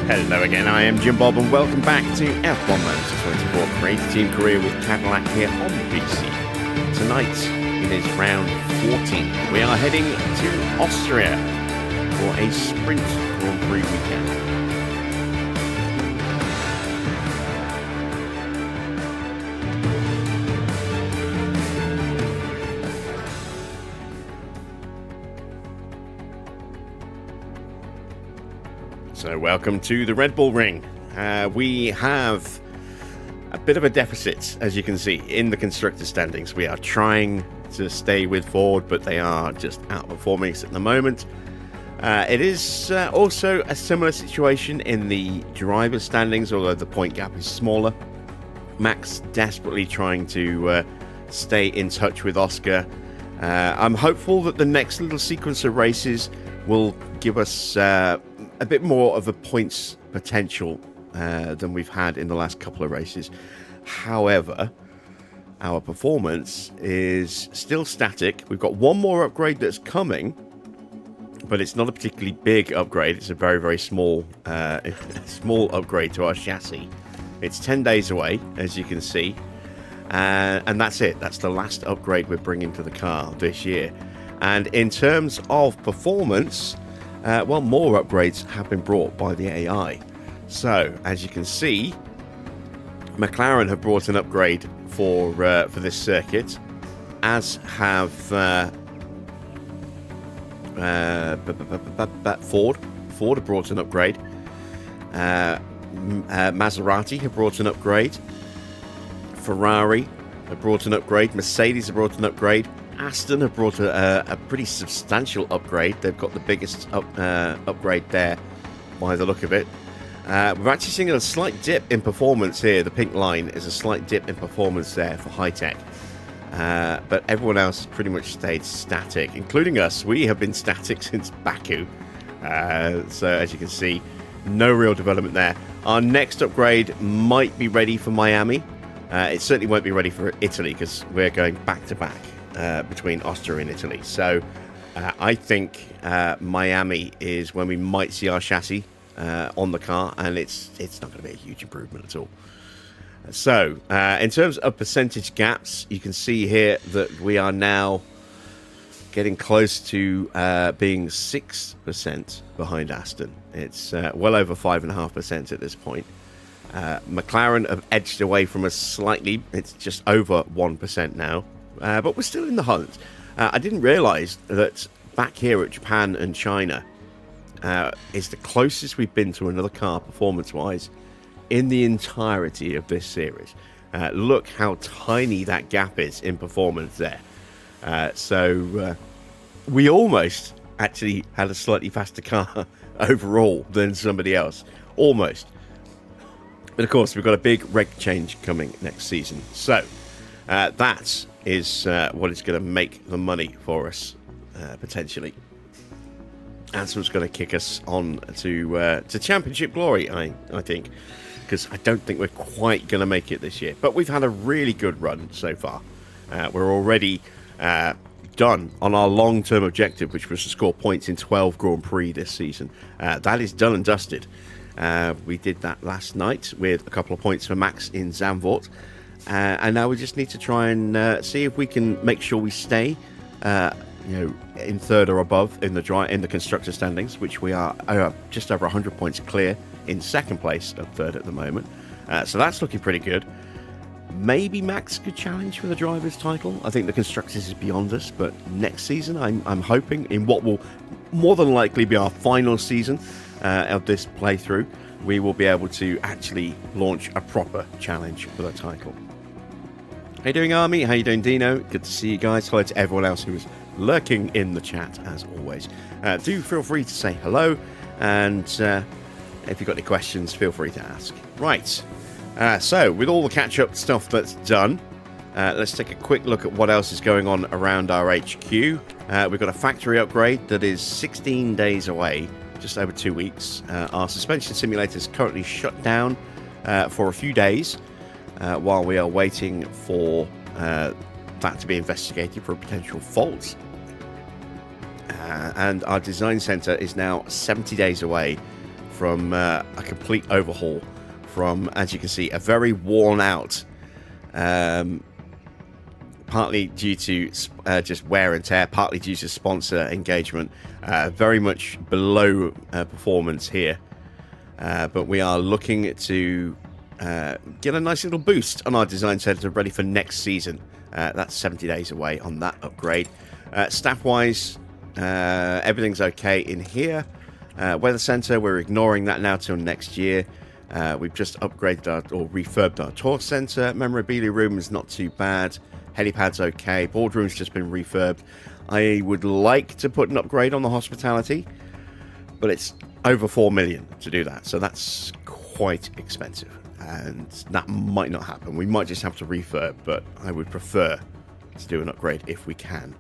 Hello again, I am Jim Bob and welcome back to F1 Manager 24 Creative Team Career with Cadillac here on the PC. Tonight it is round 14. We are heading to Austria for a sprint Grand Prix weekend. So welcome to the Red Bull Ring. We have a bit of a deficit, as you can see, in the constructor standings. We are trying to stay with Ford, but they are just outperforming us at the moment. It is also a similar situation in the driver standings, although the point gap is smaller. Max desperately trying to stay in touch with Oscar. I'm hopeful that the next little sequence of races will give us a bit more of a points potential than we've had in the last couple of races. However, our performance is still static. We've got one more upgrade that's coming, but it's not a particularly big upgrade. It's a very, very small small upgrade to our chassis. It's 10 days away, as you can see, and that's it. That's the last upgrade we're bringing to the car this year. And in terms of performance, well, more upgrades have been brought by the AI. So, as you can see, McLaren have brought an upgrade for this circuit, as have Ford. Ford have brought an upgrade. Maserati have brought an upgrade. Ferrari have brought an upgrade. Mercedes have brought an upgrade. Aston have brought a pretty substantial upgrade. They've got the biggest upgrade there by the look of it. We're actually seeing a slight dip in performance here. The pink line is a slight dip in performance there for HiTech. But everyone else pretty much stayed static, including us. We have been static since Baku. So as you can see, no real development there. Our next upgrade might be ready for Miami. It certainly won't be ready for Italy because we're going back-to-back. Between Austria and Italy. So I think Miami is when we might see our chassis on the car, and it's not going to be a huge improvement at all. So in terms of percentage gaps, you can see here that we are now getting close to being 6% behind Aston. It's well over 5.5% at this point. McLaren have edged away from us slightly. It's just over 1% now. But we're still in the hunt. I didn't realise that back here at Japan and China is the closest we've been to another car performance-wise in the entirety of this series. Look how tiny that gap is in performance there. So we almost actually had a slightly faster car overall than somebody else. Almost. But of course, we've got a big reg change coming next season. So that is what is going to make the money for us, potentially. That's what's going to kick us on to championship glory, I think, because I don't think we're quite going to make it this year. But we've had a really good run so far. We're already done on our long-term objective, which was to score points in 12 Grand Prix this season. That is done and dusted. We did that last night with a couple of points for Max in Zandvoort. And now we just need to try and see if we can make sure we stay, in third or above in the constructor standings, which we are just over 100 points clear in second place at third at the moment. So that's looking pretty good. Maybe Max could challenge for the driver's title. I think the constructors is beyond us, but next season I'm hoping in what will more than likely be our final season of this playthrough, we will be able to actually launch a proper challenge for the title. How you doing, Army? How you doing, Dino? Good to see you guys. Hello to everyone else who is lurking in the chat, as always. Do feel free to say hello, and if you've got any questions, feel free to ask. Right, so with all the catch-up stuff that's done, let's take a quick look at what else is going on around our HQ. We've got a factory upgrade that is 16 days away, just over 2 weeks. Our suspension simulator is currently shut down for a few days, while we are waiting for that to be investigated for a potential fault. And our design center is now 70 days away from a complete overhaul from, as you can see, a very worn out, partly due to just wear and tear, partly due to sponsor engagement, very much below performance here. But we are looking to get a nice little boost on our design centre ready for next season. That's 70 days away on that upgrade. Staff-wise, everything's okay in here. Weather centre, we're ignoring that now till next year. We've just upgraded or refurbed our tour centre. Memorabilia room is not too bad. Helipad's okay. Boardroom's just been refurbed. I would like to put an upgrade on the hospitality, but it's over 4 million to do that, so that's quite expensive, and that might not happen. We might just have to refurb, but I would prefer to do an upgrade if we can.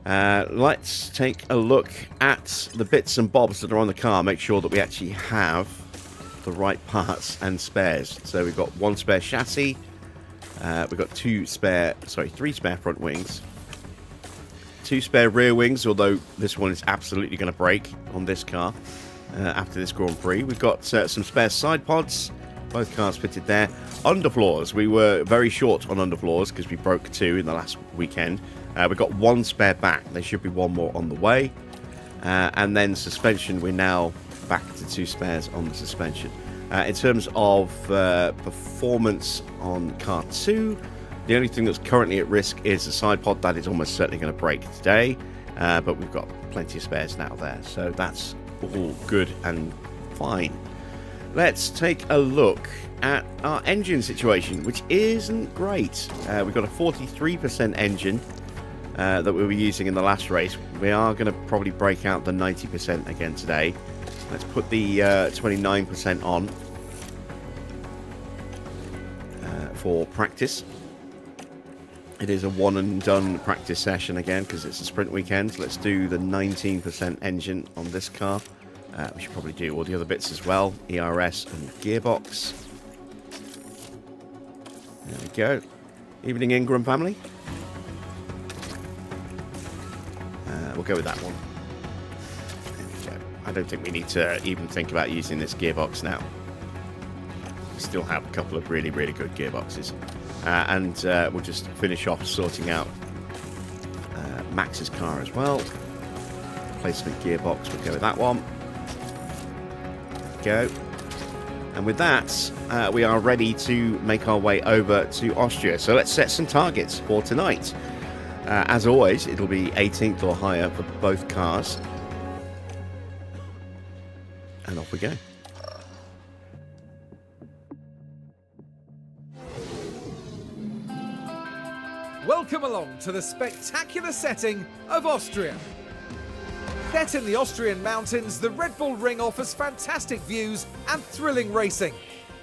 Let's take a look at the bits and bobs that are on the car, make sure that we actually have the right parts and spares. So we've got one spare chassis, we've got three spare front wings, 2 spare rear wings, although this one is absolutely going to break on this car after this Grand Prix. We've got some spare side pods, both cars fitted there. Underfloors, we were very short on underfloors because we broke 2 in the last weekend. We've got 1 spare back, there should be 1 more on the way. And then suspension, we're now back to 2 spares on the suspension. In terms of performance on car 2, the only thing that's currently at risk is the side pod. That is almost certainly going to break today, but we've got plenty of spares now there, so that's all good and fine. Let's take a look at our engine situation, which isn't great. We've got a 43% engine that we were using in the last race. We are going to probably break out the 90% again today. Let's put the 29% on for practice. It is a one and done practice session again because it's a sprint weekend. Let's do the 19% engine on this car. We should probably do all the other bits as well. ERS and gearbox. There we go. Evening, Ingram family. We'll go with that one. There we go. I don't think we need to even think about using this gearbox now. We still have a couple of really, really good gearboxes. And we'll just finish off sorting out Max's car as well. Replacement gearbox, we'll go with that one. There we go. And with that, we are ready to make our way over to Austria. So let's set some targets for tonight. As always, it'll be 18th or higher for both cars. And off we go. Welcome along to the spectacular setting of Austria. Set in the Austrian mountains, the Red Bull Ring offers fantastic views and thrilling racing.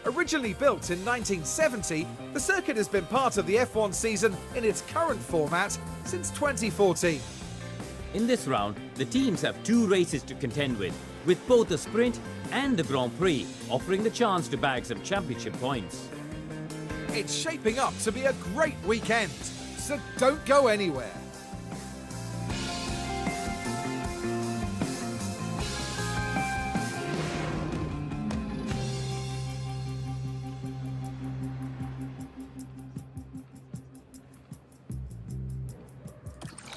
Originally built in 1970, the circuit has been part of the F1 season in its current format since 2014. In this round, the teams have 2 races to contend with both the sprint and the Grand Prix offering the chance to bag some championship points. It's shaping up to be a great weekend, so don't go anywhere.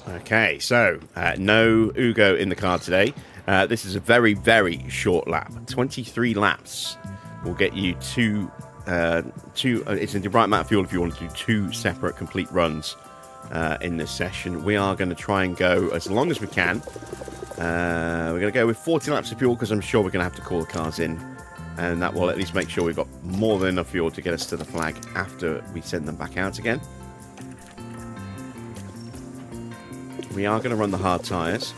Okay, so no Ugo in the car today. This is a very, very short lap. 23 laps will get you two. It's in the right amount of fuel if you want to do 2 separate complete runs in this session. We are going to try and go as long as we can. We're going to go with 40 laps of fuel because I'm sure we're going to have to call the cars in, and that will at least make sure we've got more than enough fuel to get us to the flag after we send them back out again. We are going to run the hard tyres.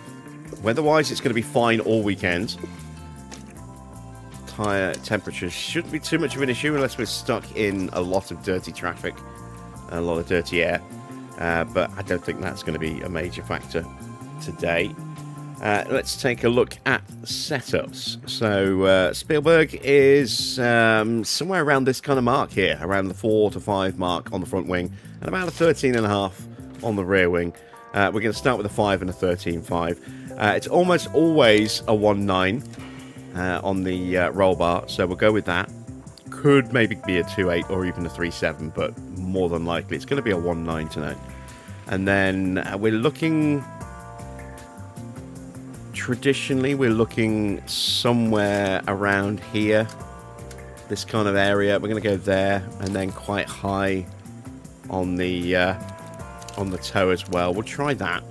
Weather-wise, it's going to be fine all weekend. Tyre temperature shouldn't be too much of an issue unless we're stuck in a lot of dirty traffic, a lot of dirty air. But I don't think that's going to be a major factor today. Let's take a look at setups. So Spielberg is somewhere around this kind of mark here, around the 4 to 5 mark on the front wing, and about a 13.5 on the rear wing. We're going to start with a 5 and a 13.5. It's almost always a 1.9. on the roll bar, so we'll go with that. Could maybe be a 2.8 or even a 3.7, but more than likely it's going to be a 1.9 tonight. And then we're looking... Traditionally, we're looking somewhere around here. This kind of area. We're going to go there, and then quite high on the toe as well. We'll try that.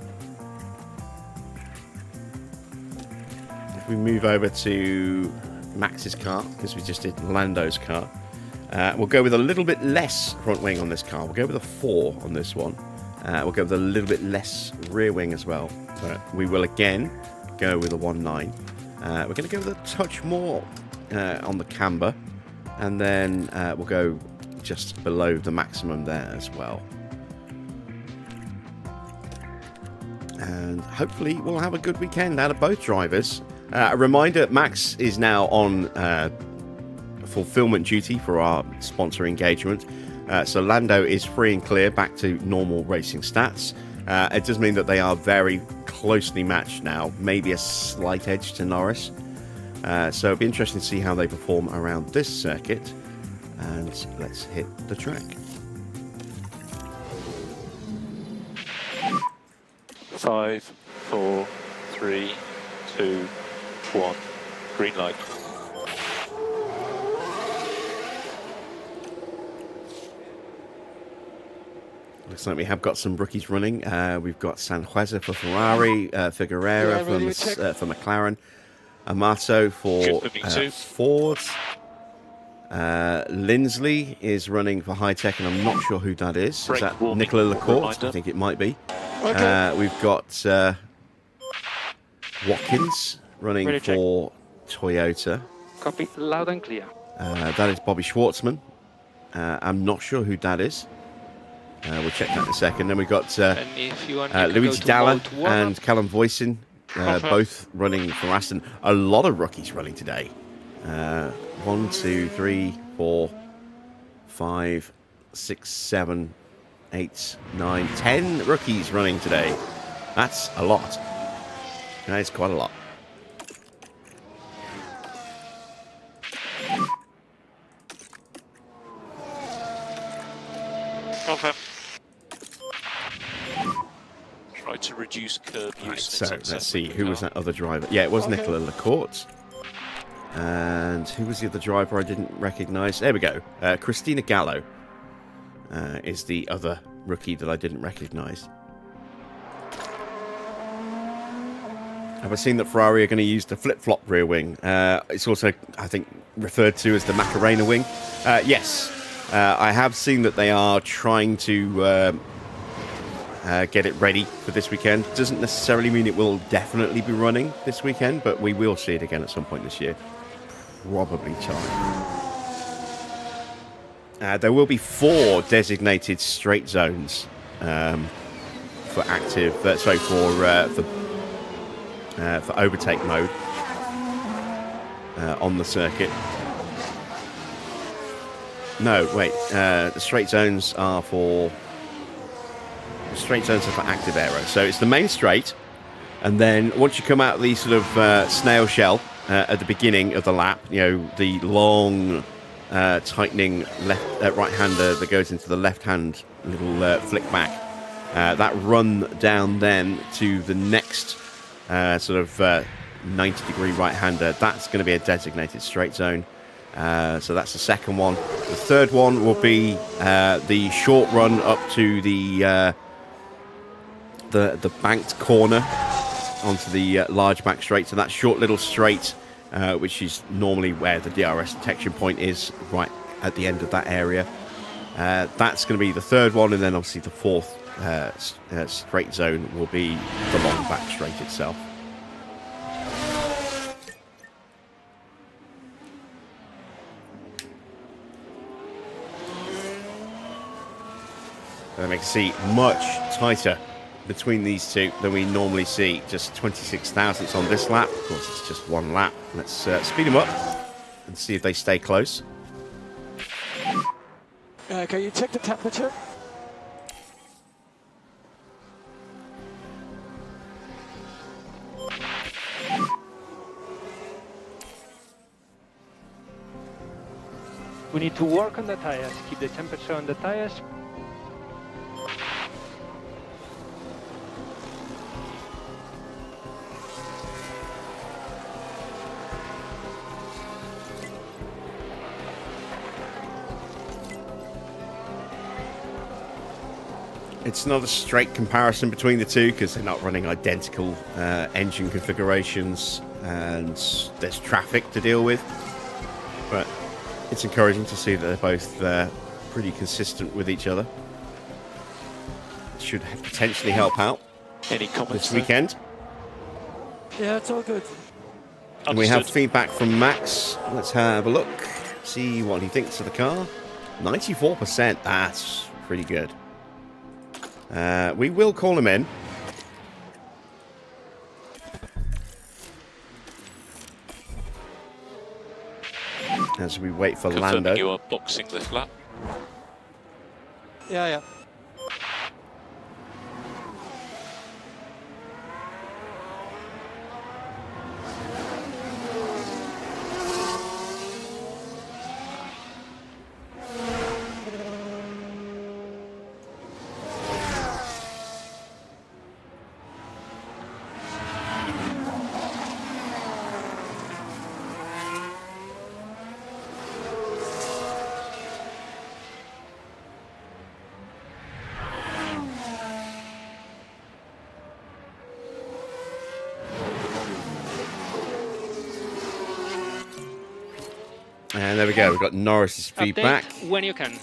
If we move over to Max's car, because we just did Lando's car, we'll go with a little bit less front wing on this car. We'll go with a 4 on this one. We'll go with a little bit less rear wing as well. But we will again go with a 1.9. We're going to go with a touch more on the camber, and then we'll go just below the maximum there as well. And hopefully we'll have a good weekend out of both drivers. A reminder, Max is now on fulfillment duty for our sponsor engagement. So Lando is free and clear back to normal racing stats. It does mean that they are very closely matched now, maybe a slight edge to Norris. So it'll be interesting to see how they perform around this circuit. And let's hit the track. 5, 4, 3, 2, 1. Green light. Looks like we have got some rookies running. We've got Sanhueza for Ferrari, Figueroa for McLaren, Amato for Ford. Lindsley is running for HiTech, and I'm not sure who that is. Is that Nicola Lacourt? I think it might be. Okay. We've got Watkins running for Toyota. Copy, loud and clear. That is Bobby Schwartzman. I'm not sure who that is. We'll check that in a second. Then we've got Luigi Dalla and Callum Voisin, both running for Aston. A lot of rookies running today. 1, 2, 3, 4, 5, 6, 7, 8, 9, 10 rookies running today. That's a lot. That is quite a lot. Okay. Try to reduce curb use. Right, so let's see, who was that other driver? Yeah, it was Nicola Lacourt. And who was the other driver I didn't recognise? There we go. Christina Gallo is the other rookie that I didn't recognise. Have I seen that Ferrari are going to use the flip-flop rear wing? It's also, I think, referred to as the Macarena wing. Yes, I have seen that they are trying to get it ready for this weekend. Doesn't necessarily mean it will definitely be running this weekend, but we will see it again at some point this year. Probably time. There will be 4 designated straight zones for active. For overtake mode on the circuit. No, wait. The straight zones are for active aero. So it's the main straight, and then once you come out of the sort of snail shell at the beginning of the lap, you know, the long tightening right-hander that goes into the left-hand little flick back. That run down then to the next sort of 90-degree right-hander. That's going to be a designated straight zone. So that's the second one. The third one will be the short run up to the banked corner onto the large back straight. So that short little straight, which is normally where the DRS detection point is, right at the end of that area. That's going to be the third one, and then obviously the fourth straight zone will be the long back straight itself. And we can see much tighter between these two than we normally see. Just 26 thousandths on this lap. Of course, it's just one lap. Let's speed them up and see if they stay close. Can you check the temperature? We need to work on the tires, keep the temperature on the tires. It's not a straight comparison between the two because they're not running identical engine configurations and there's traffic to deal with. But it's encouraging to see that they're both pretty consistent with each other. Should potentially help out Any comments this weekend. Yeah, it's all good. And we have Understood. feedback from Max. Let's have a look, see what he thinks of the car. 94%, that's pretty good. We will call him in. As we wait for Confirming Lando. you are boxing this lap. Yeah. And there we go. We've got Norris's feedback. Update when you can.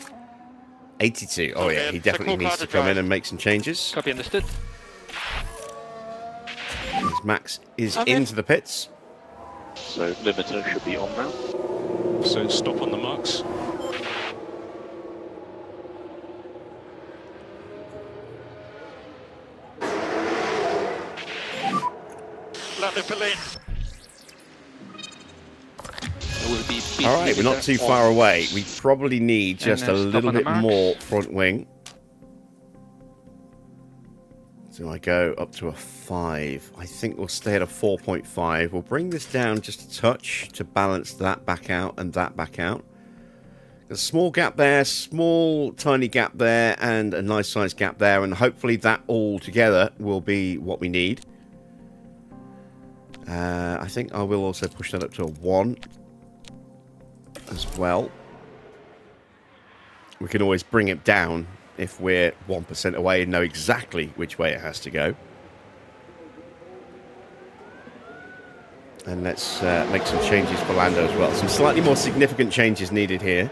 82. Oh yeah, he definitely needs to come in and make some changes. Copy, understood. As Max is Okay. into the pits. So limiter should be on now. So stop on the marks. Lando for lane. All right, we're not too far away. We probably need just a then stop little on the bit marks. more front wing. So I go up to a 5. I think we'll stay at a 4.5. We'll bring this down just a touch to balance that back out and that back out. A small gap there, small tiny gap there, and a nice sized gap there, and hopefully that all together will be what we need. I think I will also push that up to a 1 as well. We can always bring it down if we're 1% away and know exactly which way it has to go. And let's make some changes for Lando as well. Some slightly more significant changes needed here.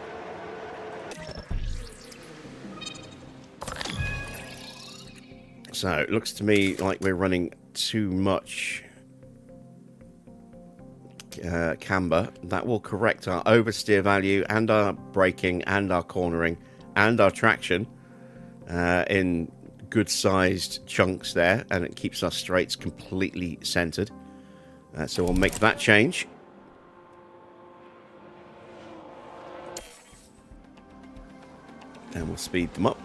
So it looks to me like we're running too much camber. That will correct our oversteer value and our braking and our cornering and our traction in good sized chunks there, and it keeps our straights completely centered. So we'll make that change. And we'll speed them up.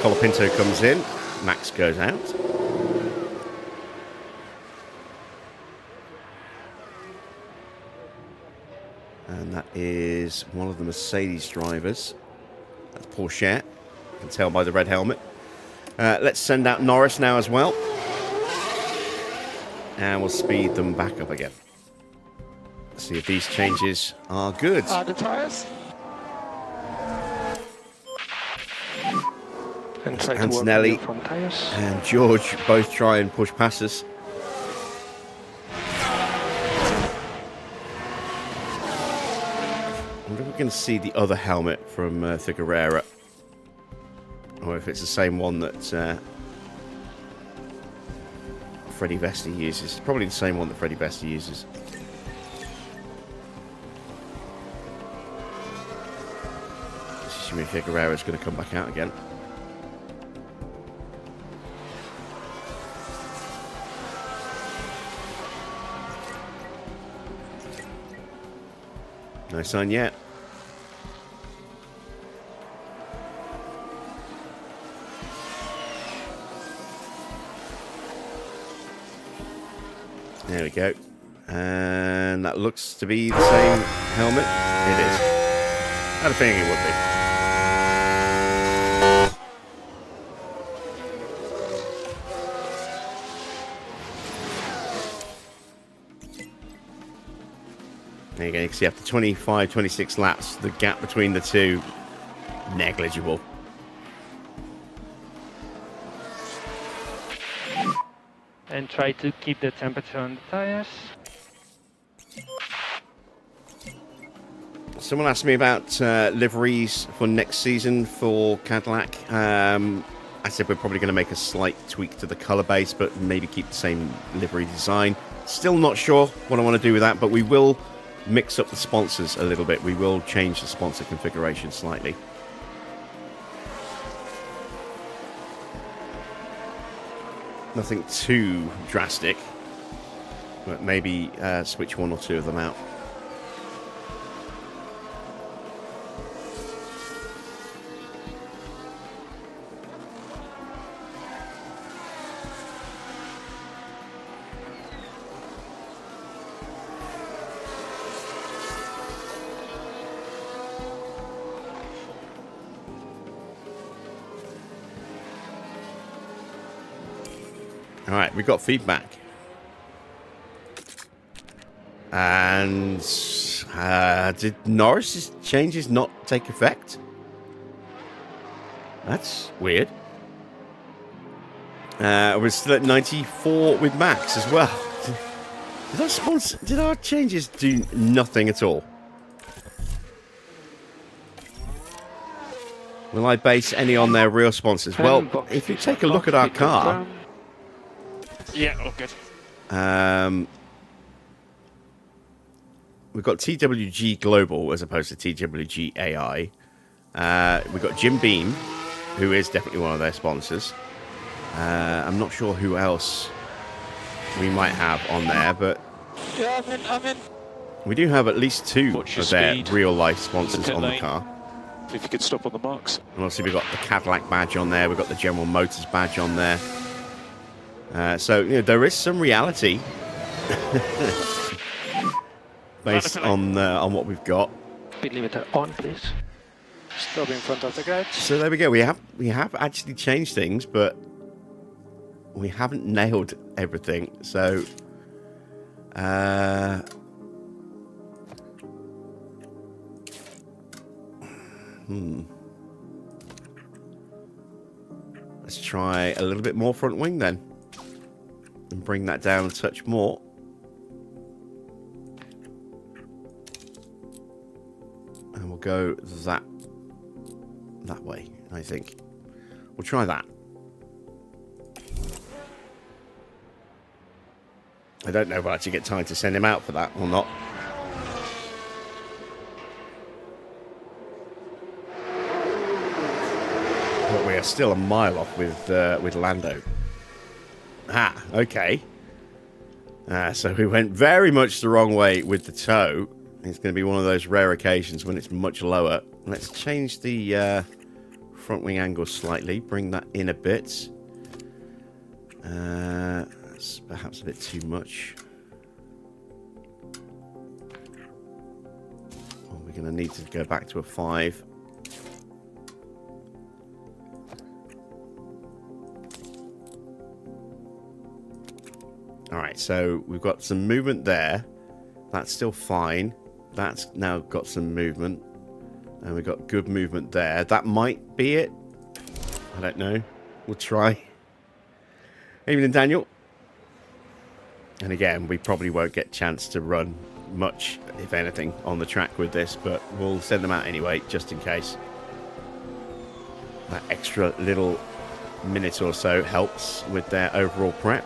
Colapinto comes in, Max goes out. And that is one of the Mercedes drivers. That's Porsche. You can tell by the red helmet. Let's send out Norris now as well. And we'll speed them back up again. See if these changes are good. The tires. And try to work on Antonelli your front tires. and George both try and push past us. I wonder if we can see the other helmet from Figueroa, or if it's the same one that Freddie Vesti uses. It's probably the same one that Freddie Vesti uses. Assuming Figueroa is going to come back out again. No sign yet. There we go. And that looks to be the same helmet. It is. I had a feeling it would be. There you go. You can see after 25, 26 laps, the gap between the two, negligible. And try to keep the temperature on the tires. Someone asked me about liveries for next season for Cadillac. I said we're probably going to make a slight tweak to the colour base, but maybe keep the same livery design. Still not sure what I want to do with that, but we will mix up the sponsors a little bit. We will change the sponsor configuration slightly. Nothing too drastic, but maybe switch one or two of them out. All right, we got feedback. And did Norris's changes not take effect? That's weird. We're still at 94 with Max as well. Did our changes do nothing at all? Will I base any on their real sponsors? Well, if you take a look at our car... Yeah, all good. We've got TWG Global as opposed to TWG AI. We've got Jim Beam, who is definitely one of their sponsors. I'm not sure who else we might have on there, but Yeah, I'm in. we do have at least two Watch your of their speed. real-life sponsors Pit on the lane. car. If you could stop on the marks. And obviously we've got the Cadillac badge on there. We've got the General Motors badge on there. So, you know, there is some reality based on what we've got. Speed limiter on, please. Stop in front of the garage. So there we go. We have actually changed things, but we haven't nailed everything. So, let's try a little bit more front wing then, and bring that down a touch more. And we'll go that way, I think. We'll try that. I don't know if I'll actually get time to send him out for that or not. But we are still a mile off with Lando. Ah, okay. So we went very much the wrong way with the toe. It's going to be one of those rare occasions when it's much lower. Let's change the front wing angle slightly. Bring that in a bit. That's perhaps a bit too much. Well, we're going to need to go back to a 5. Alright, so we've got some movement there. That's still fine. That's now got some movement. And we've got good movement there. That might be it. I don't know. We'll try. Evening, Daniel. And again, we probably won't get a chance to run much, if anything, on the track with this, but we'll send them out anyway, just in case. That extra little minute or so helps with their overall prep.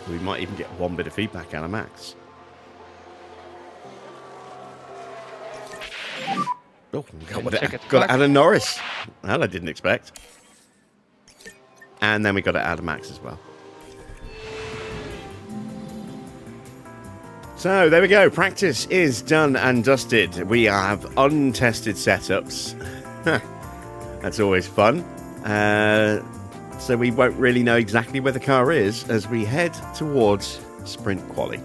We might even get one bit of feedback out of Max. Oh, And got check it it got back. it out of Norris. Well, I didn't expect. And then we got it out of Max as well. So there we go. Practice is done and dusted. We have untested setups. That's always fun. So we won't really know exactly where the car is as we head towards sprint quali.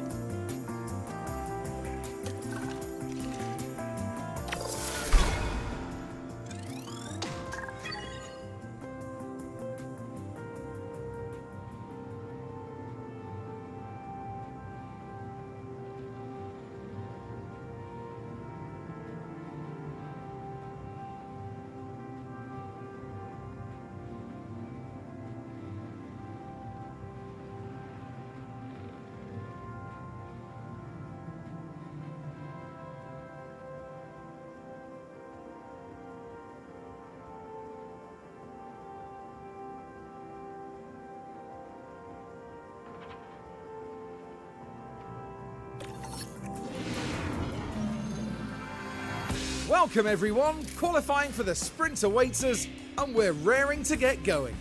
Welcome everyone, qualifying for the sprint awaits us, and we're raring to get going.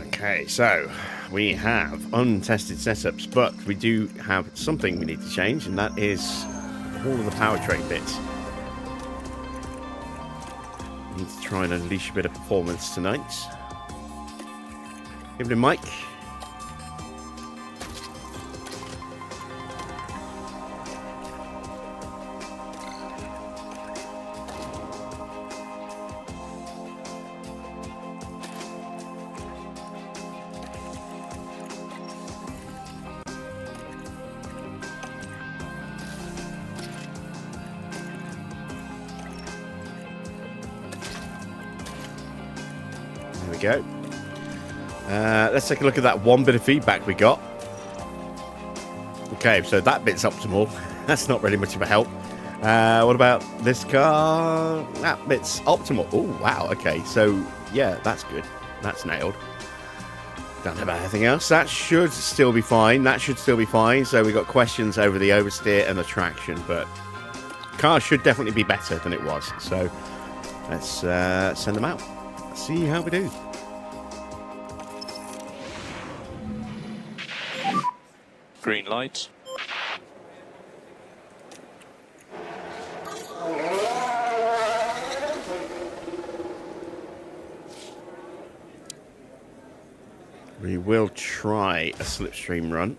Okay, so we have untested setups, but we do have something we need to change, and that is all of the powertrain bits. We need to try and unleash a bit of performance tonight. Give it a mic. There we go. Let's take a look at that one bit of feedback we got. Okay, so that bit's optimal. That's not really much of a help. What about this car? That bit's optimal. Oh, wow. Okay, so yeah, that's good. That's nailed. Don't know about anything else. That should still be fine. That should still be fine. So we got questions over the oversteer and the traction, but car should definitely be better than it was. So let's send them out. See how we do. Green light. We will try a slipstream run.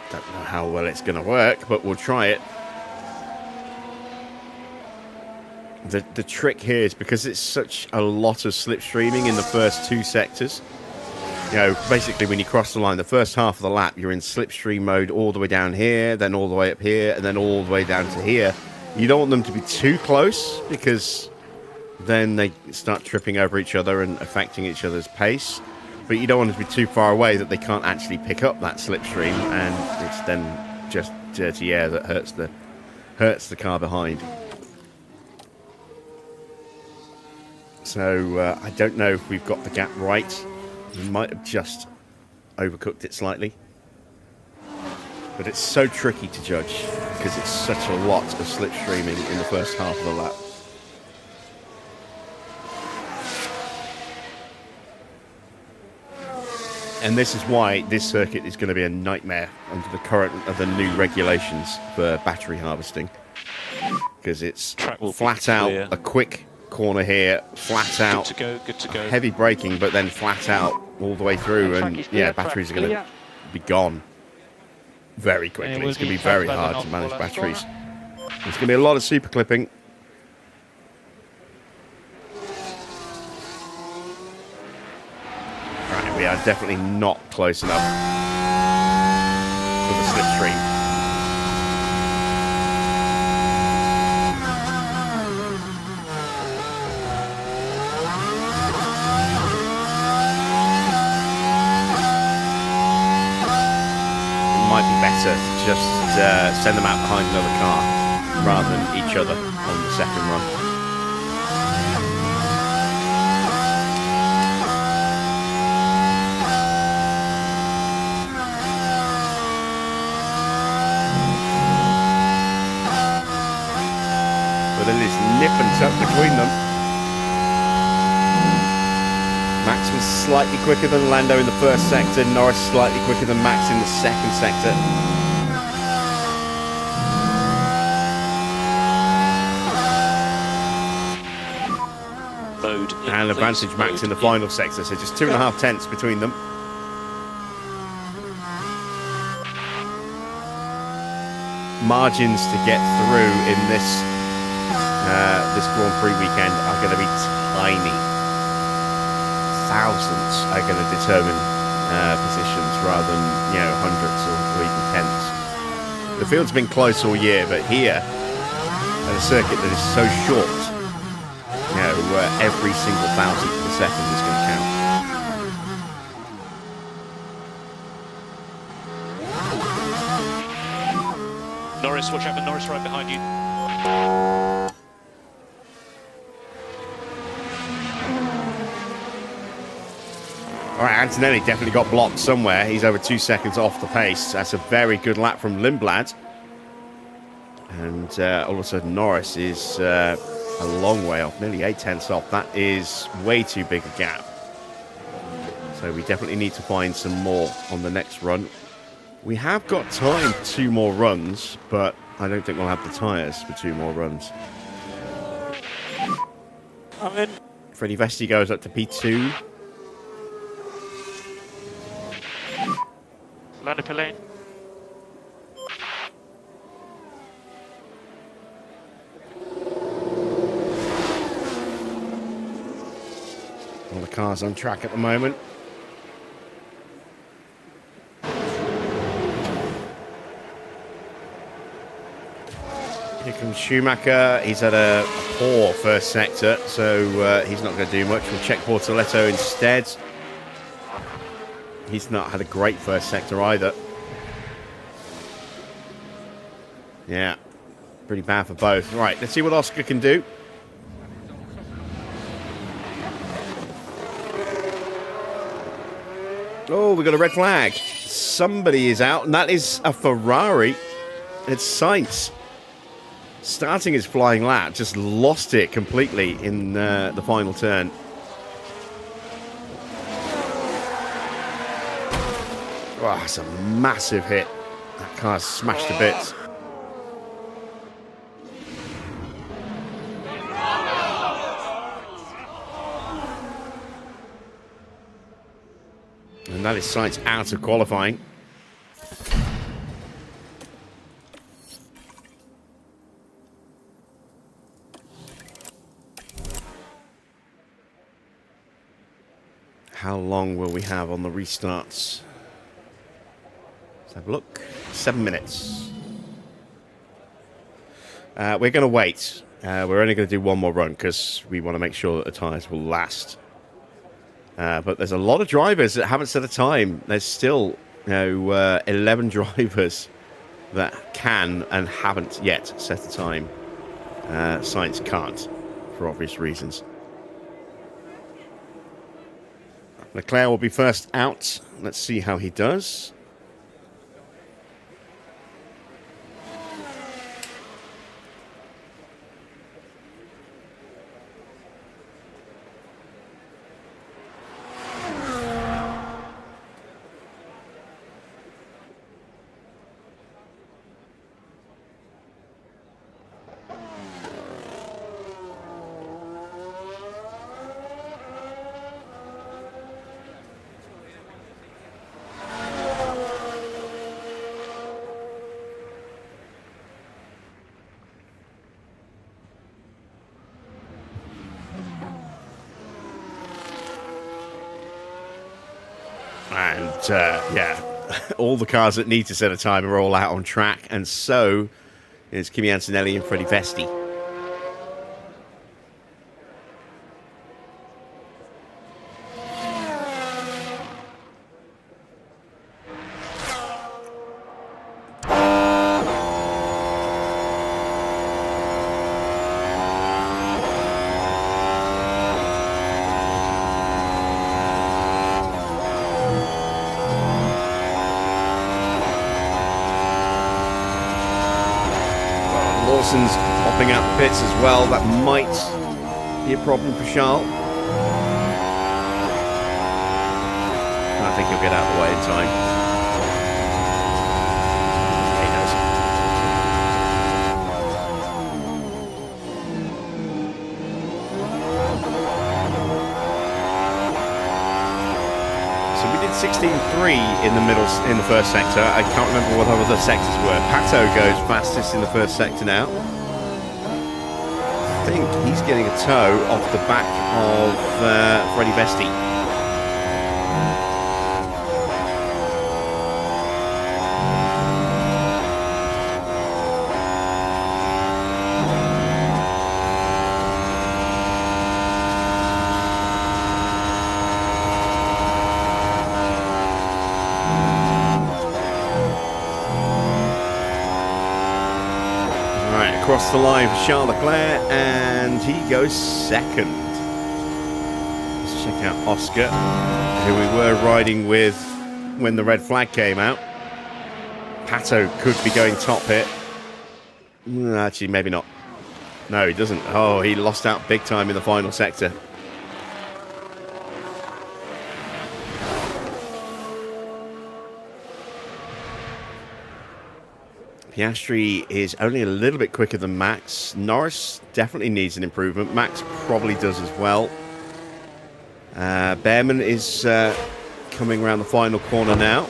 Don't know how well it's going to work, but we'll try it. The trick here is because it's such a lot of slipstreaming in the first two sectors. You know, basically when you cross the line, the first half of the lap, you're in slipstream mode all the way down here, then all the way up here, and then all the way down to here. You don't want them to be too close because then they start tripping over each other and affecting each other's pace. But you don't want them to be too far away that they can't actually pick up that slipstream, and it's then just dirty air that hurts the car behind. So I don't know if we've got the gap right. We might have just overcooked it slightly. But it's so tricky to judge because it's such a lot of slipstreaming in the first half of the lap. And this is why this circuit is going to be a nightmare under the current of the new regulations for battery harvesting. Because it's flat out a quick corner here, flat out, good to go. Heavy braking, but then flat out all the way through, and yeah, batteries are going to be gone very quickly. It's going to be very hard to manage batteries. There's going to be a lot of super clipping. Right, we are definitely not close enough for the slipstream. Might be better to just send them out behind another car rather than each other on the second run. is nip and tuck between them. Max was slightly quicker than Lando in the first sector. Norris slightly quicker than Max in the second sector. And advantage Max in the final sector, so just 2.5 tenths between them. Margins to get through in this this Grand Prix weekend are going to be tiny. Thousands are going to determine positions rather than hundreds or even tenths. The field's been close all year, but here at a circuit that is so short, every single thousandth of a second is going to count. Norris, watch out for Norris right behind you. All right, Antonelli definitely got blocked somewhere. He's over 2 seconds off the pace. That's a very good lap from Lindblad. And all of a sudden, Norris is a long way off, nearly 8 tenths off. That is way too big a gap. So we definitely need to find some more on the next run. We have got time for 2 more runs, but I don't think we'll have the tyres for 2 more runs. I'm in. Freddie Vesti goes up to P2. Lando per lane. All the cars on track at the moment. Here comes Schumacher. He's had a poor first sector, so he's not going to do much. We'll check Bortoletto instead. He's not had a great first sector either. Yeah, pretty bad for both. Right, let's see what Oscar can do. Oh, we got a red flag. Somebody is out, and that is a Ferrari. It's Sainz. Starting his flying lap, just lost it completely in the final turn. Oh, that's a massive hit. That car's smashed to bits. And that is Sainz out of qualifying. How long will we have on the restarts? Let's have a look. 7 minutes. We're going to wait. We're only going to do one more run because we want to make sure that the tyres will last. But there's a lot of drivers that haven't set a time. There's still 11 drivers that can and haven't yet set a time. Sainz can't, for obvious reasons. Leclerc will be first out. Let's see how he does. And, yeah, all the cars that need to set a time are all out on track. And so is Kimi Antonelli and Freddie Vesti. Lawson's popping out the pits as well. That might be a problem for Charles. I think he'll get out of the way in time. He knows. So we did 16.3 in the middle, in the first sector. I can't remember what other sectors were. Pato goes fastest in the first sector now. I think he's getting a tow off the back of Freddie Vesti. Across the line for Charles Leclerc, and he goes second. Let's check out Oscar, who we were riding with when the red flag came out. Pato could be going top hit. Actually, maybe not. No, he doesn't. Oh, he lost out big time in the final sector. Piastri is only a little bit quicker than Max. Norris definitely needs an improvement. Max probably does as well. Bearman is coming around the final corner now.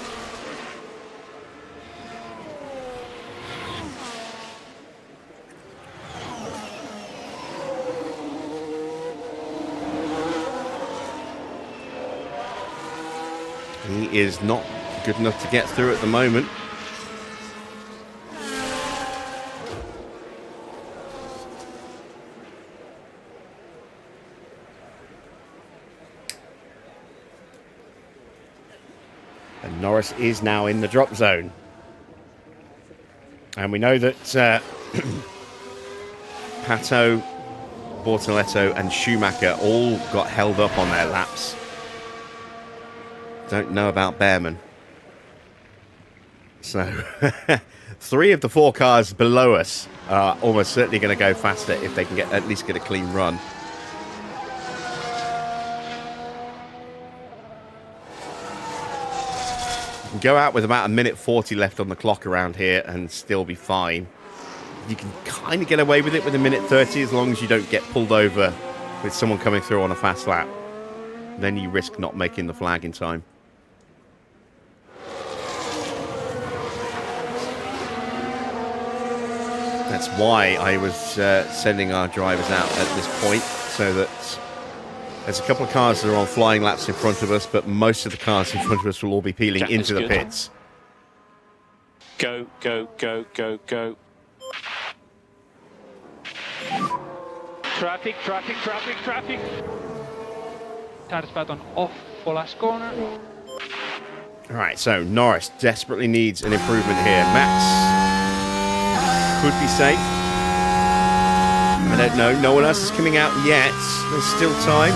He is not good enough to get through at the moment. Norris is now in the drop zone. And we know that Pato, Bortoletto and Schumacher all got held up on their laps. Don't know about Bearman. So, 3 of the 4 cars below us are almost certainly going to go faster if they can at least get a clean run. Go out with about 1:40 left on the clock around here and still be fine. You can kind of get away with it with 1:30 as long as you don't get pulled over with someone coming through on a fast lap. Then you risk not making the flag in time. That's why I was sending our drivers out at this point, so that there's a couple of cars that are on flying laps in front of us, but most of the cars in front of us will all be peeling into the pits. Go, go, go, go, go. Traffic, traffic, traffic, traffic. Tires baton off for last corner. All right, so Norris desperately needs an improvement here. Max could be safe. I don't know. No one else is coming out yet. There's still time.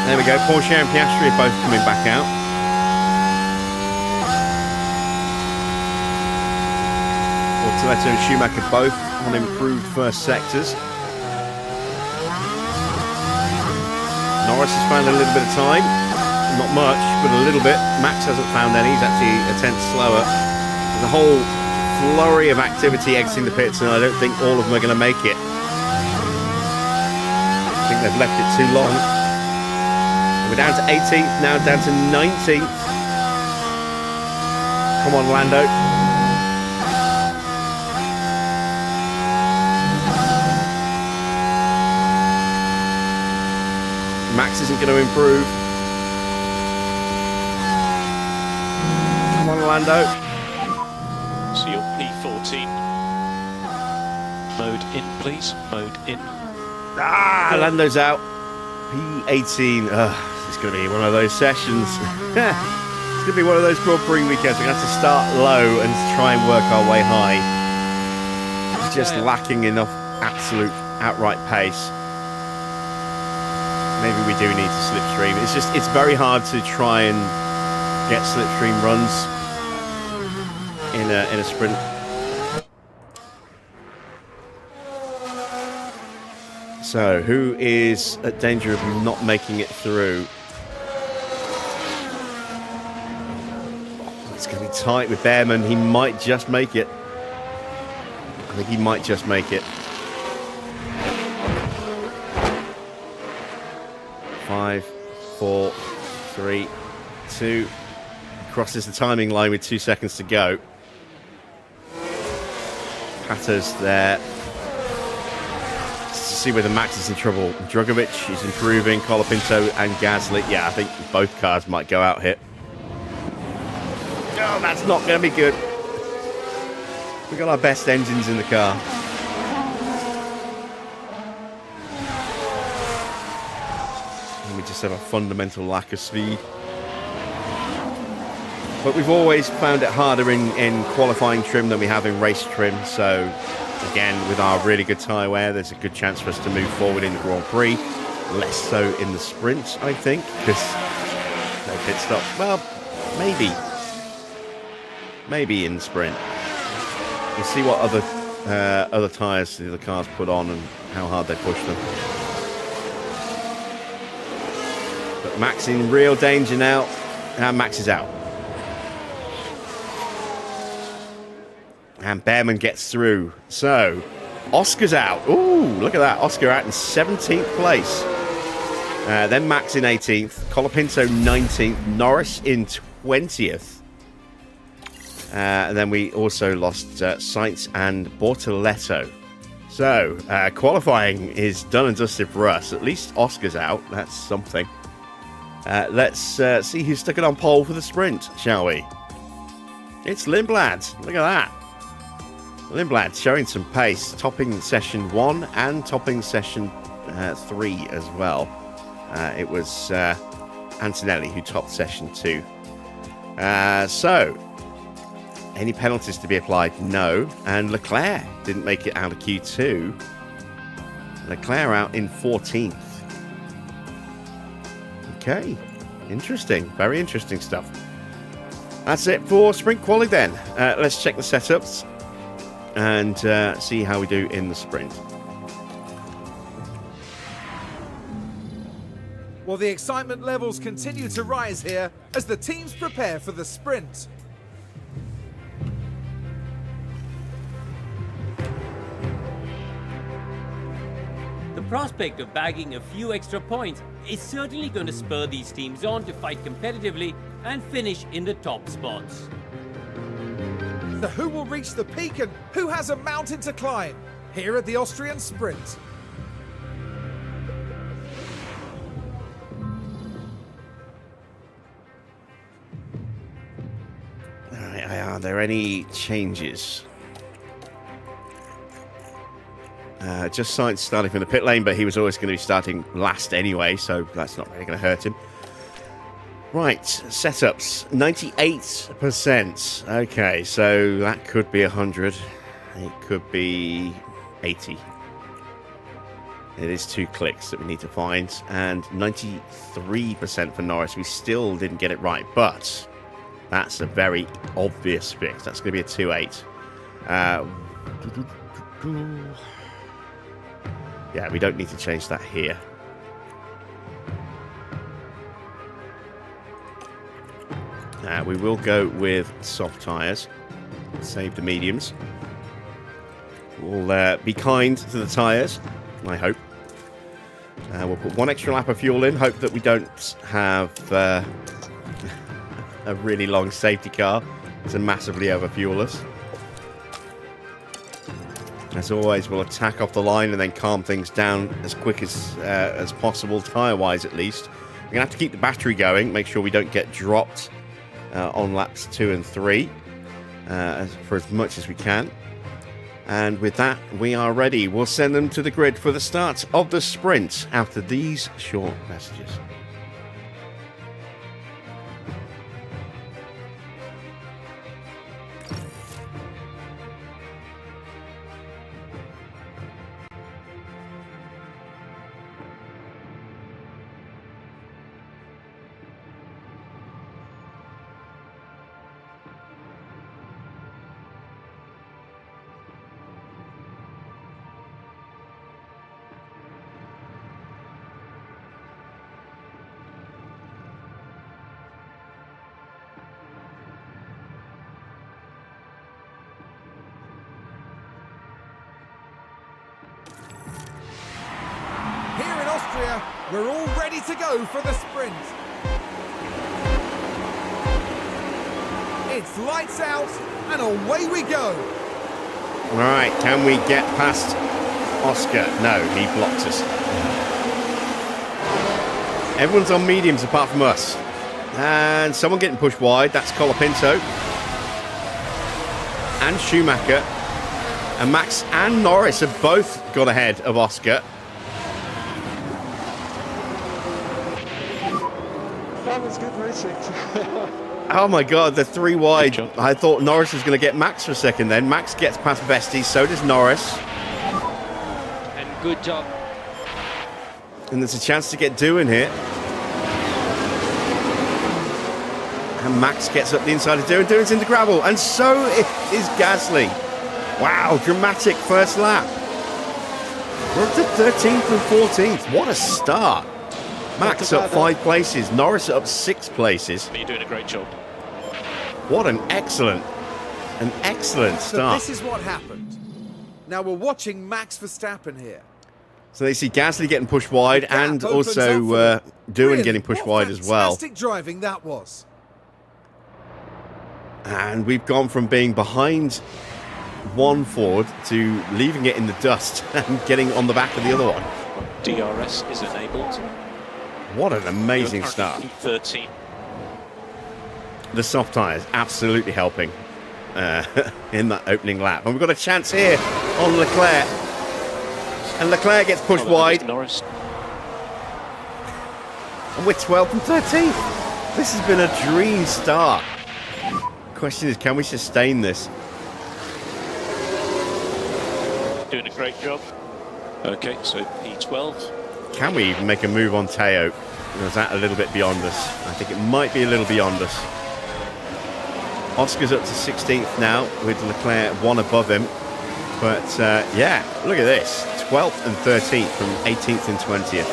There we go. Porsche and Piastri are both coming back out. Bortoletto and Schumacher both on improved first sectors. Norris has found a little bit of time. Not much, but a little bit. Max hasn't found any. He's actually a tenth slower. There's a whole flurry of activity exiting the pits, and I don't think all of them are going to make it. I think they've left it too long. We're down to 18th, now down to 19th. Come on, Lando. Max isn't going to improve. Come on, Lando. So you're P14. Mode in, please. Mode in. Ah, Lando's out. P18. It's going to be one of those sessions. It's going to be one of those Grand Prix weekends. We're going to have to start low and try and work our way high. It's just lacking enough absolute outright pace. Maybe we do need to slipstream. It's very hard to try and get slipstream runs in a sprint. So, who is at danger of not making it through? It's going to be tight with Bearman. He might just make it. I think he might just make it. 5, 4, 3, 2. Crosses the timing line with 2 seconds to go. Patters there. Just to see whether Max is in trouble. Drugovic is improving. Colapinto and Gasly. Yeah, I think both cars might go out here. Oh, that's not going to be good. We've got our best engines in the car. And we just have a fundamental lack of speed. But we've always found it harder in qualifying trim than we have in race trim. So, again, with our really good tyre wear, there's a good chance for us to move forward in the Grand Prix. Less so in the sprint, I think, because no pit stop. Well, maybe. Maybe in the sprint. We'll see what other tyres the cars put on and how hard they push them. But Max in real danger now. And Max is out. And Bearman gets through. So, Oscar's out. Ooh, look at that. Oscar out in 17th place. Then Max in 18th. Colapinto 19th. Norris in 20th. And then we also lost Sainz and Bortoletto. So, qualifying is done and dusted for us. At least Oscar's out. That's something. Let's see who's stuck it on pole for the sprint, shall we? It's Lindblad. Look at that. Lindblad showing some pace, topping session 1 and topping session 3 as well. It was Antonelli who topped session 2. So, any penalties to be applied? No. And Leclerc didn't make it out of Q2. Leclerc out in 14th. Okay. Interesting. Very interesting stuff. That's it for sprint quali then. Let's check the setups and see how we do in the sprint. Well, the excitement levels continue to rise here as the teams prepare for the sprint. The prospect of bagging a few extra points is certainly going to spur these teams on to fight competitively and finish in the top spots. So who will reach the peak and who has a mountain to climb here at the Austrian Sprint? Are there any changes? Just Sainz starting from the pit lane, but he was always going to be starting last anyway, so that's not really going to hurt him. Right, setups, 98%. Okay, so that could be 100. It could be 80. It is 2 clicks that we need to find, and 93% for Norris. We still didn't get it right, but that's a very obvious fix. That's going to be a 2.8. Yeah, we don't need to change that here. We will go with soft tyres. Save the mediums. We'll be kind to the tyres, I hope. We'll put 1 extra lap of fuel in. Hope that we don't have a really long safety car to massively overfuel us. As always, we'll attack off the line and then calm things down as quick as possible, tyre-wise at least. We're going to have to keep the battery going, make sure we don't get dropped on laps 2 and 3 for as much as we can. And with that, we are ready. We'll send them to the grid for the start of the sprint after these short messages. Austria, we're all ready to go for the sprint. It's lights out and away we go. All right, can we get past Oscar? No, he blocked us. Everyone's on mediums apart from us. And someone getting pushed wide. That's Colapinto. And Schumacher. And Max and Norris have both got ahead of Oscar. That was good racing. Oh my God, the 3 wide. I thought Norris was going to get Max for a second then. Max gets past Vesti, so does Norris. And good job. And there's a chance to get doing here. And Max gets up the inside of Doing. Doing's into gravel. And so is Gasly. Wow, dramatic first lap. We're up to 13th and 14th. What a start. Max up 5 places. Norris up 6 places. You're doing a great job. What an excellent So start. this is what happened. Now we're watching Max Verstappen here. So they see Gasly getting pushed wide The gap and opens also up for them. Doing Really, getting pushed what wide as well. Fantastic driving that was. And we've gone from being behind one Ford to leaving it in the dust and getting on the back of the other one. DRS is enabled. What an amazing You're start. currently 13. The soft tyres absolutely helping in that opening lap. And we've got a chance here on Leclerc. And Leclerc gets pushed wide. Norris. And we're 12th and 13th. This has been a dream start. Question is, can we sustain this? Doing a great job. Okay, so P12. Can we even make a move on Teo? Or is that a little bit beyond us? I think it might be a little beyond us. Oscar's up to 16th now with Leclerc 1 above him. But yeah, look at this. 12th and 13th from 18th and 20th.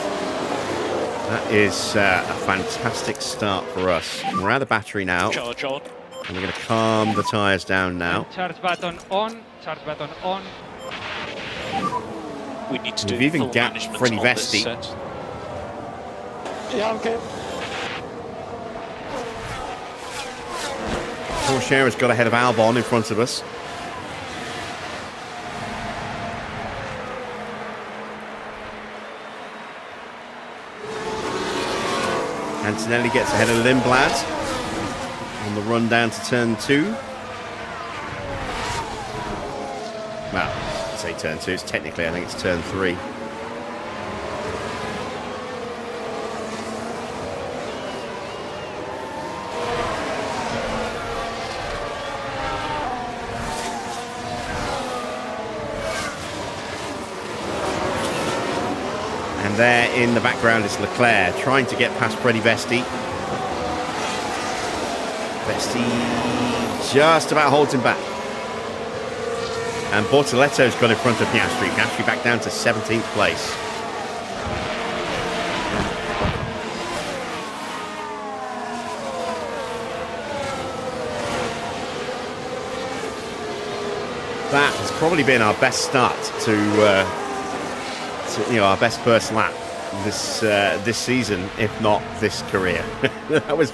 That is a fantastic start for us. We're out of battery now. Charge on. And we're going to calm the tyres down now. Charge button on. Charge button on. We need to do We've even full gapped management Freddie on this Vesti. set. Yeah, okay. Porsche has got ahead of Albon in front of us. Antonelli gets ahead of Lindblad on the run down to turn 2. Well, I say turn 2, it's technically I think it's turn 3. And there in the background is Leclerc trying to get past Freddie Vesti. Vesti just about holds him back. And Bortoletto's got in front of Piastri. Piastri back down to 17th place. That has probably been our best start to our best first lap this season, if not this career. That was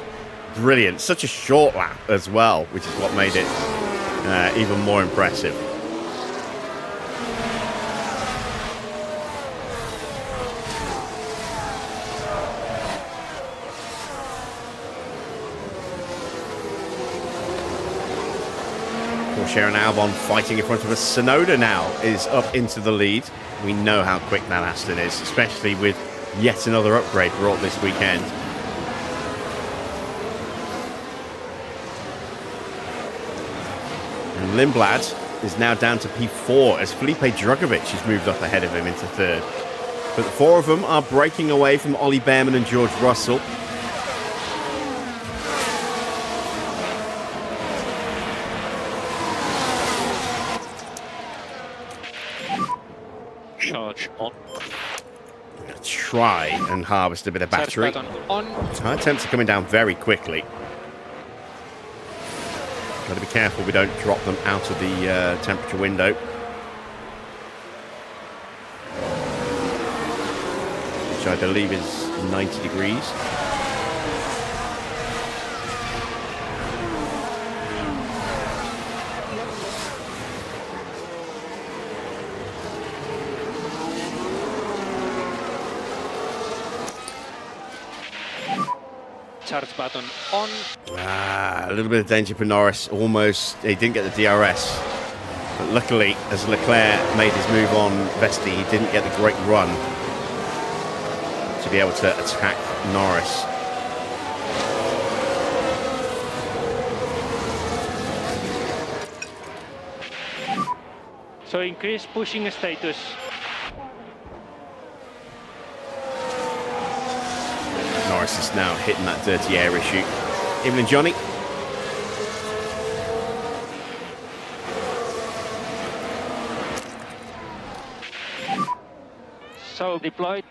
brilliant. Such a short lap as well, which is what made it even more impressive. Porsche and Albon fighting in front of us. Tsunoda now is up into the lead. We know how quick that Aston is, especially with yet another upgrade brought this weekend. And Lindblad is now down to P4 as Felipe Drugovich has moved up ahead of him into 3rd. But the 4 of them are breaking away from Ollie Bearman and George Russell. Charge on. Try and harvest a bit of battery. Charge button on. Tire temps are coming down very quickly. Got to be careful we don't drop them out of the temperature window. which I believe is 90 degrees. Charge button on. A little bit of danger for Norris. Almost, he didn't get the DRS. But luckily, as Leclerc made his move on Vesti, he didn't get the great run to be able to attack Norris. So increase pushing status. Norris is now hitting that dirty air issue. Evening, Johnny. So deployed.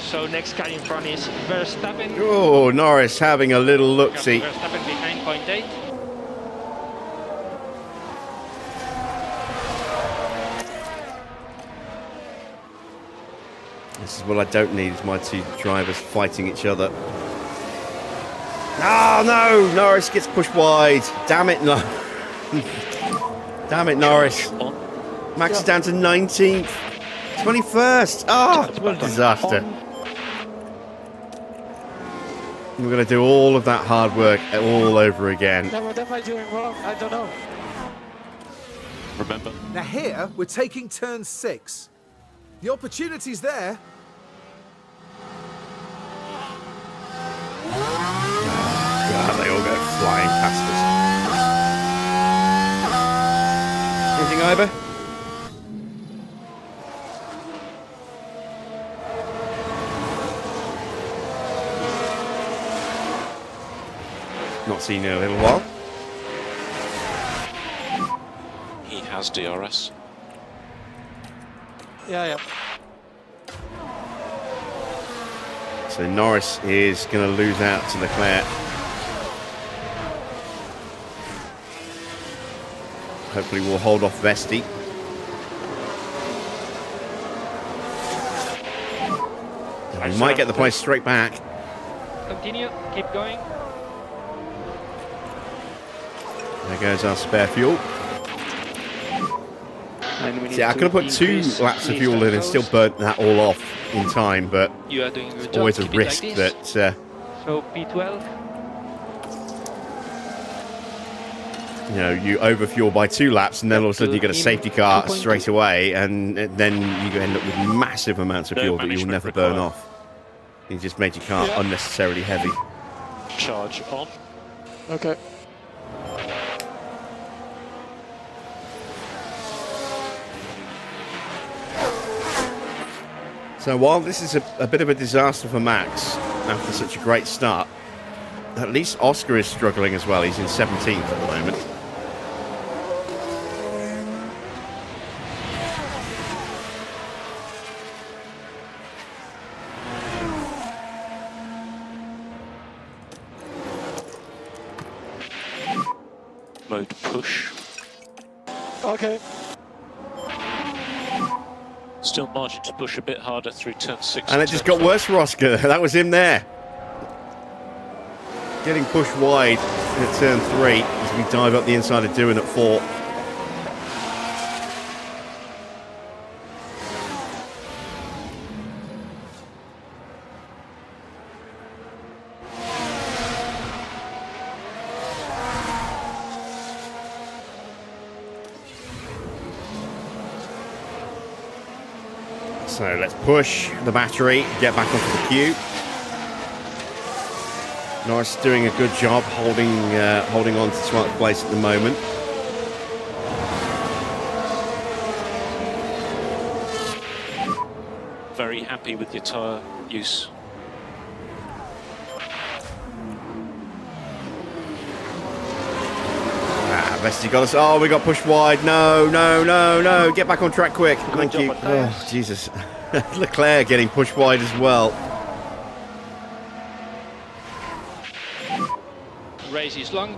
So next car in front is Verstappen. Oh, Norris having a little look-see. Verstappen behind 0.8. This is what I don't need, is my two drivers fighting each other. Oh, no! Norris gets pushed wide. Damn it, no. Damn it, Norris. Max is down to 19th. 21st. Oh, what a disaster. We're going to do all of that hard work all over again. What am I doing wrong? I don't know. Remember, Now here, we're taking turn 6. The opportunity's there. God, they all go flying past us. Anything over? Not seen you in a little while. he has DRS. Yeah. So Norris is going to lose out to Leclerc. Hopefully we'll hold off Vesti. We might get the place straight back. Continue. Keep going. There goes our spare fuel. And we need See, I could have put 2 laps of fuel in and still burnt that all off in time, but You are doing your job. always a Keep it like risk this. that So P12. you overfuel by 2 laps, and then all of a sudden you get a safety car 2.2. straight away, and then you end up with massive amounts of No fuel that you'll management never burn required. off. You just made your car Yeah. unnecessarily heavy. Charge on. Okay. So while this is a bit of a disaster for Max after such a great start, at least Oscar is struggling as well. He's in 17th at the moment. Mode push. Okay. Still margin to push a bit harder through turn 6. And it just got worse for Oscar. That was him there. Getting pushed wide at turn 3 as we dive up the inside of doing at 4. So let's push the battery, get back onto the queue. Norris doing a good job holding on to 12th place at the moment. Very happy with your tyre use. Vesti got us. Oh, we got pushed wide. No, no, no, no. Get back on track quick. Thank you. Oh, Jesus. Leclerc getting pushed wide as well. Race is long.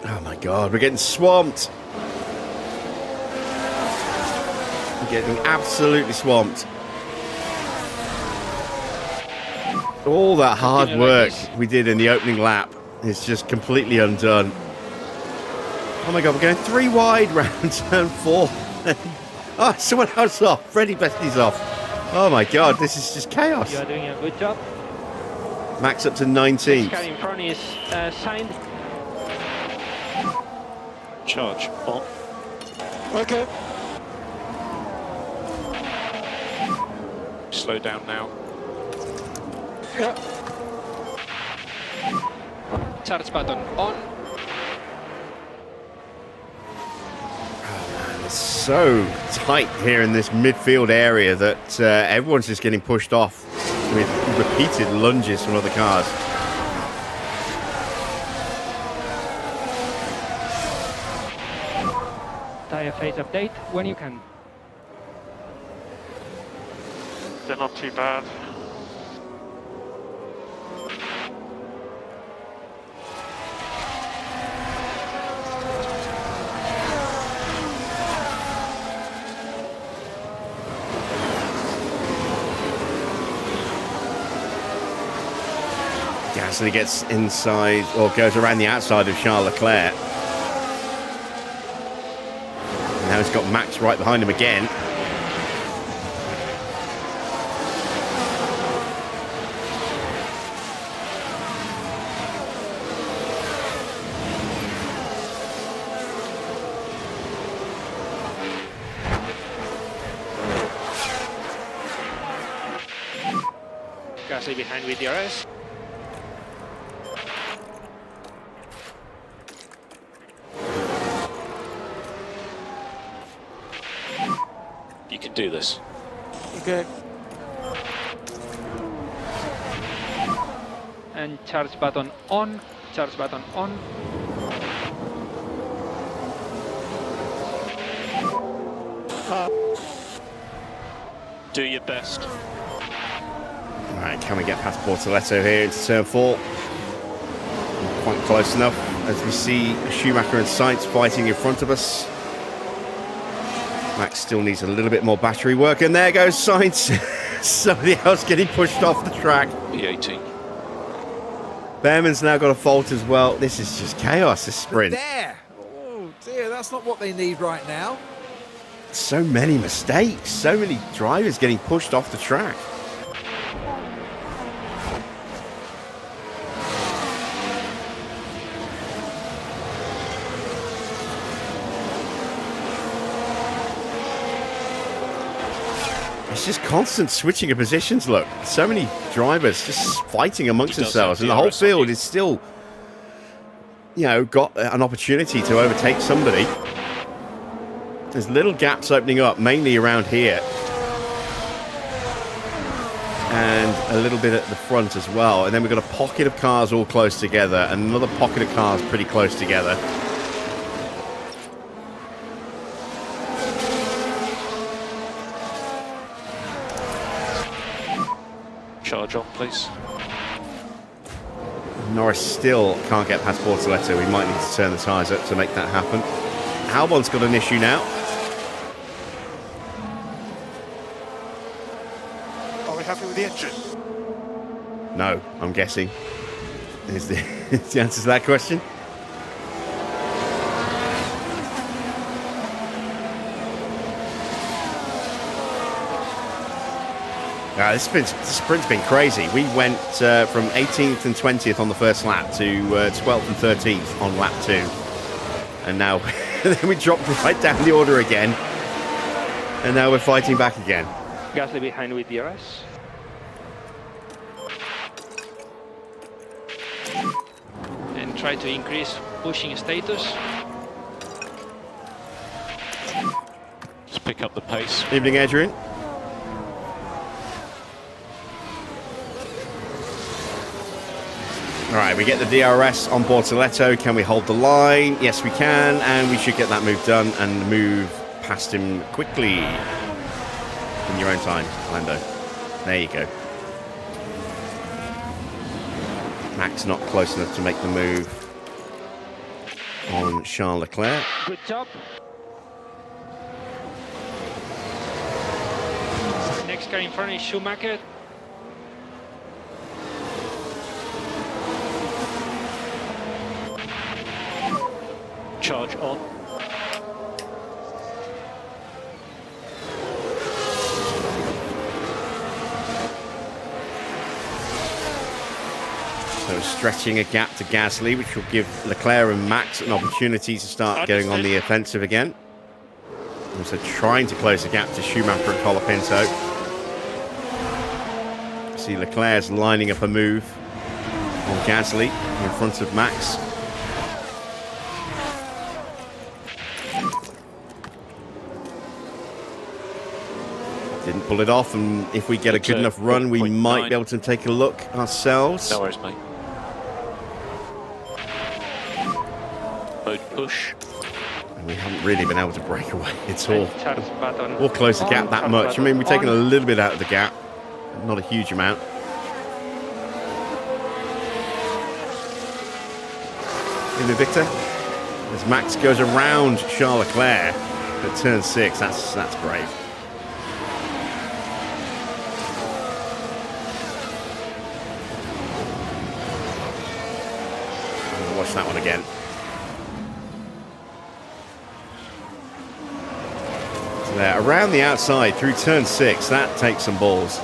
Oh, my God. We're getting swamped. We're getting absolutely swamped. All that hard work we did in the opening lap is just completely undone. Oh my God, we're going 3 wide round turn 4. Oh, someone else off. Freddie Besti's off. Oh my God, this is just chaos. You are doing a good job. Max up to 19th. This car in front is signed. Charge on. Okay. Slow down now. Yeah. Charge button on. It's so tight here in this midfield area that everyone's just getting pushed off with repeated lunges from other cars. Tyre phase update when you can. They're not too bad. Gasly gets inside, or goes around the outside of Charles Leclerc. And now he's got Max right behind him again. Gasly behind with DRS. You can do this. Okay. And charge button on. Charge button on. Do your best. All right, can we get past Bortoletto here into turn 4? Not quite close enough as we see Schumacher and Sainz fighting in front of us. Max still needs a little bit more battery work, and there goes Sainz. Somebody else getting pushed off the track. P18. Bearman's now got a fault as well. This is just chaos, this sprint. There! Oh dear, that's not what they need right now. So many mistakes, so many drivers getting pushed off the track. It's just constant switching of positions, look. So many drivers just fighting amongst themselves, and the whole field is still, you know, got an opportunity to overtake somebody. There's little gaps opening up, mainly around here. And a little bit at the front as well. And then we've got a pocket of cars all close together, and another pocket of cars pretty close together. Charge on, please. Norris still can't get past Bortoletto. We might need to turn the tyres up to make that happen. Albon's got an issue now. Are we happy with the engine? No, I'm guessing. Is the, is the answer to that question? This sprint's been crazy. We went from 18th and 20th on the first lap to 12th and 13th on lap 2. And now then we dropped right down the order again. And now we're fighting back again. Gasly behind with DRS. And try to increase pushing status. Just pick up the pace. Evening, Adrian. All right, we get the DRS on Bortoletto. Can we hold the line? Yes, we can, and we should get that move done and move past him quickly. In your own time, Lando. There you go. Max not close enough to make the move on Charles Leclerc. Good job. Next car in front is Schumacher. Charge on. So stretching a gap to Gasly, which will give Leclerc and Max an opportunity to start going on the offensive again. Also trying to close the gap to Schumacher and Colapinto. See Leclerc's lining up a move on Gasly in front of Max. Didn't pull it off, and if we get a good enough run, we might be able to take a look ourselves. No worries, mate. Mode push. And we haven't really been able to break away at all. Charles button. Or close the gap that much. I mean, we're taking a little bit out of the gap. Not a huge amount. In the Victor. As Max goes around Charles Leclerc at turn 6. That's great. Watch that one again. So there, around the outside through turn 6, that takes some balls.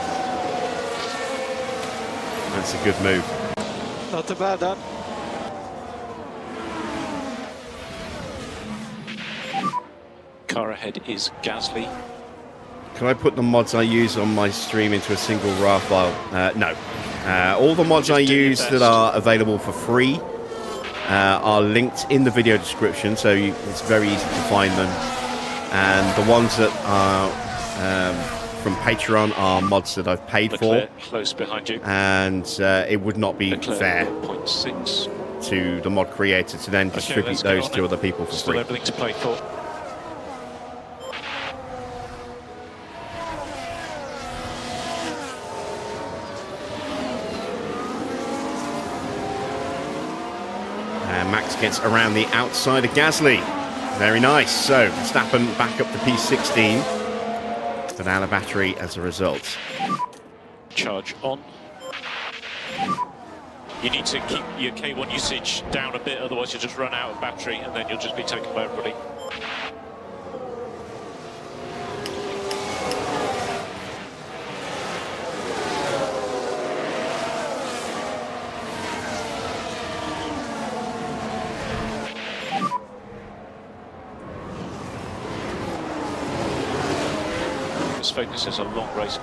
That's a good move. Not too bad, that. Car ahead is Gasly. Can I put the mods I use on my stream into a single RAR file? No. All the mods I use that are available for free are linked in the video description, so it's very easy to find them. And the ones that are from Patreon are mods that I've paid Leclerc, for. close behind you. And it would not be Leclerc, fair 0.6. to the mod creator to then distribute let's those get to on it. other people for Still free. everything to play for. And Max gets around the outside of Gasly. Very nice. So Verstappen back up to P16, but out of battery as a result. Charge on. You need to keep your K1 usage down a bit, otherwise you'll just run out of battery and then you'll just be taken by everybody. This focus is a long race.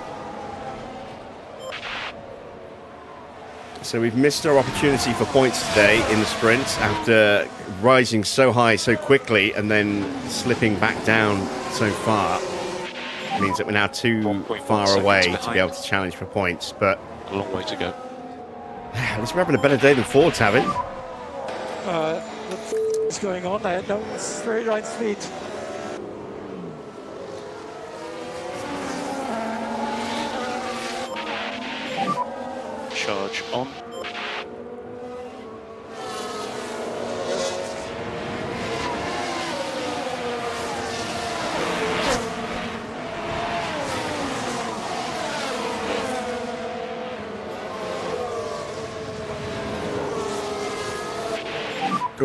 So we've missed our opportunity for points today in the sprint after rising so high so quickly and then slipping back down so far. It means that we're now too 1.1 far away seconds to be able to challenge for points. But A long way to go. at least we're having a better day than Ford's having. What's going on? I had no straight line speed. Charge on.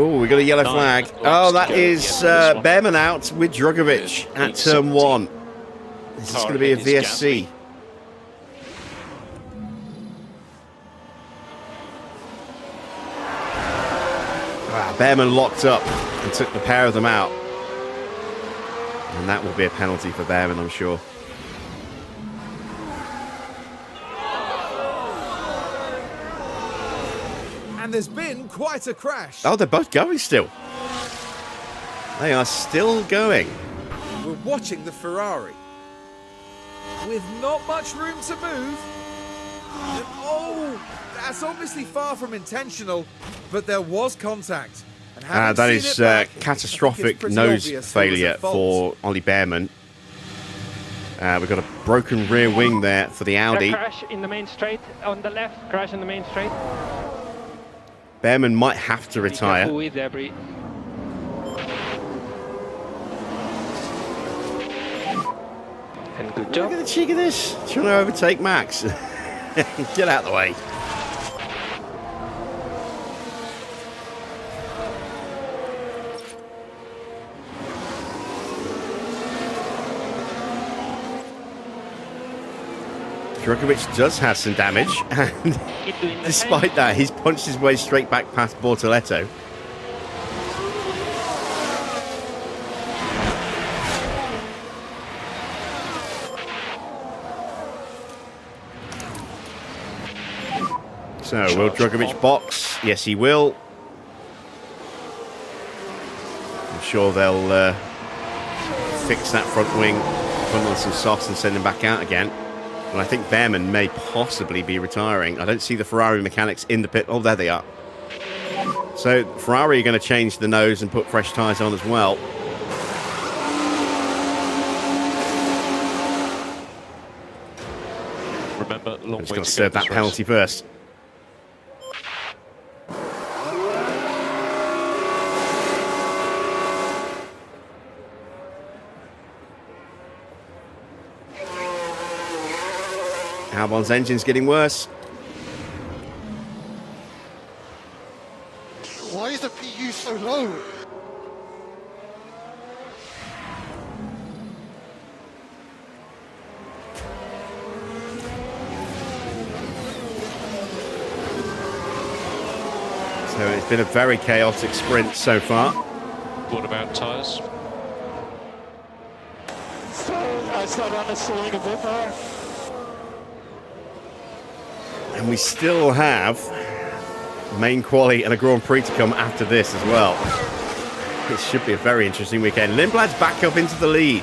Oh, we got a yellow flag. Laps Oh, to that go is at the end of this one. Bearman out with Drogovic at turn 1. This is Car going to be a ahead is VSC. Gasly. Bearman locked up and took the pair of them out. And that will be a penalty for Bearman, I'm sure. And there's been quite a crash. Oh, they're both going still. They are still going. We're watching the Ferrari. With not much room to move. Oh, that's obviously far from intentional, but there was contact. And having That seen is it back, I think catastrophic it's pretty nose obvious who was failure at fault. for Ollie Bearman. We've got a broken rear wing there for the Audi. Crash in the main straight on the left. Crash in the main straight. Bearman might have to Be retire. careful with debris. And good Look job. at the cheek of this. Trying to overtake Max. Get out of the way. Djokovic does have some damage, and Keep doing the despite that, he's punched his way straight back past Bortoletto. So, will Djokovic box? Yes, he will. I'm sure they'll fix that front wing, put on some softs and send him back out again. And I think Bearman may possibly be retiring. I don't see the Ferrari mechanics in the pit. Oh, there they are. So Ferrari are going to change the nose and put fresh tyres on as well. Remember, long Just way got to to go serve that this race. penalty first. Albon's engine's getting worse. Why is the PU so low? So it's been a very chaotic sprint so far. What about tyres? So I start underselling a bit more. And we still have main quali and a Grand Prix to come after this as well. It should be a very interesting weekend. Lindblad's back up into the lead.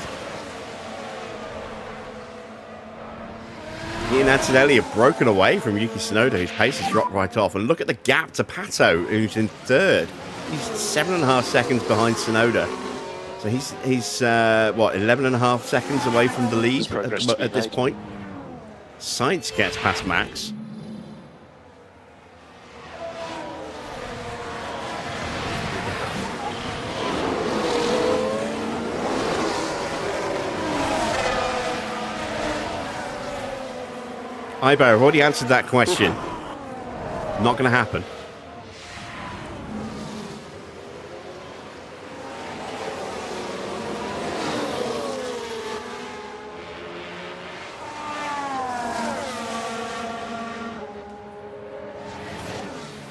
He and Antonelli have broken away from Yuki Tsunoda, whose pace has dropped right off. And look at the gap to Pato, who's in third. He's 7.5 seconds behind Tsunoda. So he's what, 11.5 seconds away from the lead at this point. Sainz gets past Max. Ibo, I've already answered that question. Not going to happen.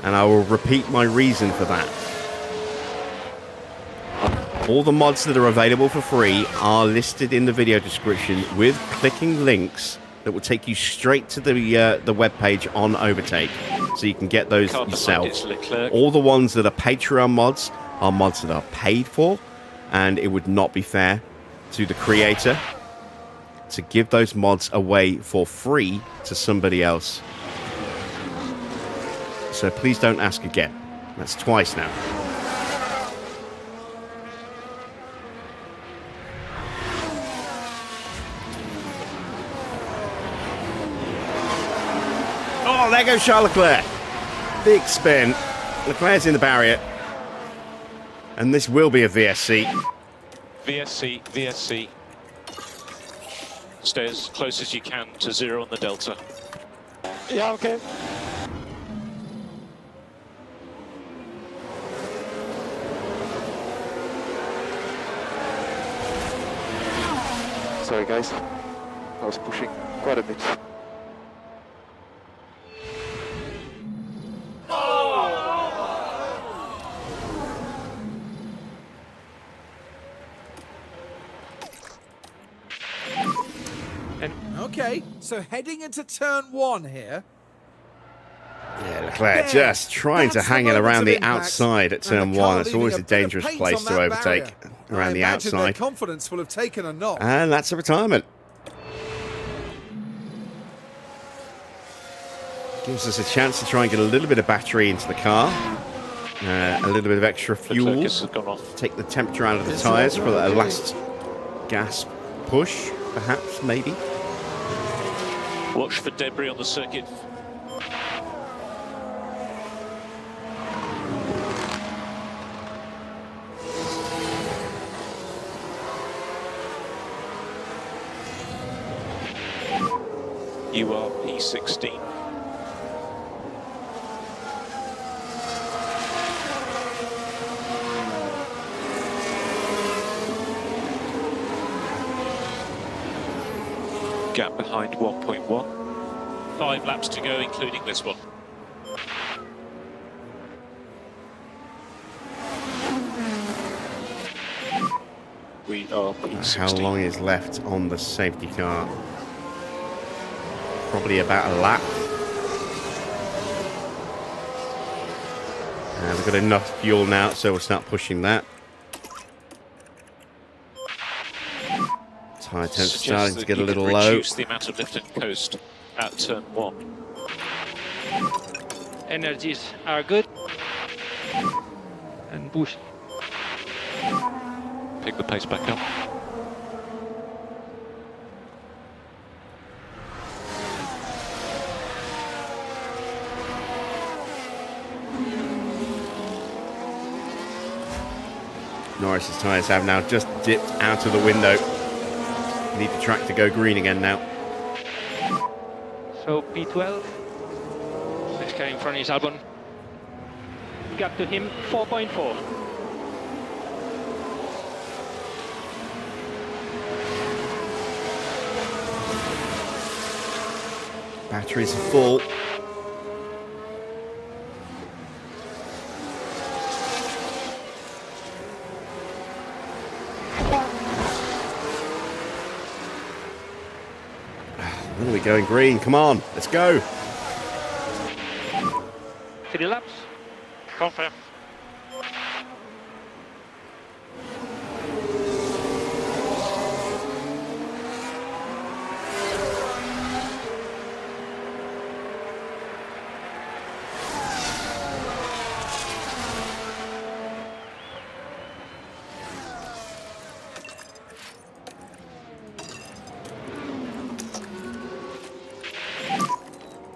And I will repeat my reason for that. All the mods that are available for free are listed in the video description with clicking links that will take you straight to the web page on Overtake, so you can get those yourself. All the ones that are Patreon mods are mods that are paid for, and it would not be fair to the creator to give those mods away for free to somebody else. So please don't ask again. That's twice now. Oh, there goes Charles Leclerc. Big spin. Leclerc's in the barrier. And this will be a VSC. VSC, VSC. Stay as close as you can to 0 on the delta. Yeah, okay. Sorry guys, I was pushing quite a bit. Okay, so heading into turn 1 here. Yeah, Leclerc just trying to hang it around the outside at turn 1. It's always a dangerous place to overtake around the outside. Their confidence will have taken a knock. And that's a retirement. Gives us a chance to try and get a little bit of battery into the car. A little bit of extra fuel. Looks like it's gone off. Take the temperature out of the tyres for a last gasp push, perhaps, maybe. Watch for debris on the circuit. You are P16. Gap behind 1.1. 5 laps to go, including this one. We are P16. How long is left on the safety car? Probably about a lap. We've got enough fuel now, so we'll start pushing that. Tyre temps starting to get a little low. Reduce the amount of lift and coast at turn 1. Energies are good. And push. Pick the pace back up. Norris's tyres have now just dipped out of the window. Need the track to go green again now. So P12. This car in front is Albon. Gap to him 4.4. Batteries are full. When are we going green? Come on, let's go. 3 laps. Confirm.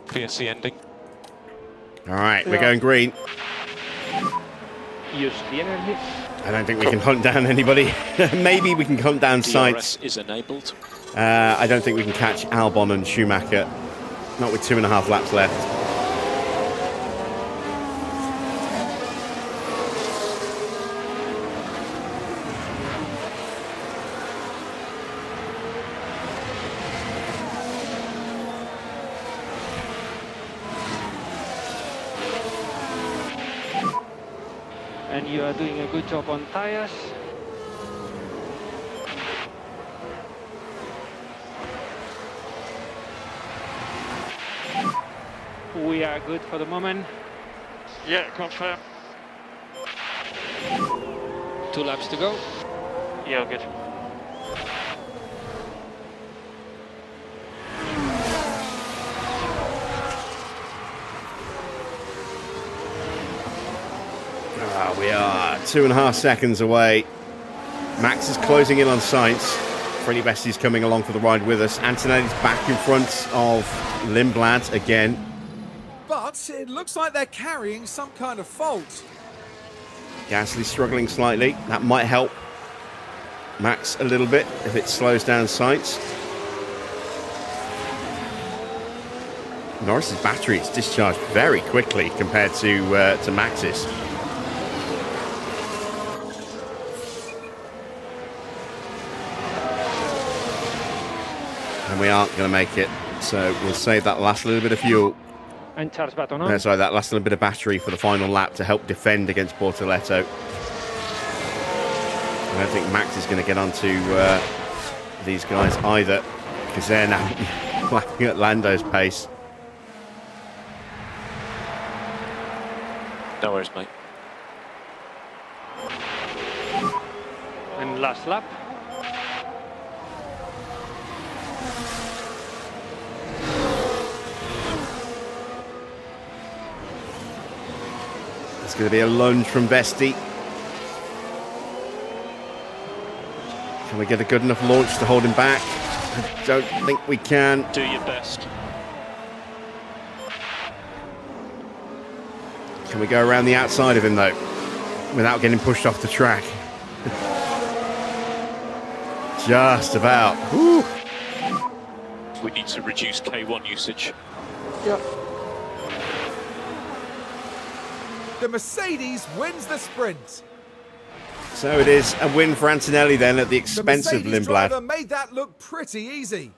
PSC ending. All right, we're going green. Use the energy. I don't think we can hunt down anybody. Maybe we can hunt down Sainz. DRS is enabled. I don't think we can catch Albon and Schumacher. Not with 2.5 laps left. And you are doing a good job on tires. We are good for the moment. Yeah, confirm. 2 laps to go. Yeah, good. We are 2.5 seconds away. Max is closing in on Sainz. Freddie Bessie's coming along for the ride with us. Antonelli's back in front of Lindblad again. But it looks like they're carrying some kind of fault. Gasly's struggling slightly. That might help Max a little bit if it slows down Sainz. Norris's battery is discharged very quickly compared to Max's. And we aren't going to make it, so we'll save that last little bit of fuel. And charge button on. Sorry, that last little bit of battery for the final lap to help defend against Bortoleto. I don't think Max is going to get onto these guys either, because they're now lapping at Lando's pace. No worries, mate. And last lap. going to be a lunge from Vesti. Can we get a good enough launch to hold him back? I don't think we can. Do your best. Can we go around the outside of him, though, without getting pushed off the track? Just about. Woo. We need to reduce K1 usage. Yeah. The Mercedes wins the sprint. So it is a win for Antonelli then at the The expense of Mercedes driver Lindblad. made that look pretty easy.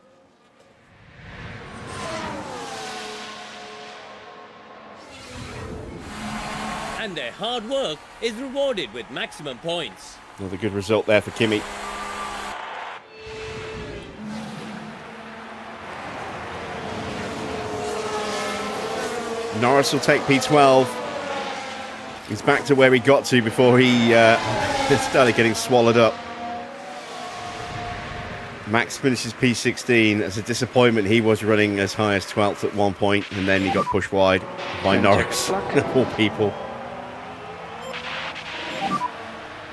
And their hard work is rewarded with maximum points. Another good result there for Kimi. Norris will take P12. He's back to where he got to before he started getting swallowed up. Max finishes P16. As a disappointment, he was running as high as 12th at one point, and then he got pushed wide by Norris, of all people.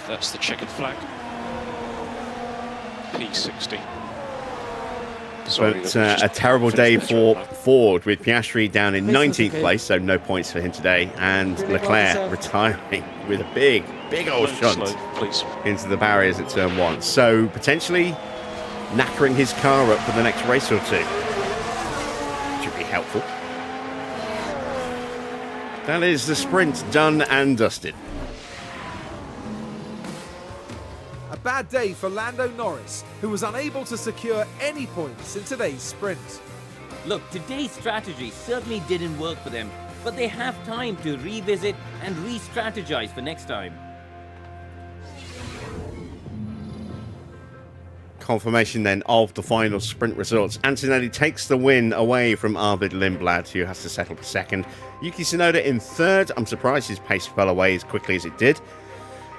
That's the checkered flag. P60. But a terrible day for Ford, with Piastri down in 19th place, so no points for him today, and Leclerc retiring with a big old shunt please. into the barriers at turn 1. So potentially knackering his car up for the next race or two, which would be helpful. That is the sprint done and dusted. A bad day for Lando Norris, who was unable to secure any points in today's sprint. Look, today's strategy certainly didn't work for them, but they have time to revisit and re-strategize for next time. Confirmation then of the final sprint results. Antonelli takes the win away from Arvid Lindblad, who has to settle for second. Yuki Tsunoda in third. I'm surprised his pace fell away as quickly as it did.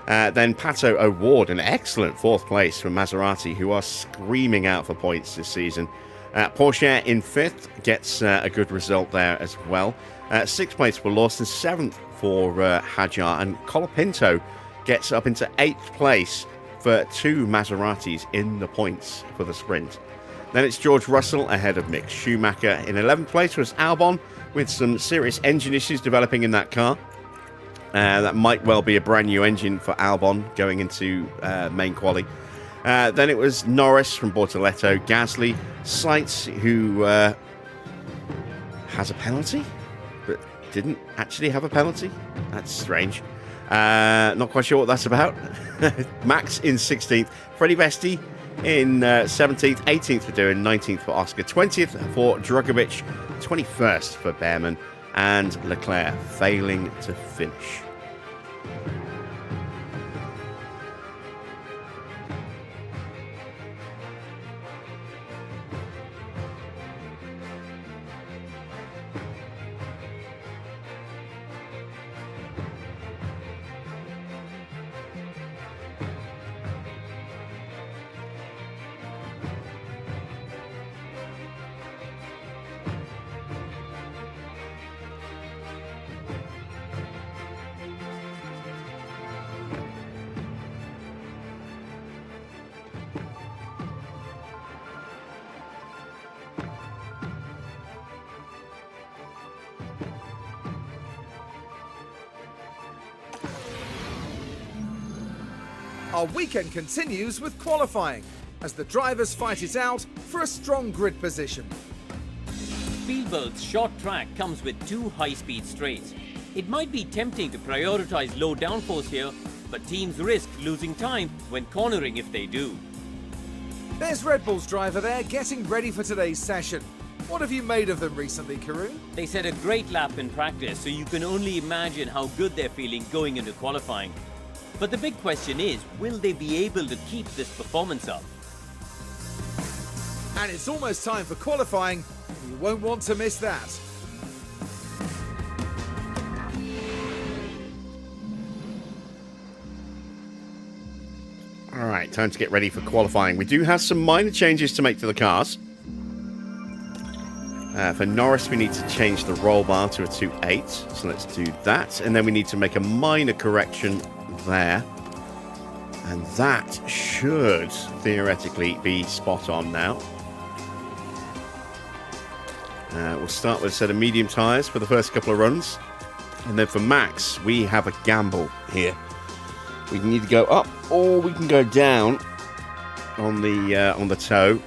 Then Pato O'Ward, an excellent fourth place from Maserati, who are screaming out for points this season. Porsche in fifth gets a good result there as well. Sixth place for Lawson, seventh for Hajar, and Colapinto gets up into eighth place for two Maseratis in the points for the sprint. Then it's George Russell ahead of Mick Schumacher. In 11th place was Albon, with some serious engine issues developing in that car. That might well be a brand new engine for Albon going into main quali. Then it was Norris from Bortoletto, Gasly, Sainz, who has a penalty, but didn't actually have a penalty. That's strange. Not quite sure what that's about. Max in 16th, Freddie Vesti in 17th, 18th for Doing, 19th for Oscar, 20th for Drugovic, 21st for Bearman, and Leclerc failing to finish. Our weekend continues with qualifying, as the drivers fight it out for a strong grid position. Spielberg's short track comes with two high-speed straights. It might be tempting to prioritize low downforce here, but teams risk losing time when cornering if they do. There's Red Bull's driver there getting ready for today's session. What have you made of them recently, Karun? They set a great lap in practice, so you can only imagine how good they're feeling going into qualifying. But the big question is, will they be able to keep this performance up? And it's almost time for qualifying. You won't want to miss that. All right, time to get ready for qualifying. We do have some minor changes to make to the cars. For Norris, we need to change the roll bar to a 2.8. So let's do that. And then we need to make a minor correction there. And that should theoretically be spot on now. We'll start with a set of medium tyres for the first couple of runs. And then for Max, we have a gamble here. We can either go up or we can go down on the toe.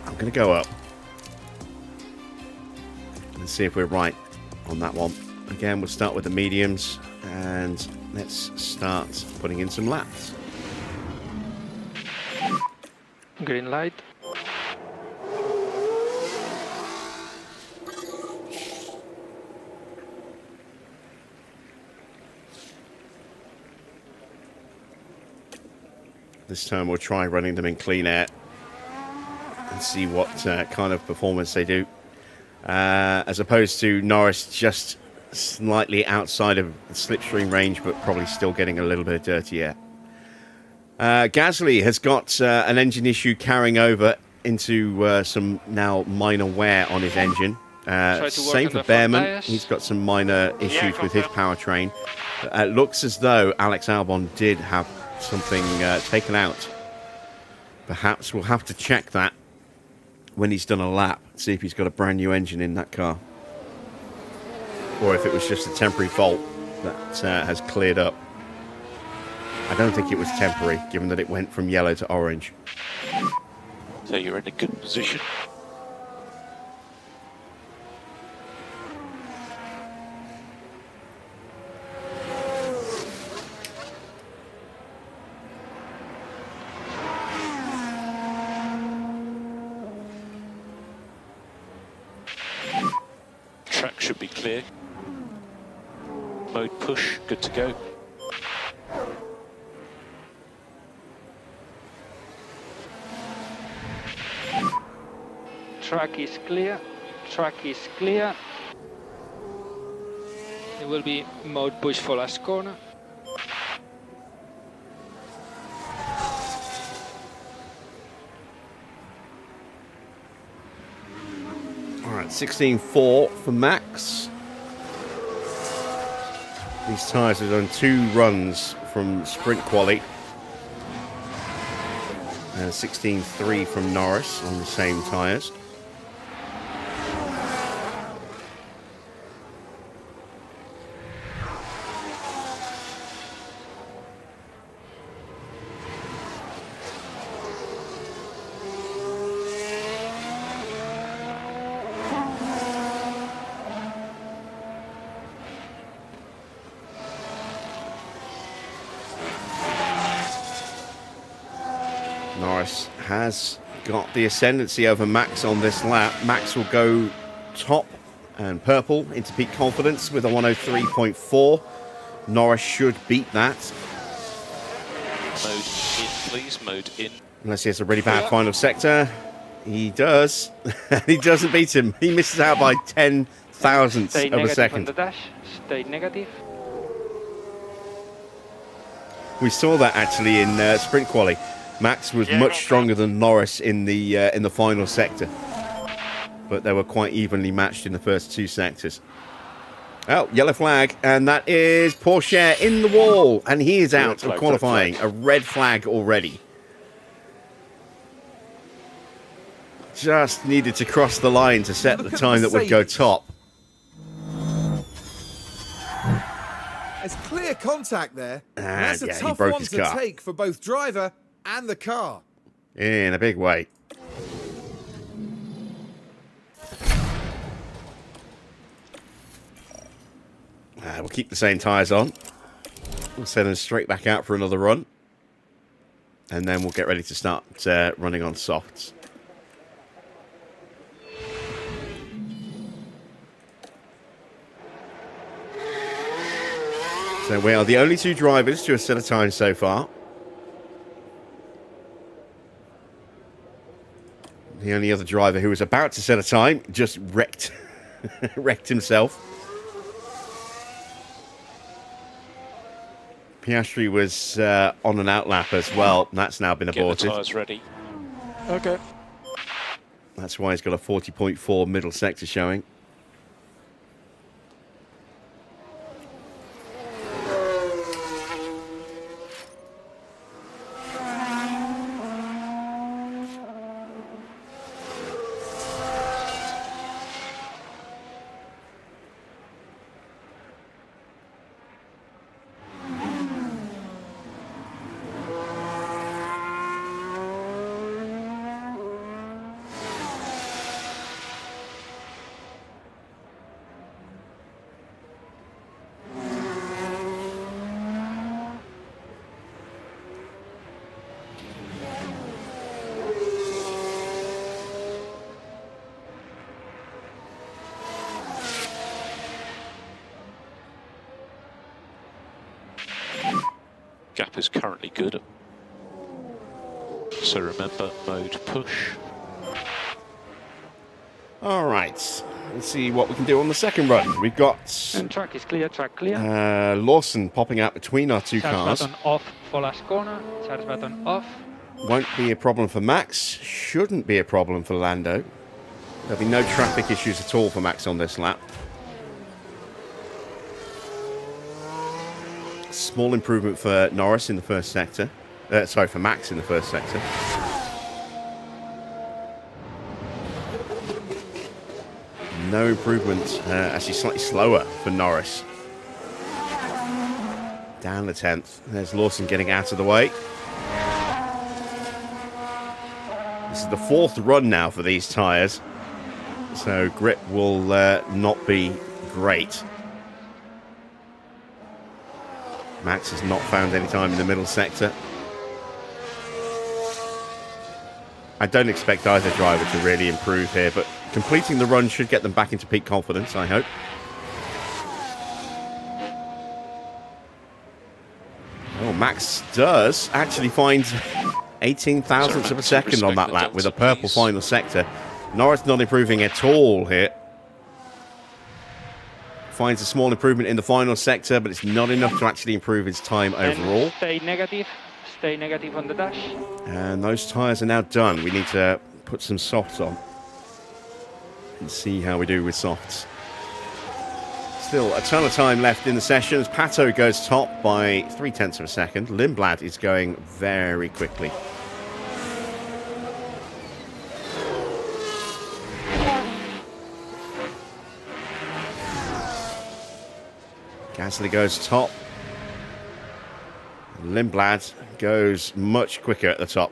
I'm going to go up. And see if we're right on that one. Again, we'll start with the mediums. And let's start putting in some laps. Green light. This time we'll try running them in clean air and see what kind of performance they do. As opposed to Norris just slightly outside of the slipstream range, but probably still getting a little bit of dirty air. Gasly has got an engine issue carrying over into some now minor wear on his engine. Same for Bearman. He's got some minor issues with his powertrain. It looks as though Alex Albon did have something taken out. Perhaps we'll have to check that when he's done a lap, see if he's got a brand new engine in that car, or if it was just a temporary fault that has cleared up. I don't think it was temporary, given that it went from yellow to orange. So you're in a good position. Track should be clear. Mode push, good to go. Track is clear. Track is clear. It will be mode push for last corner. Alright, 16.4 for Max. These tyres have done 2 runs from sprint quali. And 16.3 from Norris on the same tyres. Norris has got the ascendancy over Max on this lap. Max will go top and purple into peak confidence with a 103.4. Norris should beat that. Mode in, please. Mode in. Unless he has a really bad final sector. He does. He doesn't beat him. He misses out by 10 thousandths Stay of a negative second. on the dash. Stay negative. We saw that actually in sprint quali. Max was much stronger than Norris in the final sector, but they were quite evenly matched in the first 2 sectors. Oh, yellow flag, and that is Porsche in the wall, and he is out of qualifying. A red flag already. Just needed to cross the line to set the time that would go top. There's clear contact there. That's a yeah, he tough broke one his to car. take for both driver and the car. In a big way. We'll keep the same tyres on. We'll send them straight back out for another run. And then we'll get ready to start running on softs. So we are the only 2 drivers to a set of time so far. The only other driver who was about to set a time just wrecked himself. Piastri was on an outlap as well. That's now been aborted. Get the tyres ready. Okay. That's why he's got a 40.4 middle sector showing. Gap is currently good. So remember, mode push. All right, let's see what we can do on the second run. We've got And track is clear, track clear. Lawson popping out between our two Charge cars. button off for last corner. Charge button off. Won't be a problem for Max. Shouldn't be a problem for Lando. There'll be no traffic issues at all for Max on this lap. Small improvement for Norris in the first sector. Sorry, for Max in the first sector. No improvement, actually slightly slower for Norris. Down the 10th. There's Lawson getting out of the way. This is the fourth run now for these tyres. So grip will not be great. Max has not found any time in the middle sector. I don't expect either driver to really improve here, but completing the run should get them back into peak confidence, I hope. Oh, Max does actually find 18 thousandths of a second on that lap with a purple final sector. Norris not improving at all here. Finds a small improvement in the final sector, but it's not enough to actually improve his time overall. And stay negative. Stay negative on the dash. And those tyres are now done. We need to put some softs on and see how we do with softs. Still a ton of time left in the session as Pato goes top by 0.3 of a second. Lindblad is going very quickly. Gasly goes top. Lindblad goes much quicker at the top.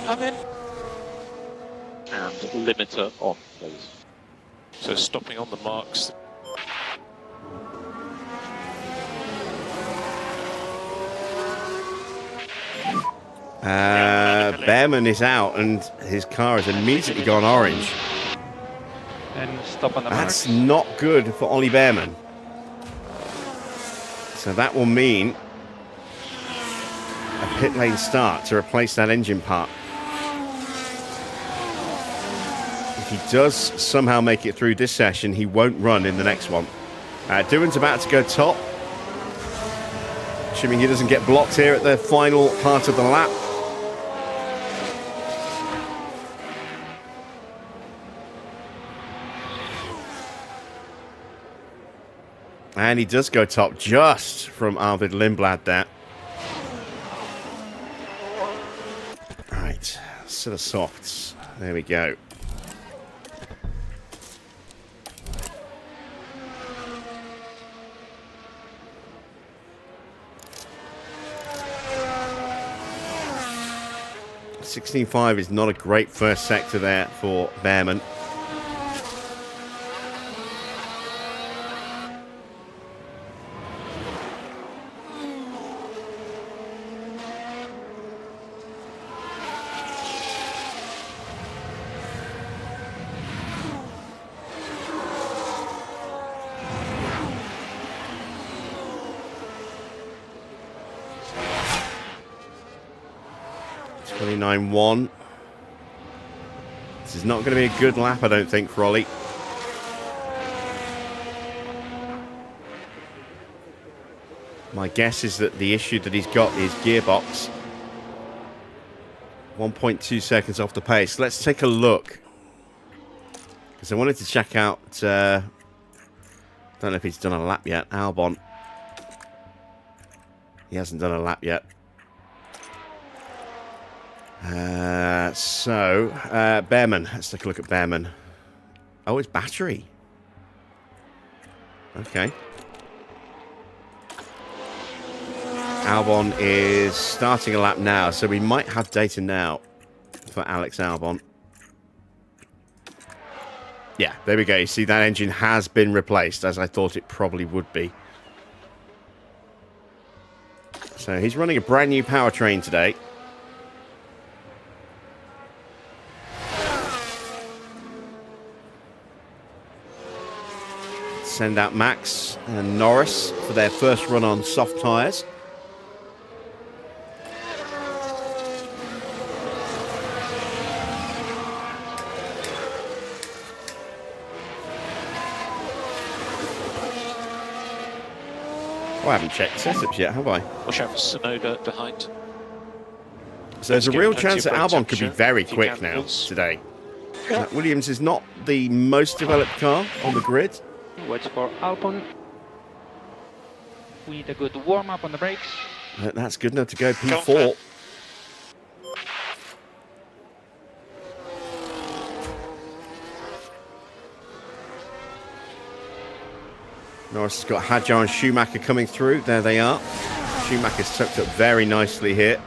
I'm in. And limiter on, please. So stopping on the marks. Bearman is out and his car has immediately gone orange. And stop on the That's marks. not good for Ollie Bearman. So that will mean a pit lane start to replace that engine part. If he does somehow make it through this session, he won't run in the next one. Doohan's about to go top. Assuming he doesn't get blocked here at the final part of the lap. And he does go top just from Arvid Lindblad there. Right, set of softs. There we go. .16.5 is not a great first sector there for Bearman. 29.1. This is not going to be a good lap, I don't think, for Ollie. My guess is that the issue that he's got is gearbox. 1.2 seconds off the pace. Let's take a look. Because I wanted to check out... don't know if he's done a lap yet. Albon. He hasn't done a lap yet. Bearman. Let's take a look at Bearman. Oh, it's battery. Okay. Albon is starting a lap now, so we might have data now for Alex Albon. Yeah, there we go. You see, that engine has been replaced, as I thought it probably would be. So he's running a brand new powertrain today. Send out Max and Norris for their first run on soft tyres. Oh, I haven't checked setups yet, have I? Watch out for Sonoda behind. So there's a real chance that Albon could be very quick now today. Williams is not the most developed car on the grid. Watch for Albon. With a good warm-up on the brakes. That's good enough to go P4. Norris has got Hadjar and Schumacher coming through. There they are. Schumacher's tucked up very nicely here.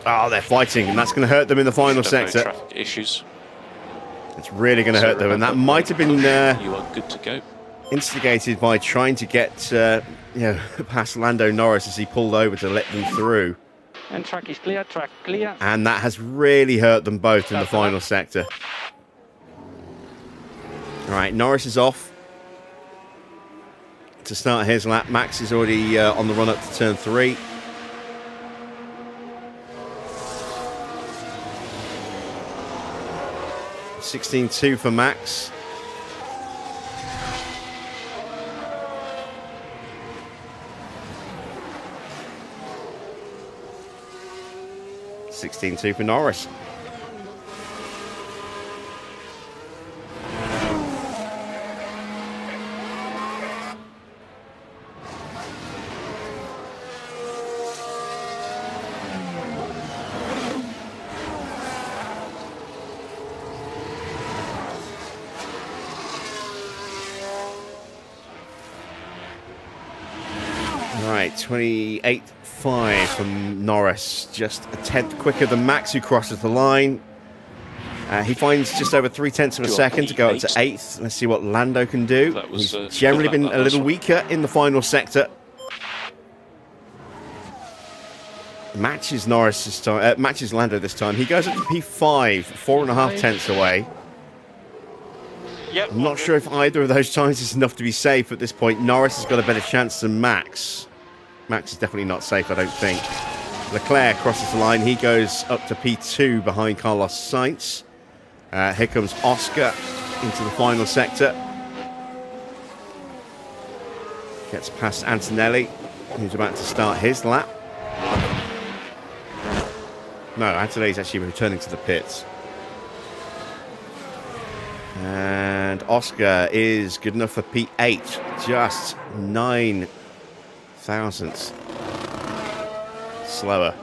Oh, they're fighting, and that's going to hurt them in the final sector. Traffic issues. It's really going to hurt them, and that might have been you are good to go. Instigated by trying to get past Lando Norris as he pulled over to let them through. And track is clear, track clear. And that has really hurt them both in the final sector. All right, Norris is off to start his lap. Max is already on the run up to turn 3. 16.2 for Max. $16.2 for Norris. Right, 28.5 from Norris, just a tenth quicker than Max, who crosses the line. He finds just over 0.3 of a second to go up to 8th. Let's see what Lando can do. He's generally been a little weaker in the final sector. Matches Norris this time, matches Lando this time. He goes up to P5, 4.5 tenths away. Yep. I'm not sure if either of those times is enough to be safe at this point. Norris has got a better chance than Max. Max is definitely not safe, I don't think. Leclerc crosses the line. He goes up to P2 behind Carlos Sainz. Here comes Oscar into the final sector. Gets past Antonelli, who's about to start his lap. No, Antonelli's actually returning to the pits. And Oscar is good enough for P8. Just 9 thousandths slower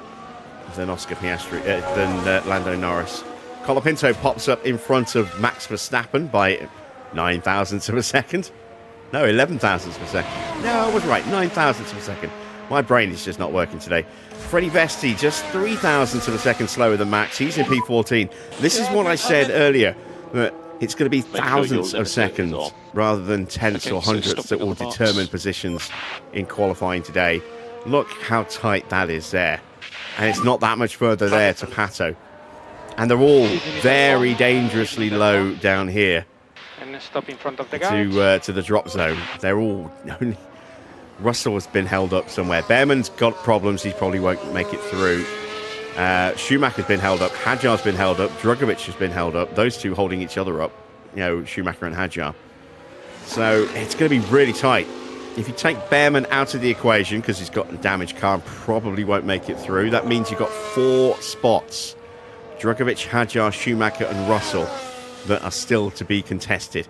than Oscar Piastri, than Lando Norris. Colapinto pops up in front of Max Verstappen by 9 thousandths of a second. No, 11 thousandths of a second. No, I was right, 9 thousandths of a second. My brain is just not working today. Freddie Vesti, just 3 thousandths of a second slower than Max. He's in P14. This is what I said earlier. It's going to be sure thousands your of limiter is seconds on. rather than tenths Okay, or so hundredths that stopping will on the box. determine positions in qualifying today. Look how tight that is there. And it's not that much further there to Pato. And they're all very dangerously low down here And stop in front of the guy. to the drop zone. They're all... Russell has been held up somewhere. Bearman's got problems. He probably won't make it through. Schumacher's been held up. Hadjar's been held up. Drugovic has been held up. Those two holding each other up. You know, Schumacher and Hadjar. So it's going to be really tight. If you take Bearman out of the equation, because he's got a damaged car and probably won't make it through, that means you've got 4 spots. Drugovic, Hadjar, Schumacher and Russell that are still to be contested.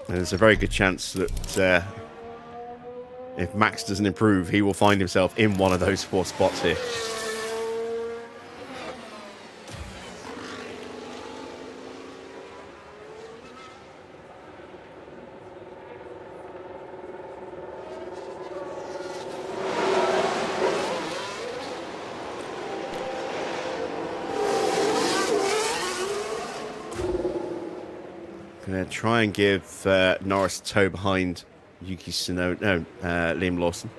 And there's a very good chance that if Max doesn't improve, he will find himself in one of those 4 spots here. Going to try and give Norris a toe behind Yuki Tsunoda, no, Liam Lawson.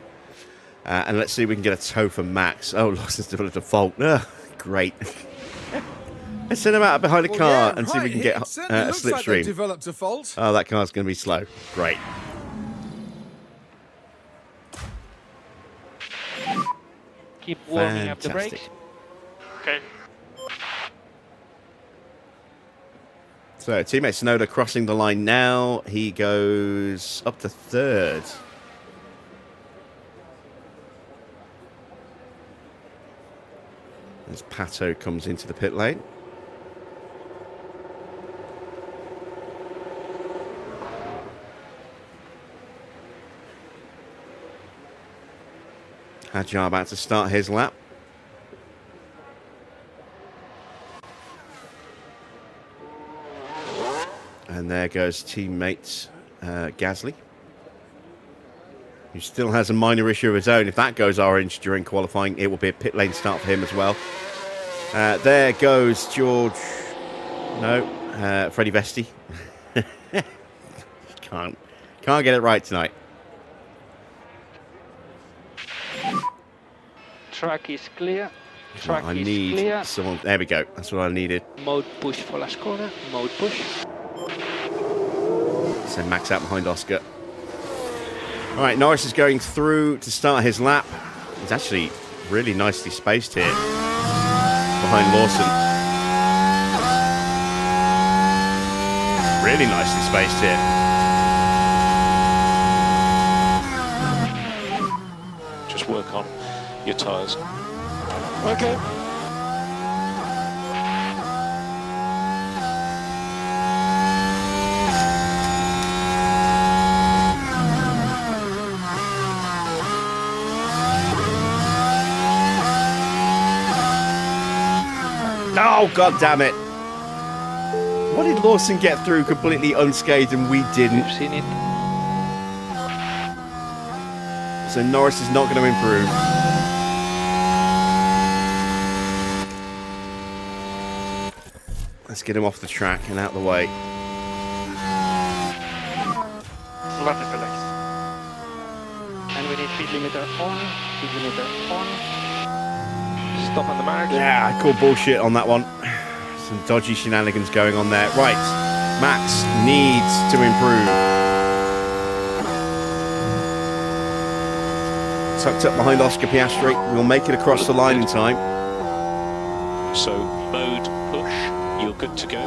And let's see if we can get a toe for Max. Oh, Lawson's developed a fault. Great. Let's send him out behind a car and see if we can get a slipstream. Like developed a fault. Oh, that car's going to be slow. Great. Keep warming up the Fantastic. brakes. Okay. So, teammate Tsunoda crossing the line now. He goes up to 3rd. As Pato comes into the pit lane. Hadjar about to start his lap. And there goes teammate Gasly, who still has a minor issue of his own. If that goes orange during qualifying, it will be a pit lane start for him as well. There goes George. No, Freddie Vesti. Can't get it right tonight. Track is clear. Track I is need clear. someone. There we go. That's what I needed. Mode push for last corner. Mode push. Send Max out behind Oscar. All right, Norris is going through to start his lap. He's actually really nicely spaced here behind Lawson. Really nicely spaced here. Just work on your tyres. Okay. Oh, god damn it. What did Lawson get through completely unscathed and we didn't? You've seen it. So Norris is not going to improve. Let's get him off the track and out of the way. Lovely relax. And we need speed limiter on. Speed limiter on. Stop on the mark. Yeah, I call bullshit on that one. Some dodgy shenanigans going on there. Right, Max needs to improve. Tucked up behind Oscar Piastri. We'll make it across the line in time. So mode push, you're good to go.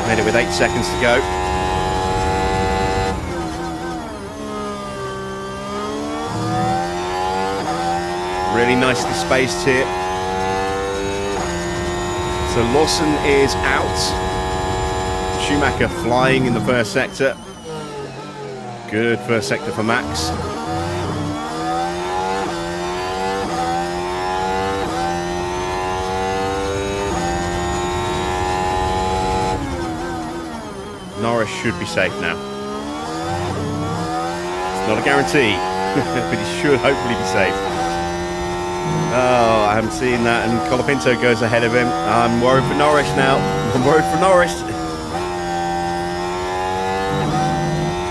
Made it with 8 seconds to go. Really nicely spaced here. So Lawson is out. Schumacher flying in the first sector. Good first sector for Max. Norris should be safe now. It's not a guarantee, but he should hopefully be safe. Oh, I'm seeing that, and Colapinto goes ahead of him. I'm worried for Norris now. I'm worried for Norris.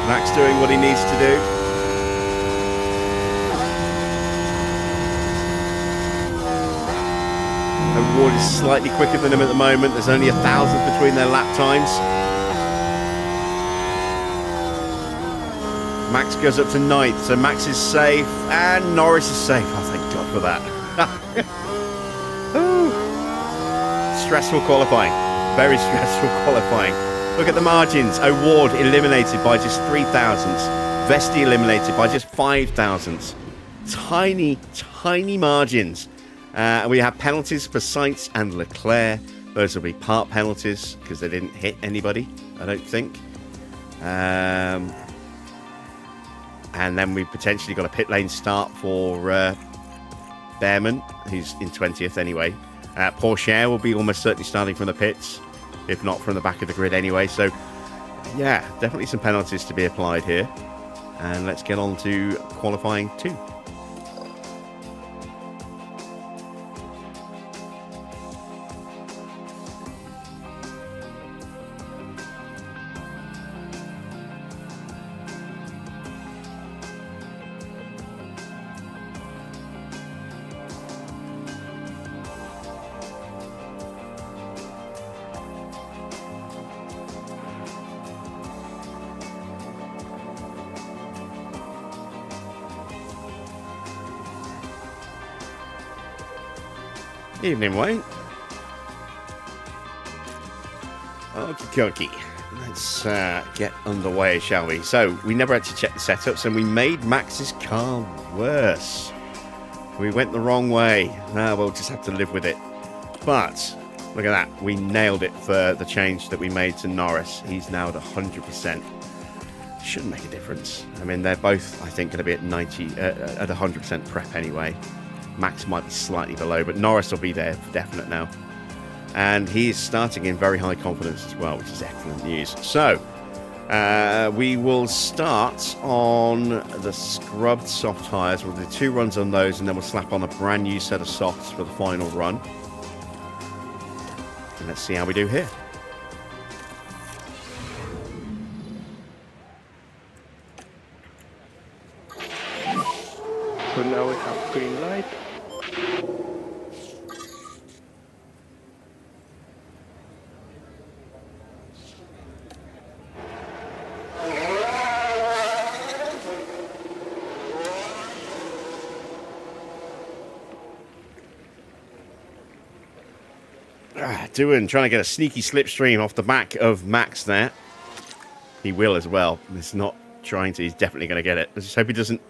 Max doing what he needs to do. Ward is slightly quicker than him at the moment. There's only 1,000 between their lap times. Max goes up to 9th, so Max is safe, and Norris is safe. Oh, thank God for that. Stressful qualifying. Very stressful qualifying. Look at the margins. O'Ward eliminated by just 3 thousandths. Vesti eliminated by just 5 thousandths. Tiny, tiny margins. We have penalties for Sainz and Leclerc. Those will be part penalties because they didn't hit anybody, I don't think. And then we potentially got a pit lane start for Bearman, who's in 20th anyway. Porsche will be almost certainly starting from the pits, if not from the back of the grid anyway. So, yeah, definitely some penalties to be applied here. And let's get on to qualifying 2. Evening, Wayne. Okie dokie. Let's get underway, shall we? So, we never had to check the setups, and we made Max's car worse. We went the wrong way. We'll just have to live with it. But, look at that. We nailed it for the change that we made to Norris. He's now at 100%. Shouldn't make a difference. I mean, they're both, I think, going to be at 100% prep anyway. Max might be slightly below, but Norris will be there for definite now. And he is starting in very high confidence as well, which is excellent news. So, we will start on the scrubbed soft tyres. We'll do 2 runs on those, and then we'll slap on a brand new set of softs for the final run. And let's see how we do here. So now we have green light. Trying to get a sneaky slipstream off the back of Max there. He will as well. He's not trying to. He's definitely going to get it. I just hope he doesn't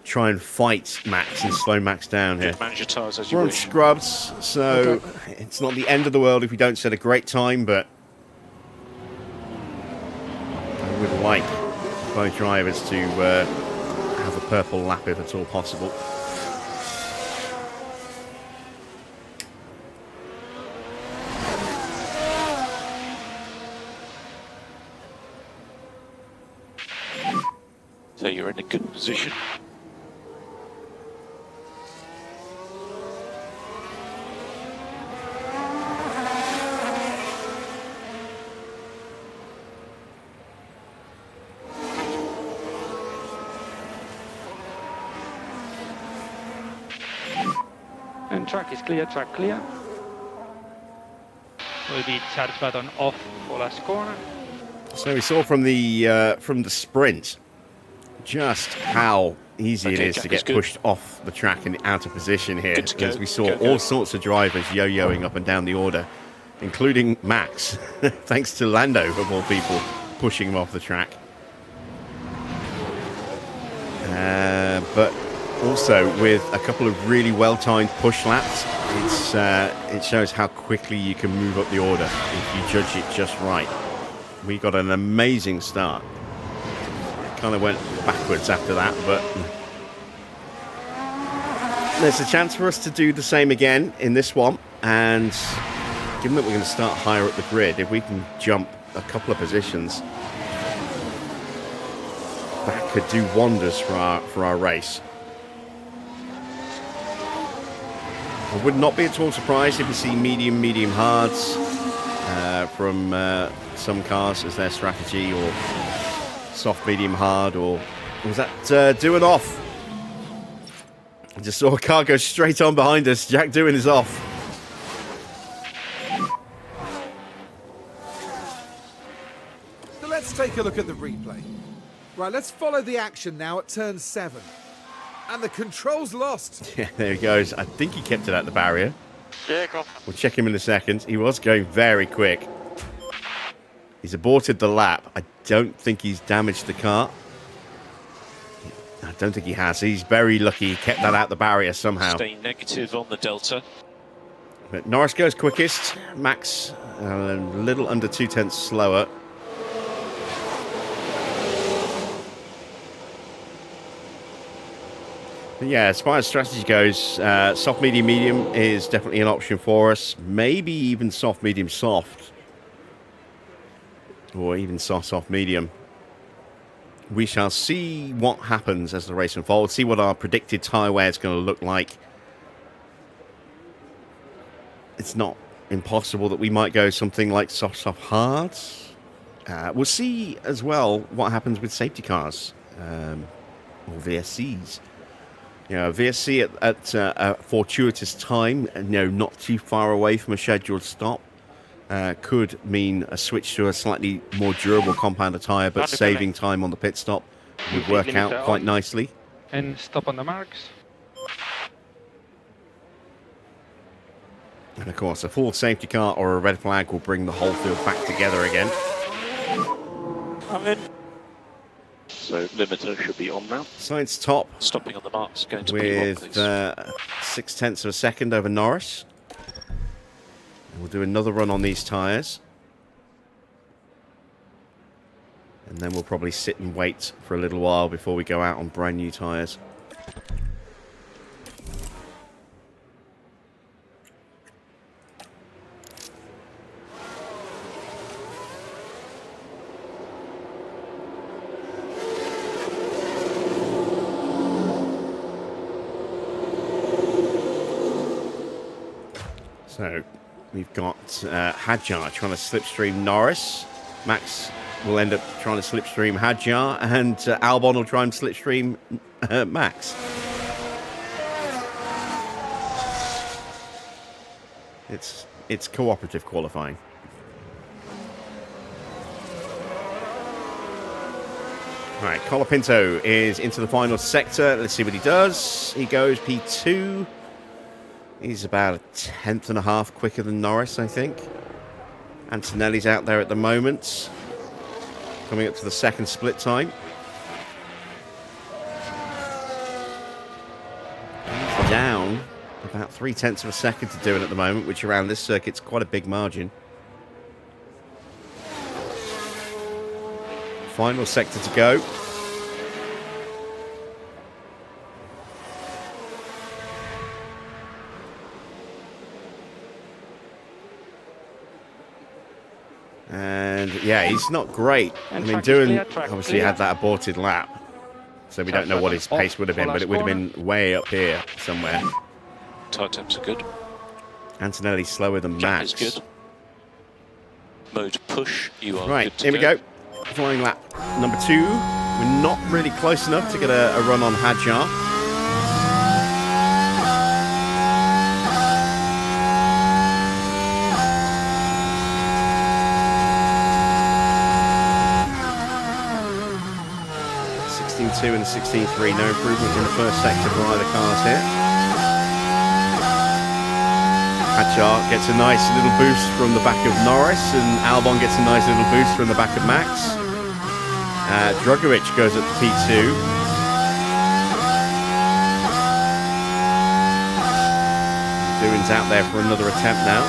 try and fight Max and slow Max down here. Manage your tyres as you We're on wish. scrubs, so it's not the end of the world if we don't set a great time, but I would like both drivers to have a purple lap if at all possible. So you're in a good position. And track is clear, track clear. Will be charge button off for last corner. So we saw from the sprint just how easy it is to get pushed off the track and out of position here. As we saw all sorts of drivers yo-yoing up and down the order, including Max, thanks to Lando, of all people, pushing him off the track. But also with a couple of really well-timed push laps, it shows how quickly you can move up the order if you judge it just right. We got an amazing start. Kind of went backwards after that, but there's a chance for us to do the same again in this one. And given that we're going to start higher up the grid, if we can jump a couple of positions, that could do wonders for our race. I would not be at all surprised if we see medium hards from some cars as their strategy, or soft, medium, hard, or was that doing off? I just saw a car go straight on behind us. Jack Doohan is off. So let's take a look at the replay. Right, let's follow the action now at turn 7. And the control's lost. Yeah, there he goes. I think he kept it at the barrier. Yeah, go. We'll check him in a second. He was going very quick. He's aborted the lap. I don't think he's damaged the car. I don't think he has. He's very lucky he kept that out the barrier somehow. Staying negative on the Delta. But Norris goes quickest. Max a little under 2/10 slower. But yeah, as far as strategy goes, soft, medium is definitely an option for us. Maybe even soft, medium, soft. Or even soft, medium. We shall see what happens as the race unfolds. See what our predicted tyre wear is going to look like. It's not impossible that we might go something like soft, hard. We'll see as well what happens with safety cars. Or VSCs. You know, VSC at a fortuitous time, not too far away from a scheduled stop, could mean a switch to a slightly more durable compounder tyre, but saving time on the pit stop would work out quite nicely. And stop on the marks. And of course, a full safety car or a red flag will bring the whole field back together again. I'm in. So limiter should be on now. Science top. Stopping on the marks, going to with P1, please. 0.6 of a second over Norris. And we'll do another run on these tyres. And then we'll probably sit and wait for a little while before we go out on brand new tyres. So we've got Hadjar trying to slipstream Norris. Max will end up trying to slipstream Hadjar, and Albon will try and slipstream Max. It's cooperative qualifying. All right, Colapinto is into the final sector. Let's see what he does. He goes P2. He's about 1/10.5 quicker than Norris, I think. Antonelli's out there at the moment, coming up to the second split time. He's down about 0.3 of a second to do it at the moment, which around this circuit's quite a big margin. Final sector to go. And yeah, he's not great. I mean, Doohan obviously had that aborted lap, so we don't know what his pace would have been, but it would have been way up here somewhere. Tyre temps are good. Antonelli's slower than Jack Max. is good. Mode push, you are Right, good to here we go. Flying lap number 2. We're not really close enough to get a run on Hadjar. And 16.3, no improvement in the first sector for either cars here. Hadjar gets a nice little boost from the back of Norris, and Albon gets a nice little boost from the back of Max. Drugovic goes up to P2. Doohan's out there for another attempt now.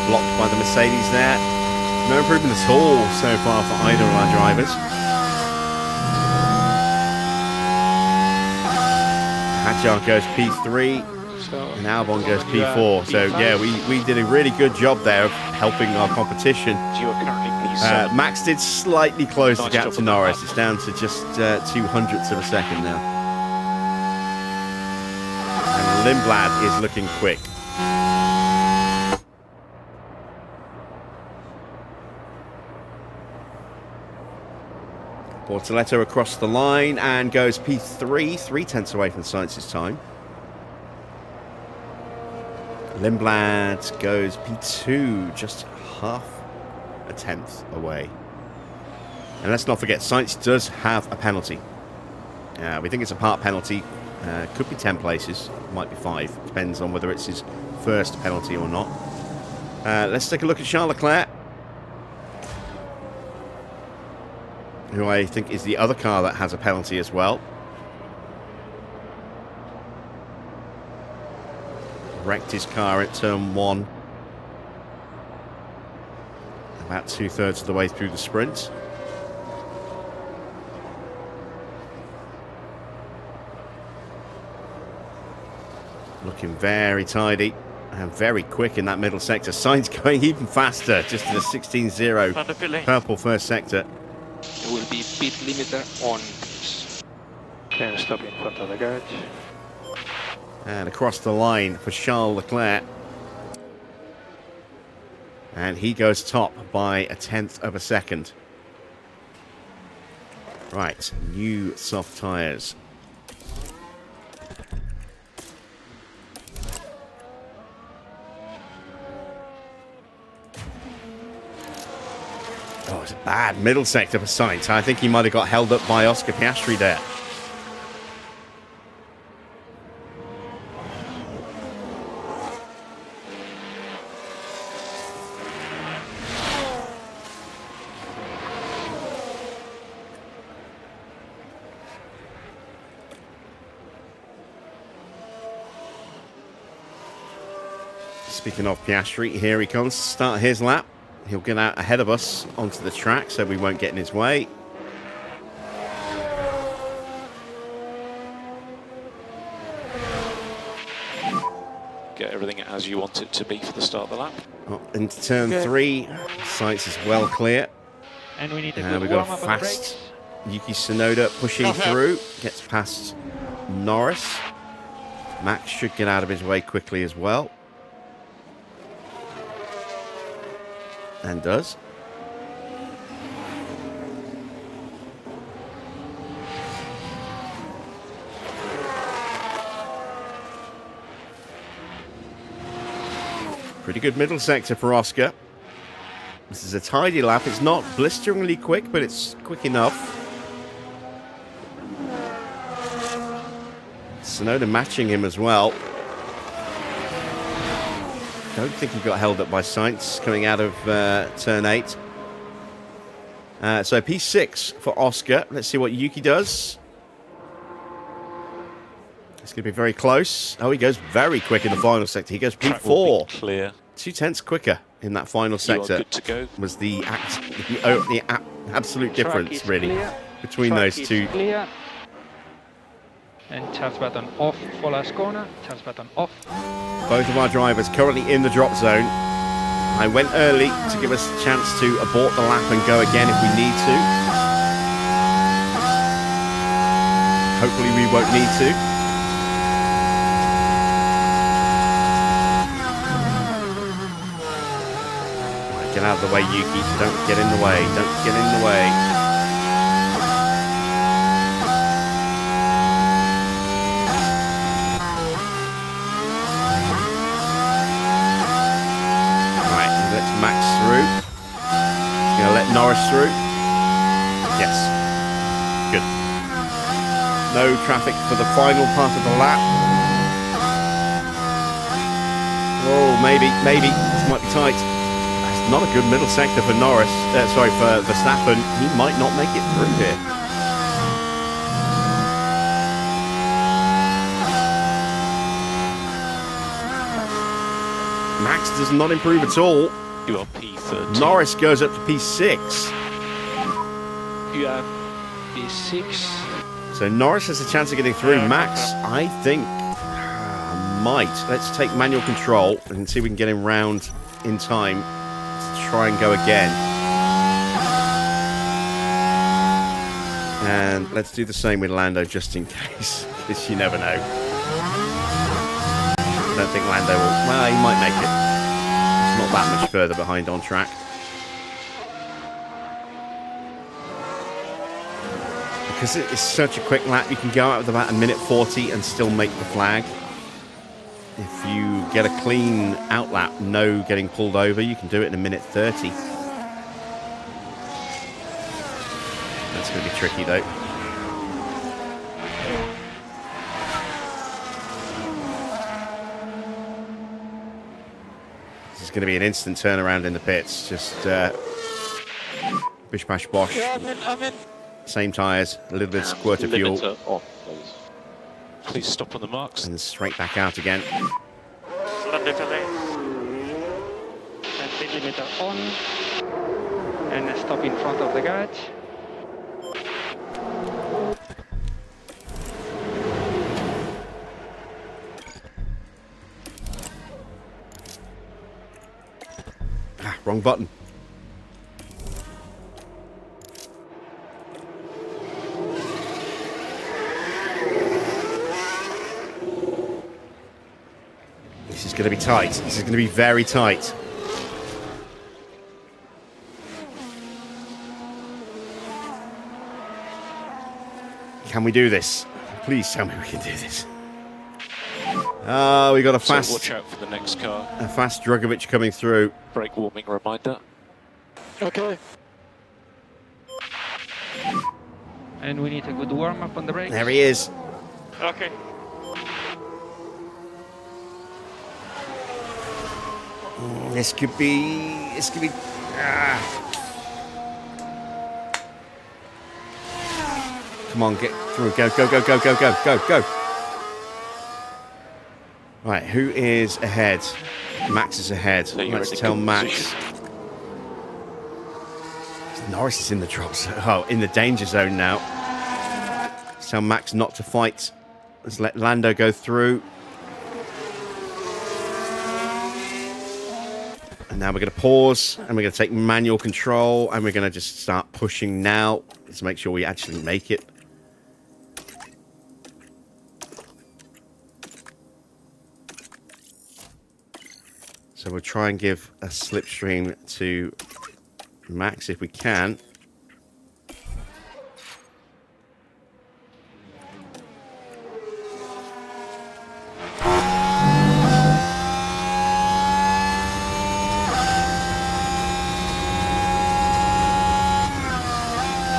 Blocked by the Mercedes there. No improvement at all so far for either of our drivers. Hadjar goes P3. And Albon goes P4. So, yeah, we did a really good job there of helping our competition. You are currently P7. Max did slightly close the Nice gap job to on that Norris. lap. It's down to just 200ths of a second now. And Lindblad is looking quick. Bortoletto across the line and goes P3, 3/10 away from Sainz's time. Lindblad goes P2, just half a tenth away. And let's not forget, Sainz does have a penalty. We think it's a part penalty. Could be 10 places, might be 5. Depends on whether it's his first penalty or not. Let's take a look at Charles Leclerc, who I think is the other car that has a penalty as well. Wrecked his car at turn 1. About 2/3 of the way through the sprint. Looking very tidy and very quick in that middle sector. Sainz going even faster, just in a 16.0 purple first sector. There will be speed limiter on. Can stop in front of the garage. And across the line for Charles Leclerc. And he goes top by a 1/10 of a second. Right, new soft tyres. Oh, it's a bad middle sector for Sainz. I think he might have got held up by Oscar Piastri there. Speaking of Piastri, here he comes to start his lap. He'll get out ahead of us onto the track, so we won't get in his way. Get everything as you want it to be for the start of the lap. Up into turn 3. Sainz is well clear. And we need a And good we've got a warm-up on the fast brakes. Yuki Tsunoda pushing through. Gets past Norris. Max should get out of his way quickly as well. And does. Pretty good middle sector for Oscar. This is a tidy lap. It's not blisteringly quick, but it's quick enough. Tsunoda matching him as well. Don't think he got held up by Sainz coming out of turn 8. So P6 for Oscar. Let's see what Yuki does. It's going to be very close. Oh, he goes very quick in the final sector. He goes Track will P4. be clear. 2/10 quicker in that final You are sector. good to go. Was the absolute Track difference, is really, clear. between Track those is two. Clear. And charge button off for last corner. Charge button off. Both of our drivers currently in the drop zone. I went early to give us a chance to abort the lap and go again if we need to. Hopefully we won't need to. Right, get out of the way, Yuki. Don't get in the way. Don't get in the way. Max through. He's going to let Norris through. Yes. Good. No traffic for the final part of the lap. Oh, maybe. This might be tight. That's not a good middle sector for Norris. Sorry, for Verstappen. He might not make it through here. Max does not improve at all. You are P13. Norris goes up to P6. You have P6. So Norris has a chance of getting through. Max, I think, might. Let's take manual control and see if we can get him round in time to try and go again. And let's do the same with Lando just in case, because you never know. I don't think Lando will... Well, he might make it. It's not that much further behind on track. Because it is such a quick lap, you can go out with about 1:40 and still make the flag. If you get a clean out lap, no getting pulled over, you can do it in 1:30. That's going to be tricky though. This is going to be an instant turnaround in the pits. Just bish bash bosh. Yeah, I'm in. Same tyres, a little bit of squirt of fuel. Limiter on, please. Please stop on the marks. And straight back out again. London delay. And speed limiter on. And stop in front of the garage. Ah, wrong button. This is going to be tight. This is going to be very tight. Can we do this? Please tell me we can do this. Oh, we got a fast... So watch out for the next car. A fast Drugovich coming through. Brake warming reminder. Okay. And we need a good warm-up on the brakes. There he is. Okay. This could be... Come on, get through. Go, go, go, go, go, go, go, go. Right, who is ahead? Max is ahead. So you're Let's in a tell good Max. position. Norris is in the drop zone. Oh, in the danger zone now. Let's tell Max not to fight. Let's let Lando go through. And now we're going to pause, and we're going to take manual control, and we're going to just start pushing now to make sure we actually make it. So we'll try and give a slipstream to Max if we can.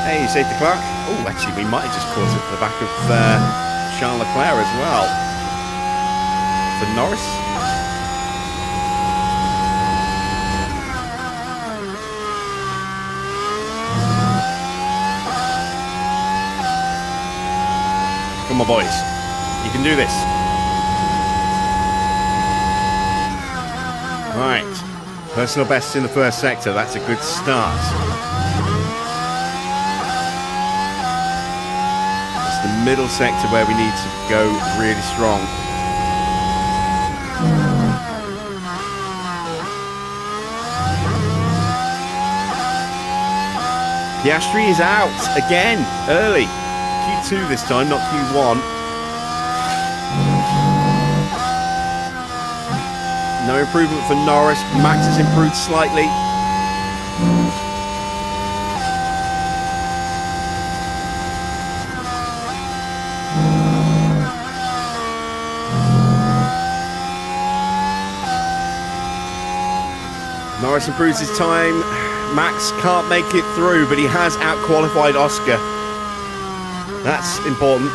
Hey, safety Clark. Oh, actually, we might have just caught it at the back of Charles Leclerc as well. For Norris. Come on, boys. You can do this. All right. Personal best in the first sector. That's a good start. It's the middle sector where we need to go really strong. Piastri is out again, early. Q2 this time, not Q1. No improvement for Norris. Max has improved slightly. Norris improves his time. Max can't make it through, but he has out-qualified Oscar. That's important.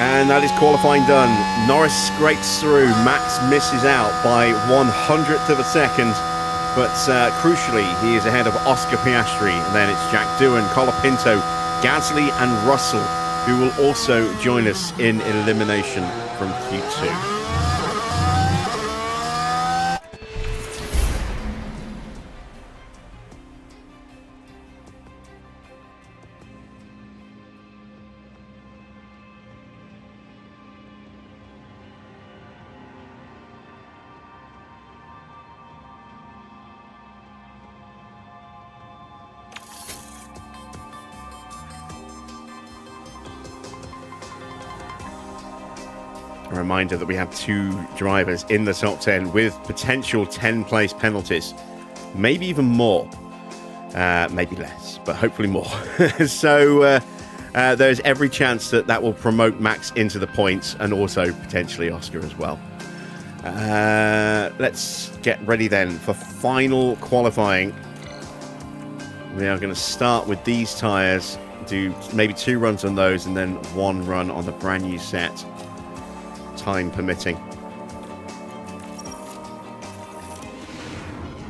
And that is qualifying done. Norris scrapes through. Max misses out by 1/100th of a second. But crucially, he is ahead of Oscar Piastri. And then it's Jack Doohan, Colapinto, Gasly and Russell, who will also join us in elimination from Q2. reminder that we have 2 drivers in the top 10 with potential 10-place penalties. Maybe even more. Maybe less, but hopefully more. So there's every chance that that will promote Max into the points and also potentially Oscar as well. Let's get ready then for final qualifying. We are going to start with these tyres, do maybe 2 runs on those and then 1 run on the brand new set, time permitting.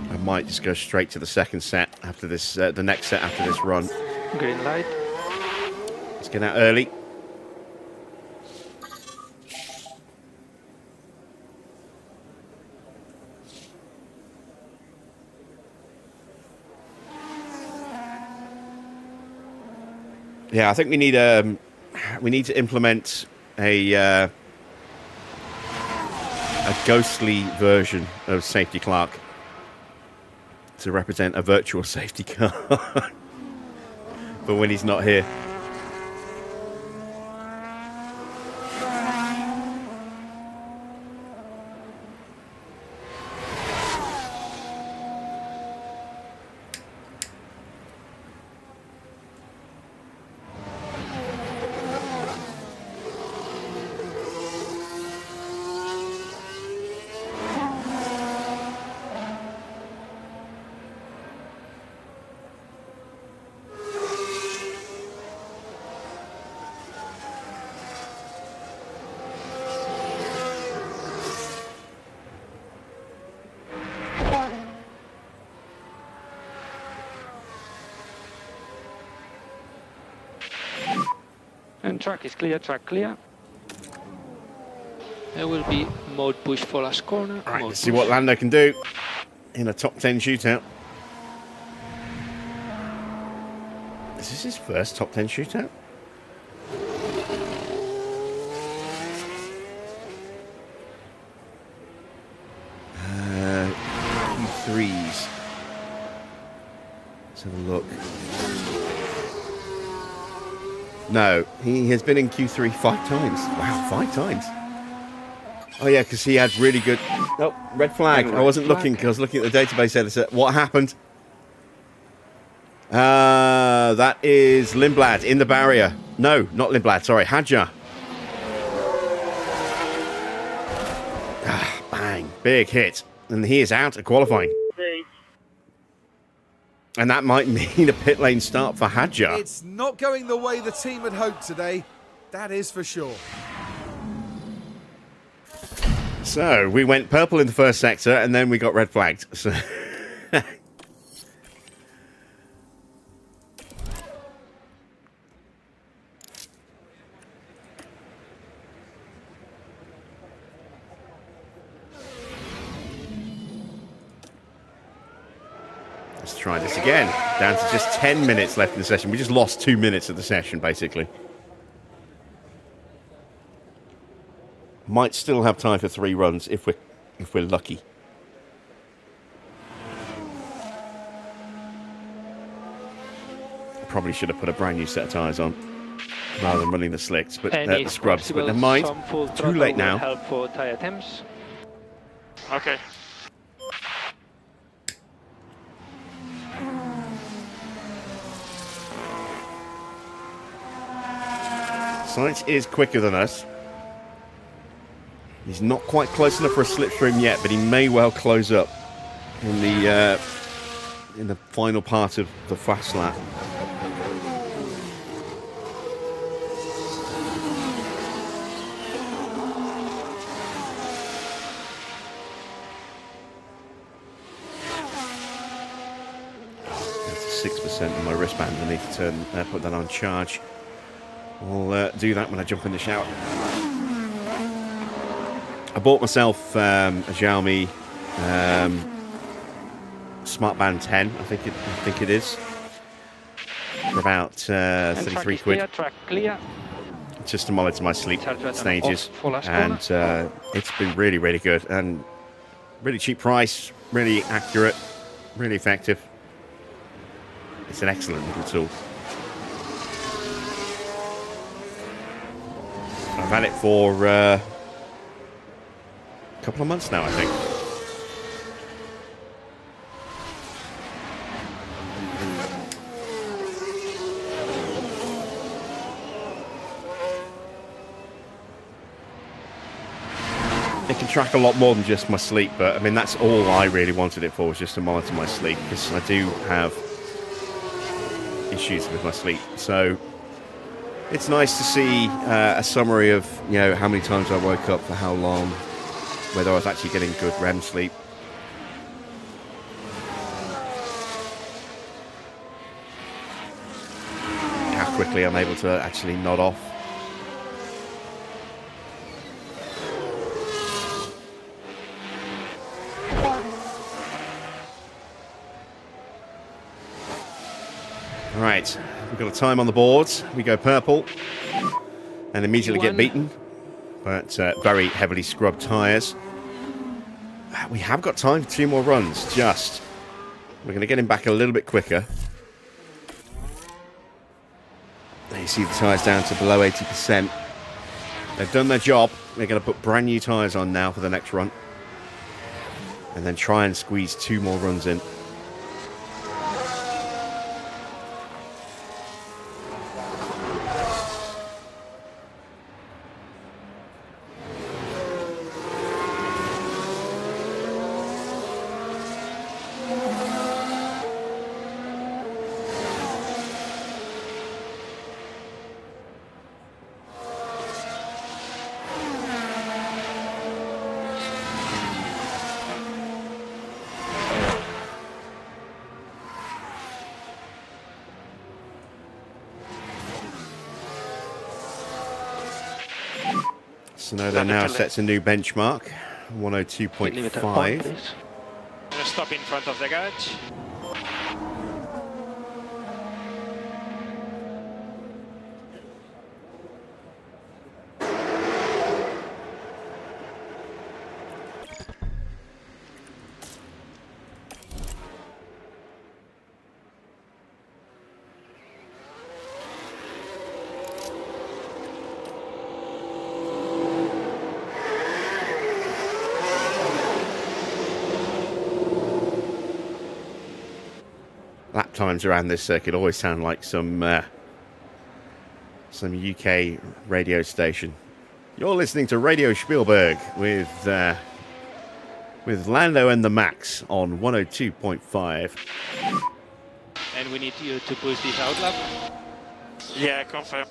I might just go straight to the second set after this, the next set after this run. Green light. Let's get out early. Yeah, I think we need to implement a ghostly version of Safety Clark to represent a virtual safety car for when he's not here. And track is clear, track clear. There will be mode push for last corner. All right, mode let's see push. what Lando can do in a top 10 shootout. Is this his first top 10 shootout? Q3s. Let's have a look. No, he has been in Q3 5 times. Wow, 5 times. Oh yeah, because he had really good... Oh, red flag. I wasn't looking because I was looking at the database editor. What happened? That is Lindblad in the barrier. No, not Lindblad. Sorry, Hadjar. Ah, bang. Big hit. And he is out of qualifying. And that might mean a pit lane start for Hadjar. It's not going the way the team had hoped today. That is for sure. So, we went purple in the first sector, and then we got red flagged. So let's try this again. Down to just 10 minutes left in the session. We just lost 2 minutes of the session, basically. Might still have time for 3 runs if we're lucky. Probably should have put a brand new set of tyres on rather than running the slicks, but the scrubs. But never mind. Too late now. Help for tyre temps. Okay. Sainz is quicker than us. He's not quite close enough for a slipstream yet, but he may well close up in the final part of the fast lap. That's 6% on my wristband. I need to put that on charge. I'll do that when I jump in the shower. I bought myself a Xiaomi Smart Band 10, I think it is, for about 33 quid. Clear, track clear. Just to monitor my sleep stages, off and it's been really, really good and really cheap price, really accurate, really effective. It's an excellent little tool. I've had it for couple of months now, I think. It can track a lot more than just my sleep, but I mean, that's all I really wanted it for, was just to monitor my sleep, because I do have issues with my sleep. So it's nice to see a summary of, you know, how many times I woke up, for how long, whether I was actually getting good REM sleep. How quickly I'm able to actually nod off. Right, we've got a time on the boards. We go purple and immediately get beaten, but very heavily scrubbed tyres. We have got time for 2 more runs, just. We're going to get him back a little bit quicker. There you see the tyres down to below 80%. They've done their job. They're going to put brand new tyres on now for the next run. And then try and squeeze 2 more runs in. Tsunoda now sets a new benchmark, 102.5. I'm going to stop in front of the garage. Lap times around this circuit always sound like some UK radio station. You're listening to Radio Spielberg with Lando and the Max on 102.5. And we need you to push this out lap. Yeah, confirm.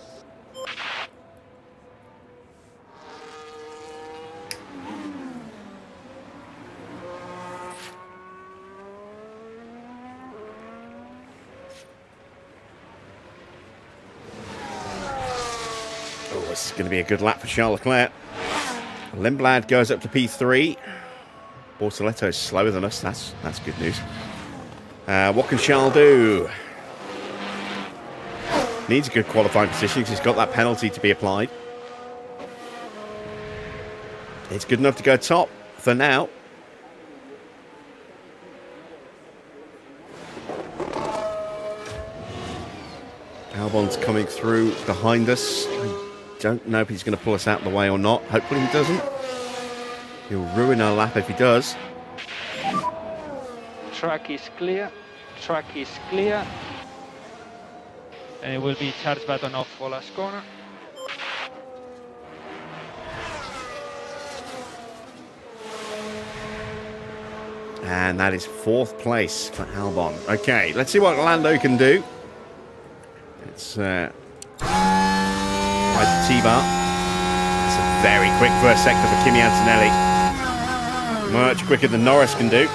This is going to be a good lap for Charles Leclerc. Lindblad goes up to P3. Bortoletto's slower than us. That's good news. What can Charles do? Needs a good qualifying position because he's got that penalty to be applied. It's good enough to go top for now. Albon's coming through behind us. Don't know if he's going to pull us out of the way or not. Hopefully he doesn't. He'll ruin our lap if he does. Track is clear. Track is clear. And it will be charge button off for last corner. And that is 4th place for Albon. Okay, let's see what Lando can do. It's by the T-bar. It's a very quick first sector for Kimi Antonelli. Much quicker than Norris can do.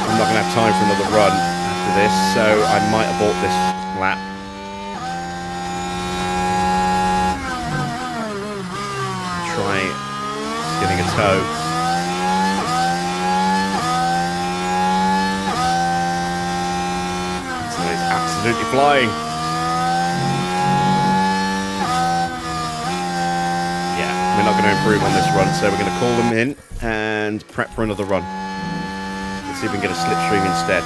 I'm not going to have time for another run after this, so I might abort this lap. Try getting a tow. So he's absolutely flying. Yeah, we're not going to improve on this run, so we're going to call them in and prep for another run. Let's see if we can get a slipstream instead.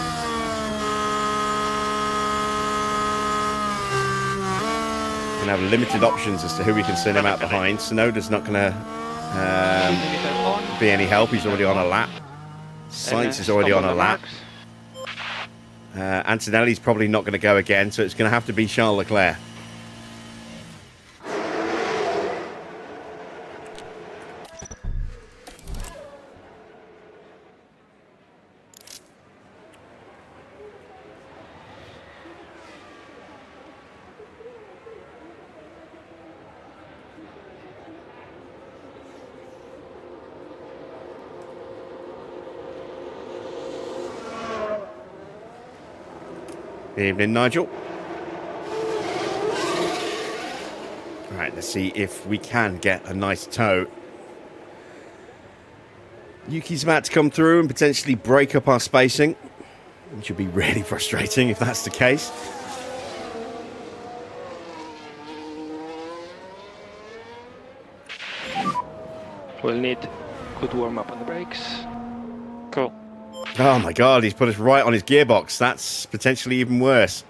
can have limited options as to who we can send him out behind. Tsunoda's not going to be any help. He's already on a lap. Sainz is already on a lap. Antonelli's probably not going to go again, so it's going to have to be Charles Leclerc. Evening, Nigel. All right, let's see if we can get a nice tow. Yuki's about to come through and potentially break up our spacing, which would be really frustrating if that's the case. We'll need good warm up on the brakes. Cool. Oh my god, he's put us right on his gearbox. That's potentially even worse.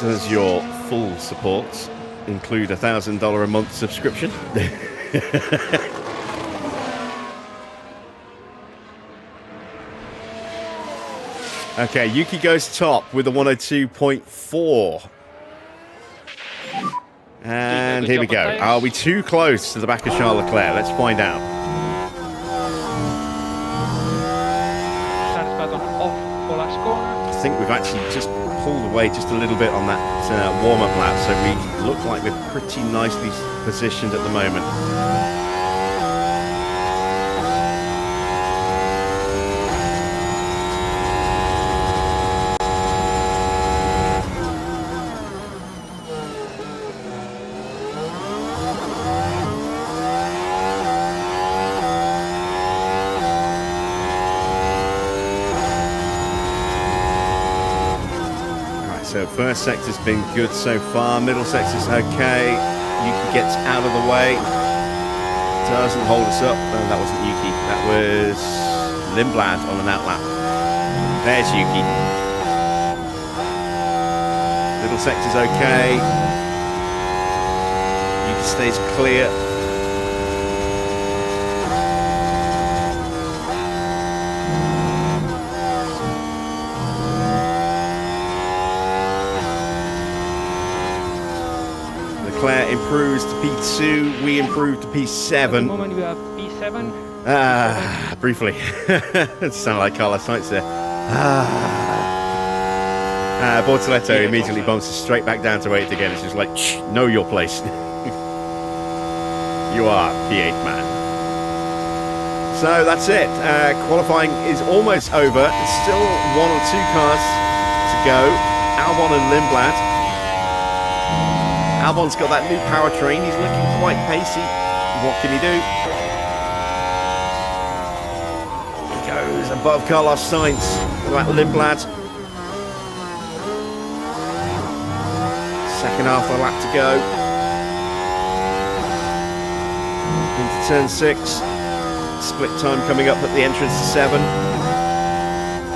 Does your full support include a $1,000 a month subscription? Okay, Yuki goes top with a 102.4. And here we go. Are we too close to the back of Charles Leclerc? Let's find out. Start button off for last corner. I think we've actually just pulled away just a little bit on that warm-up lap, so we look like we're pretty nicely positioned at the moment. So first sector's been good so far, middle sector's okay. Yuki gets out of the way, doesn't hold us up. No, that wasn't Yuki, that was Lindblad on an outlap. There's Yuki. Middle sector's okay. Yuki stays clear. Leclerc improves to P2, we improve to P7. At the moment we have P7. Briefly. It sounded like Carlos Sainz there. Bortoletto immediately bumps us straight back down to 8th again. It's just like, shh, know your place. You are P8 man. So that's it. Qualifying is almost over. Still 1 or 2 cars to go. Albon and Lindblad. Albon's got that new powertrain. He's looking quite pacey. What can he do? He goes above Carlos Sainz. What about Lindblad? Second half of the lap to go. Into turn 6. Split time coming up at the entrance to 7.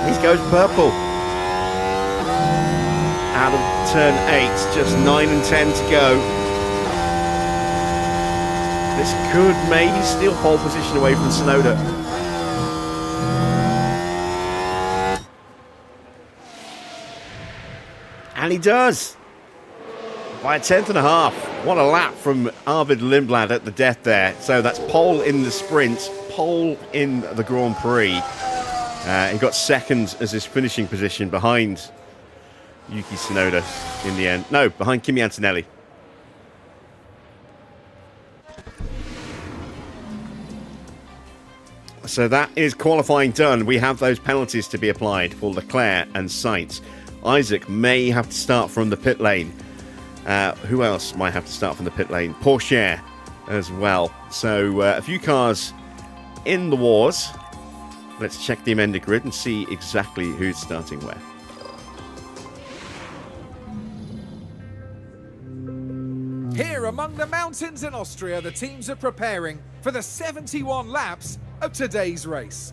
He goes purple. Out of turn 8, just 9 and 10 to go. This could maybe steal pole position away from Tsunoda. And he does! By a 10th and a half. What a lap from Arvid Lindblad at the death there. So that's pole in the sprint, pole in the Grand Prix. He got second as his finishing position behind Yuki Tsunoda in the end. No, behind Kimi Antonelli. So that is qualifying done. We have those penalties to be applied for Leclerc and Sainz Isaac may have to start from the pit lane. Who else might have to start from the pit lane? Porsche as well. So a few cars in the wars. Let's check the amended grid and see exactly who's starting where. Here among the mountains in Austria, the teams are preparing for the 71 laps of today's race.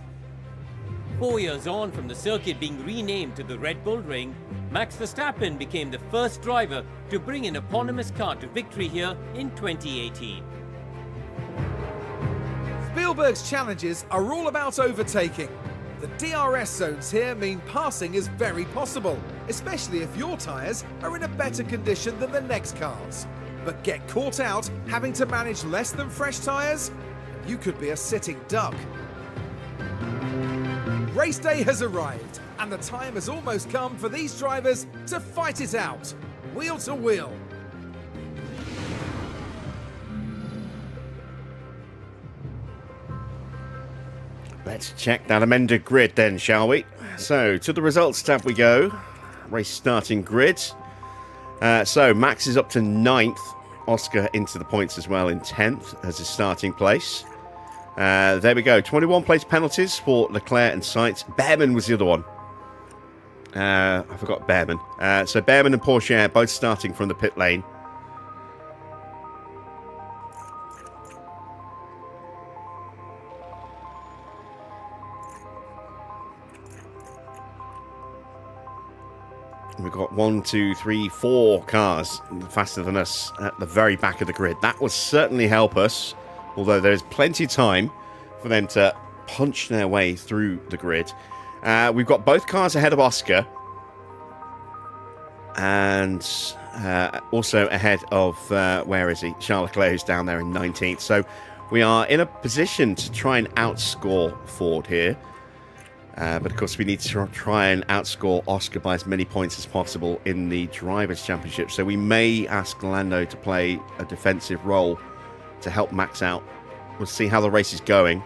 4 years on from the circuit being renamed to the Red Bull Ring, Max Verstappen became the first driver to bring an eponymous car to victory here in 2018. Spielberg's challenges are all about overtaking. The DRS zones here mean passing is very possible, especially if your tyres are in a better condition than the next cars. But get caught out having to manage less than fresh tyres? You could be a sitting duck. Race day has arrived, and the time has almost come for these drivers to fight it out, wheel to wheel. Let's check that amended grid then, shall we? So, to the results tab we go. Race starting grid. So, Max is up to 9th. Oscar into the points as well in 10th as his starting place. There we go. 21 place penalties for Leclerc and Sainz. Bearman was the other one. I forgot Bearman. So, Bearman and Porsche both starting from the pit lane. We've got 1, 2, 3, 4 cars faster than us at the very back of the grid. That will certainly help us, although there's plenty of time for them to punch their way through the grid. We've got both cars ahead of Oscar, and also ahead of, where is he? Charles Leclerc, who's down there in 19th. So we are in a position to try and outscore Ford here. But of course we need to try and outscore Oscar by as many points as possible in the Drivers' Championship. So we may ask Lando to play a defensive role to help Max out. We'll see how the race is going.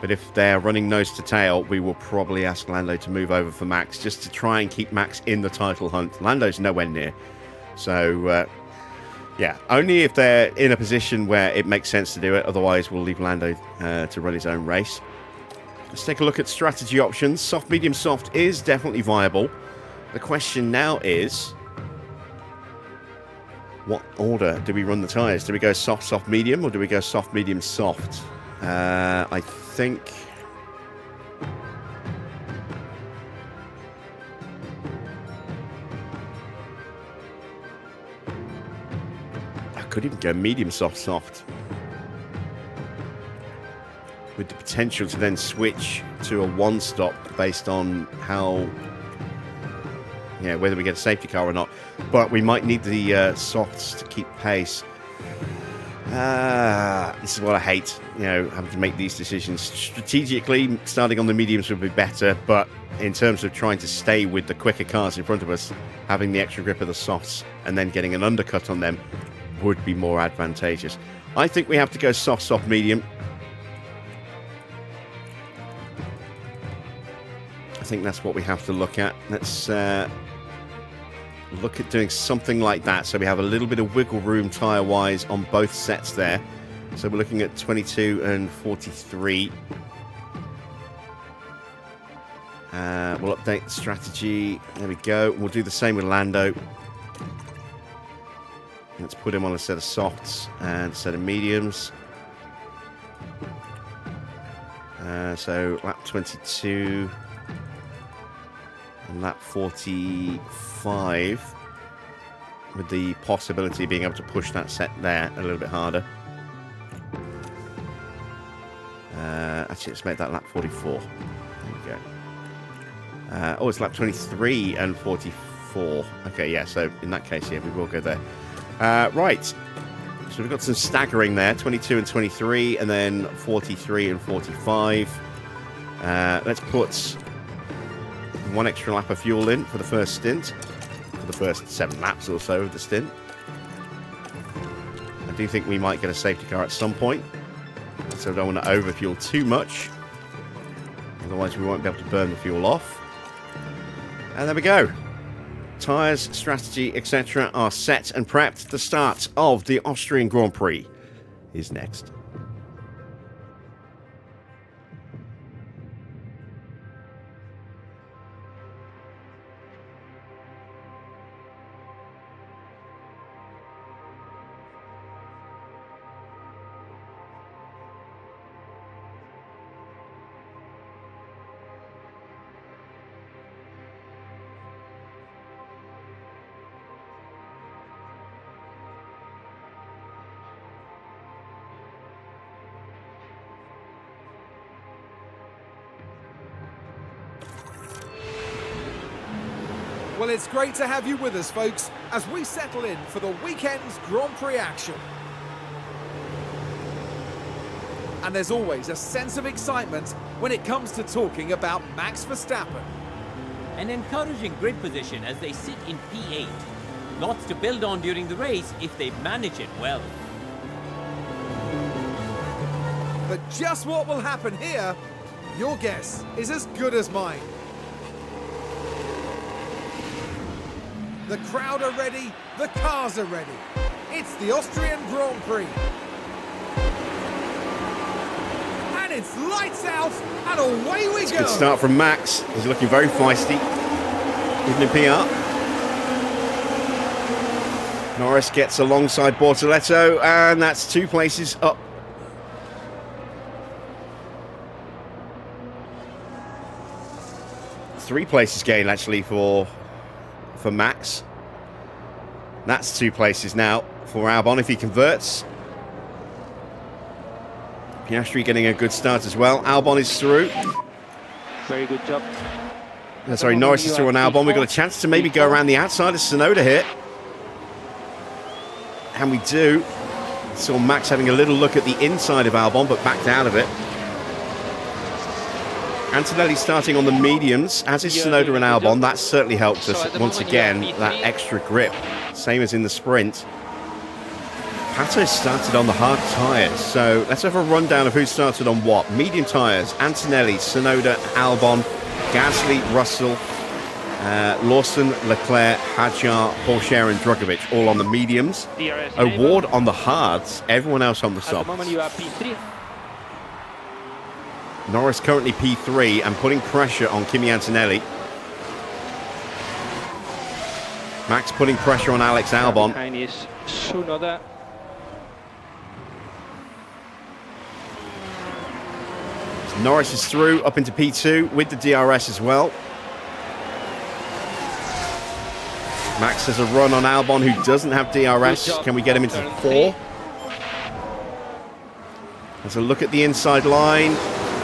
But if they're running nose to tail, we will probably ask Lando to move over for Max, just to try and keep Max in the title hunt. Lando's nowhere near. So, yeah, only if they're in a position where it makes sense to do it. Otherwise, we'll leave Lando to run his own race. Let's take a look at strategy options. Soft, medium, soft is definitely viable. The question now is, what order do we run the tyres? Do we go soft, soft, medium, or do we go soft, medium, soft? I think... I could even go medium, soft, soft, with the potential to then switch to a one-stop based on how, whether we get a safety car or not. But we might need the softs to keep pace. This is what I hate, having to make these decisions. Strategically, starting on the mediums would be better, but in terms of trying to stay with the quicker cars in front of us, having the extra grip of the softs and then getting an undercut on them would be more advantageous. I think we have to go soft, soft, medium. I think that's what we have to look at. Let's look at doing something like that, so we have a little bit of wiggle room tyre-wise on both sets there. So we're looking at 22 and 43. We'll update the strategy. There we go. We'll do the same with Lando. Let's put him on a set of softs and a set of mediums. So lap 22 and lap 45, with the possibility of being able to push that set there a little bit harder. Actually, let's make that lap 44. There we go. Oh, it's lap 23 and 44. Okay, yeah, so in that case, yeah, we will go there. Right. So we've got some staggering there, 22 and 23, and then 43 and 45. Let's put one extra lap of fuel in for the first stint, for the first 7 laps or so of the stint. I do think we might get a safety car at some point, so I don't want to overfuel too much, otherwise we won't be able to burn the fuel off. And there we go. Tyres, strategy, etc. are set and prepped. The start of the Austrian Grand Prix is next. Well, it's great to have you with us, folks, as we settle in for the weekend's Grand Prix action. And there's always a sense of excitement when it comes to talking about Max Verstappen. An encouraging grid position as they sit in P8. Lots to build on during the race if they manage it well. But just what will happen here, your guess is as good as mine. The crowd are ready, the cars are ready. It's the Austrian Grand Prix. And it's lights out, and away we go. Good start from Max. He's looking very feisty. Even in PR. Norris gets alongside Bortoletto, and that's 2 places up. Three places gained, actually, for Max. That's 2 places now for Albon if he converts. Piastri getting a good start as well. Albon is through. Very good job. Sorry, Norris is through on Albon. We've got a chance to maybe go around the outside of Tsunoda here. And we do. Saw Max having a little look at the inside of Albon, but backed out of it. Antonelli starting on the mediums, as is Tsunoda and Albon. That certainly helped us once again, that extra grip. Same as in the sprint. Pato started on the hard tyres, so let's have a rundown of who started on what. Medium tyres, Antonelli, Tsunoda, Albon, Gasly, Russell, Lawson, Leclerc, Hadjar, Porsche and Drugovich, all on the mediums. Award on the hards, everyone else on the softs. At the moment you are P3. Norris currently P3 and putting pressure on Kimi Antonelli. Max putting pressure on Alex Albon. Behind is Tsunoda. Norris is through up into P2 with the DRS as well. Max has a run on Albon who doesn't have DRS. Can we get him into 4? Let's a look at the inside line.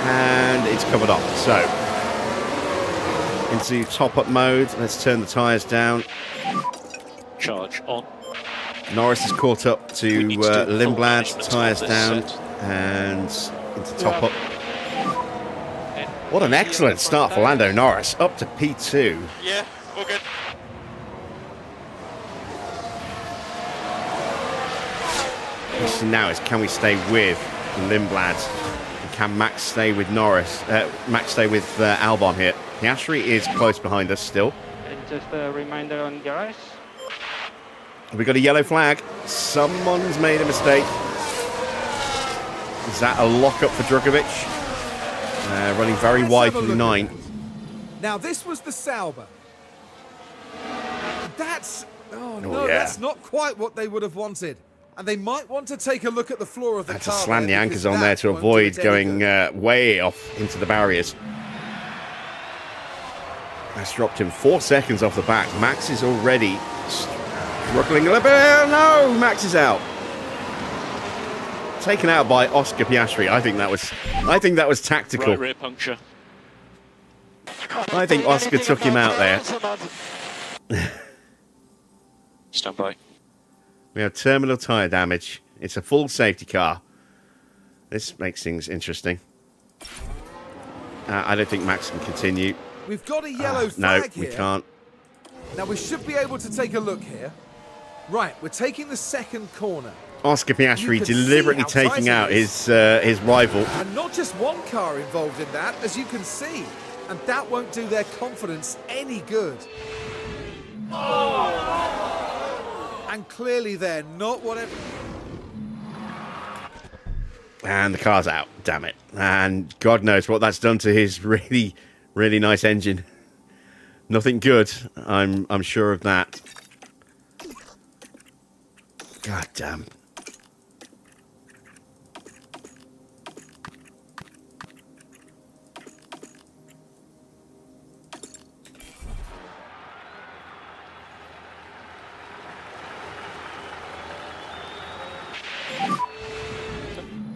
And it's covered up. So, into top-up mode. Let's turn the tyres down. Charge on. Norris is caught up to Lindblad. Tyres down. And into top-up. What an excellent start for Lando Norris. Up to P2. Yeah, all good. The question now is, can we stay with Lindblad? Can Max stay with Norris? Max stay with Albon here. Piastri is close behind us still. And just a reminder on DRS. We got a yellow flag. Someone's made a mistake. Is that a lock-up for Drugovich? Running very wide from the 9. Now this was the Sauber. That's... Oh no, yeah. That's not quite what they would have wanted. And they might want to take a look at the floor of the Had car. to slam the there, anchors because on there that to won't do avoid it any going good. way off into the barriers. That's dropped him 4 seconds off the back. Max is already struggling a little bit. No, Max is out. Taken out by Oscar Piastri. I think that was tactical. Right rear puncture. I think Oscar took him out there. Stand by. We have terminal tyre damage. It's a full safety car. This makes things interesting. I don't think Max can continue. We've got a yellow No, flag we here. can't. Now we should be able to take a look here. Right, we're taking the second corner. Oscar Piastri You can deliberately see how taking tight out it is. his rival. And not just one car involved in that, as you can see. and that won't do their confidence any good. And clearly they're not whatever. And the car's out, damn it. And God knows what that's done to his really, really nice engine. Nothing good, I'm sure of that. God damn.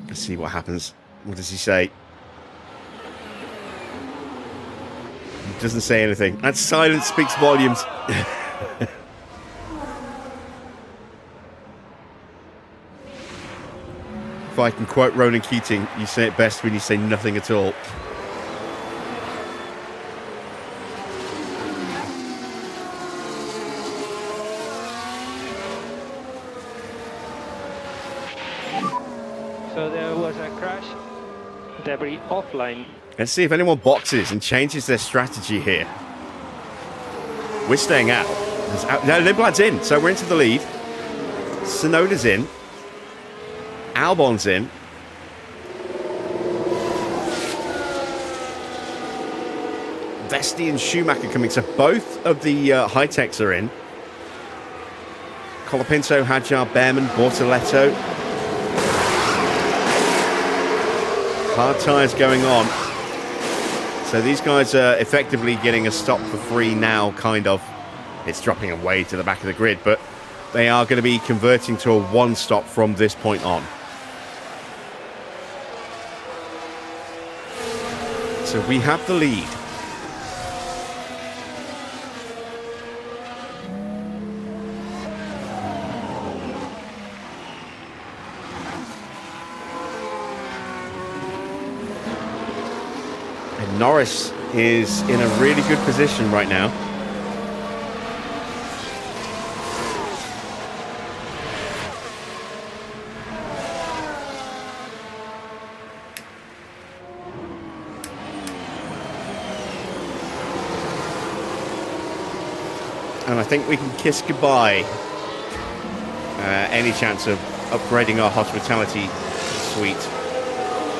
Let's see what happens. What does he say? He doesn't say anything. That silence speaks volumes. If I can quote Ronan Keating, you say it best when you say nothing at all. So there was a crash. Debris offline. Let's see if anyone boxes and changes their strategy here. We're staying out. No, Lindblad's in, so we're into the lead. Tsunoda's in. Albon's in. Vesti and Schumacher coming, so both of the HiTechs are in. Colapinto, Hadjar, Bearman, Bortoletto. Hard tyres going on. So these guys are effectively getting a stop for free now, kind of. It's dropping away to the back of the grid, but they are going to be converting to a one stop from this point on. So we have the lead. And Norris is in a really good position right now. And I think we can kiss goodbye any chance of upgrading our hospitality suite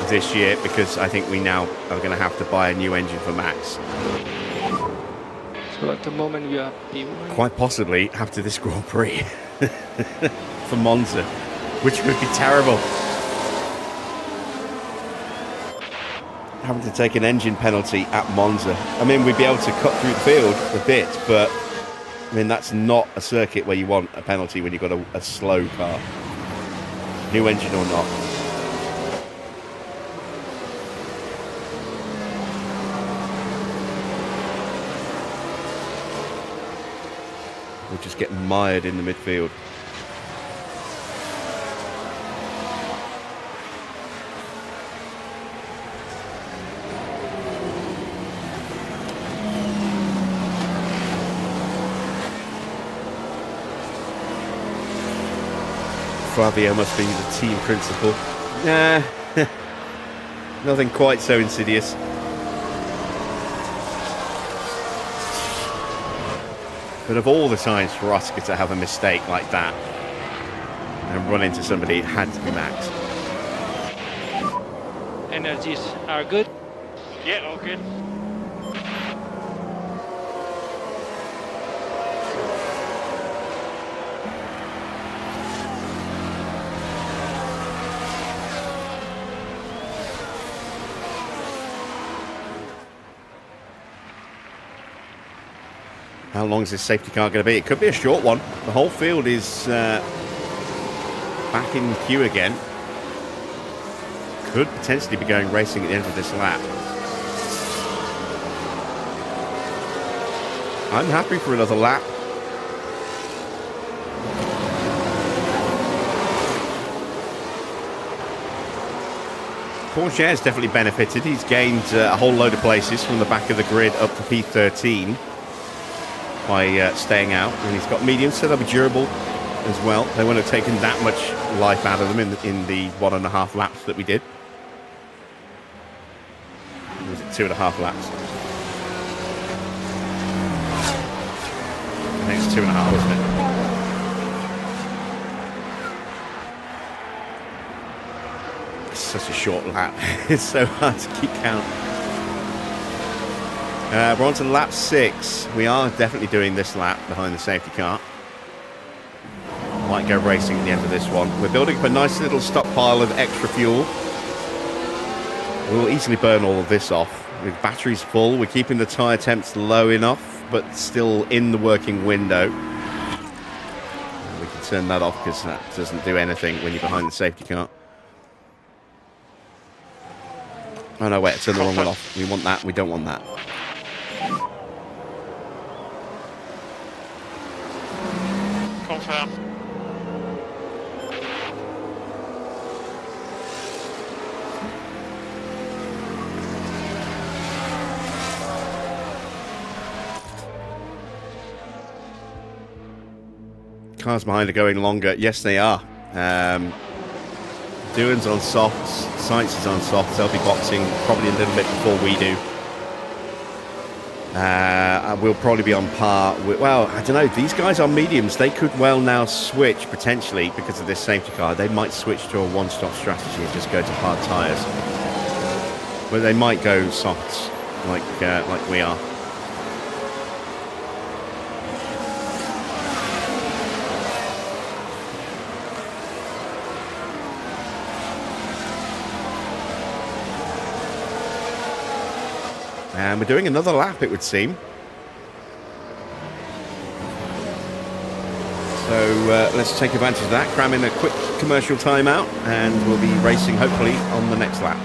this year, because I think we now are going to have to buy a new engine for Max. So at the moment you are P1. Quite possibly after this Grand Prix for Monza, which would be terrible. Having to take an engine penalty at Monza. I mean, we'd be able to cut through the field a bit, but I mean, that's not a circuit where you want a penalty when you've got a slow car. New engine or not. We'll just get mired in the midfield. Flavio must be the team principal. Nah, nothing quite so insidious. But of all the times for Oscar to have a mistake like that and run into somebody, it had to be Max. Energies are good. Yeah, all good. How long is this safety car going to be? It could be a short one. The whole field is back in queue again. Could potentially be going racing at the end of this lap. I'm happy for another lap. Pourchaire's definitely benefited. He's gained a whole load of places from the back of the grid up to P13 by staying out, and he's got mediums, so they'll be durable as well. They won't have taken that much life out of them in the 1.5 laps that we did. Or was it 2.5 laps? think it's 2.5, isn't it? It's such a short lap. It's so hard to keep count. We're on to lap 6. We are definitely doing this lap behind the safety car. Might go racing at the end of this one. We're building up a nice little stockpile of extra fuel. We'll easily burn all of this off. With batteries full, we're keeping the tyre temps low enough, but still in the working window. We can turn that off because that doesn't do anything when you're behind the safety car. Oh no, wait, I turned the wrong one off. We want that, we don't want that. Confirm. Cars behind are going longer. Yes, they are. Doohan's on softs. Science is on softs. They'll be boxing probably a little bit before we do. We'll probably be on par with, well, I don't know. These guys are mediums. They could well now switch, potentially, because of this safety car. They might switch to a one-stop strategy and just go to hard tyres. But they might go softs, like we are. And we're doing another lap, it would seem. So let's take advantage of that, cram in a quick commercial timeout, and we'll be racing hopefully on the next lap.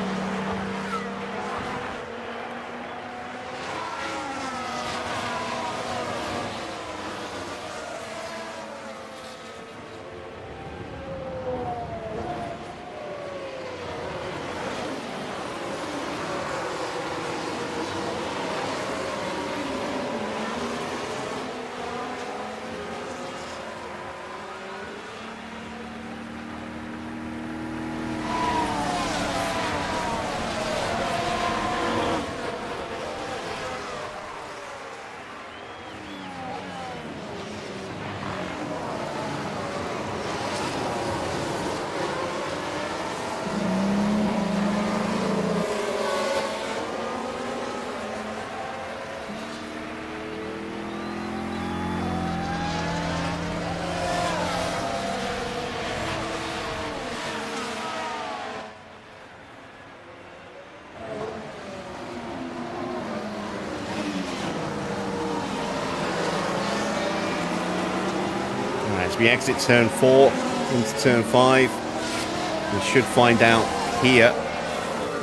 As we exit turn 4 into turn 5, we should find out here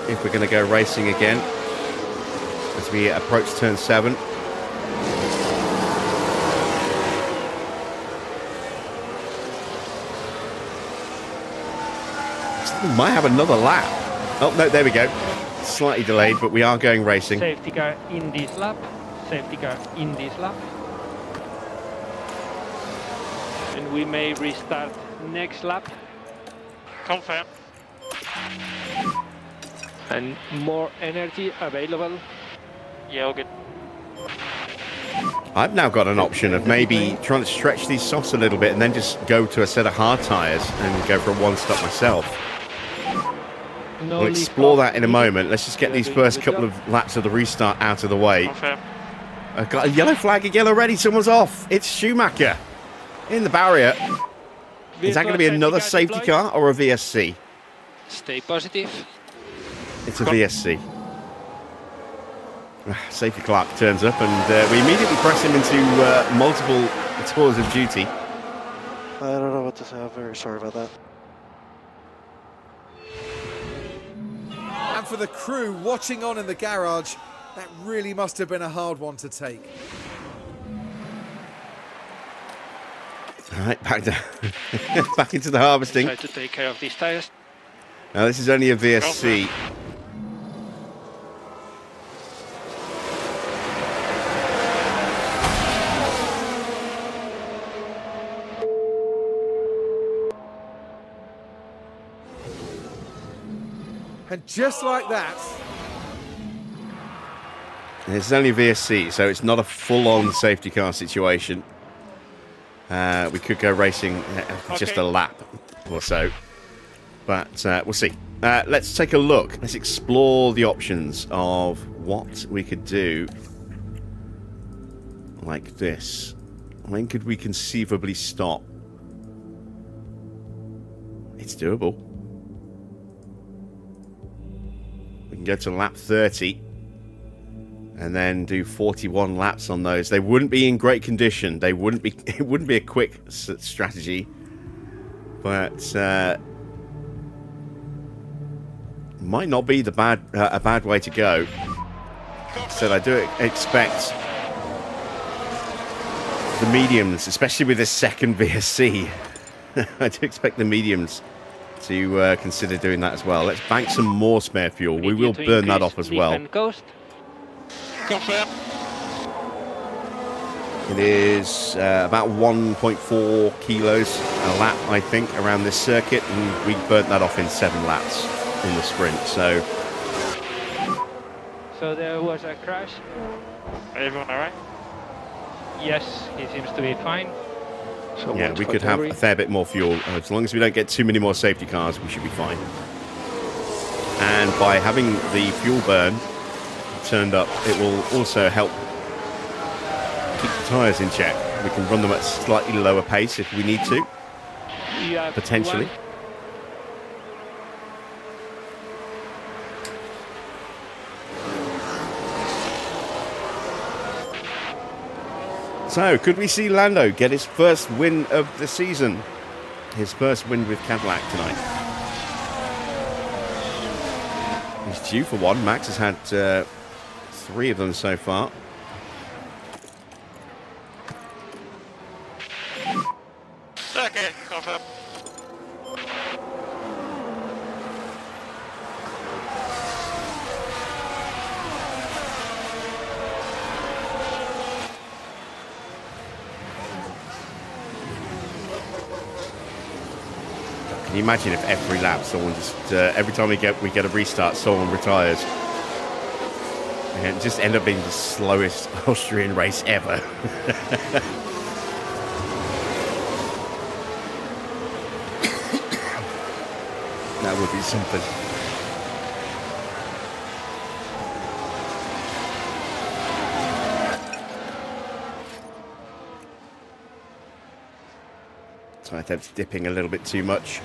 if we're going to go racing again as we approach turn 7. We might have another lap. Oh no, there we go. Slightly delayed, but we are going racing. Safety car in this lap. Safety car in this lap. And we may restart next lap. Confirm. And more energy available. Yeah, all good. I've now got an option of maybe trying to stretch these softs a little bit and then just go to a set of hard tyres and go for a one-stop myself. We'll explore that in a moment. Let's just get these first couple of laps of the restart out of the way. Confirm. I've got a yellow flag again already. Someone's off. It's Schumacher in the barrier. Is that going to be another safety car or a VSC? Stay positive. It's a VSC. Safety clerk turns up and we immediately press him into multiple tours of duty. I don't know what to say. I'm very sorry about that. And for the crew watching on in the garage, that really must have been a hard one to take. All right, back down. Back into the harvesting. Try to take care of these tires. Now this is only a VSC. And just like that, It's only a VSC, so it's not a full-on safety car situation. We could go racing just a lap or so. But we'll see. Let's take a look. Let's explore the options of what we could do like this. When could we conceivably stop? It's doable. We can go to lap 30 and then do 41 laps on those. They wouldn't be in great condition. They wouldn't be. It wouldn't be a quick strategy, but might not be a bad way to go. So I do expect the mediums, especially with this second VSC, I do expect the mediums to consider doing that as well. Let's bank some more spare fuel. We will burn that off as well. Confirm. It is about 1.4 kilos a lap, I think, around this circuit, and we burnt that off in 7 laps in the sprint. So there was a crash. Everyone alright? Yes, he seems to be fine. So yeah, we could have a fair bit more fuel. As long as we don't get too many more safety cars, we should be fine. And by having the fuel burn turned up, it will also help keep the tyres in check. We can run them at slightly lower pace if we need to, potentially. So, could we see Lando get his first win of the season? His first win with Cadillac tonight. He's due for one. Max has had 3 of them so far. Okay, confirm. Can you imagine if every lap someone just every time we get a restart, someone retires, and it just end up being the slowest Austrian race ever? That would be something. So I think it's dipping a little bit too much.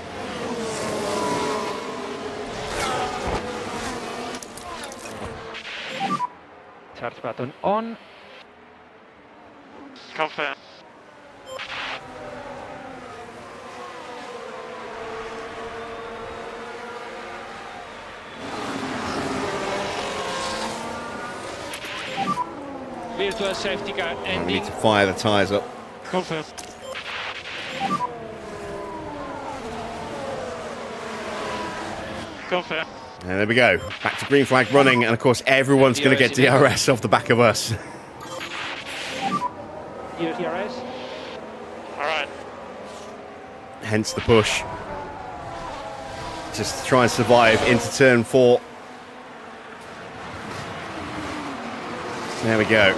Start button on. Confirm. Virtual safety car We ending. need to fire the tyres up. Confirm. Confirm. And there we go. Back to green flag running. And of course, everyone's going to get DRS off the back of us. DRS. Alright. Hence the push. Just to try and survive into turn 4. There we go.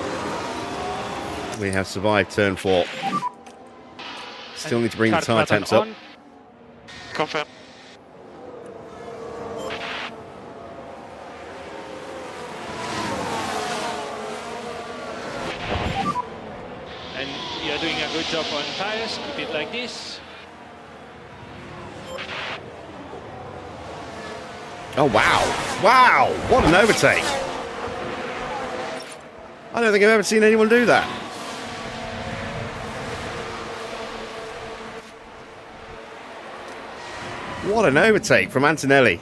We have survived turn 4. Still need to bring the tyre temps up. Confirm. And you're doing a good job on tires. Keep it like this. Oh, wow. Wow. What an overtake. I don't think I've ever seen anyone do that. What an overtake from Antonelli.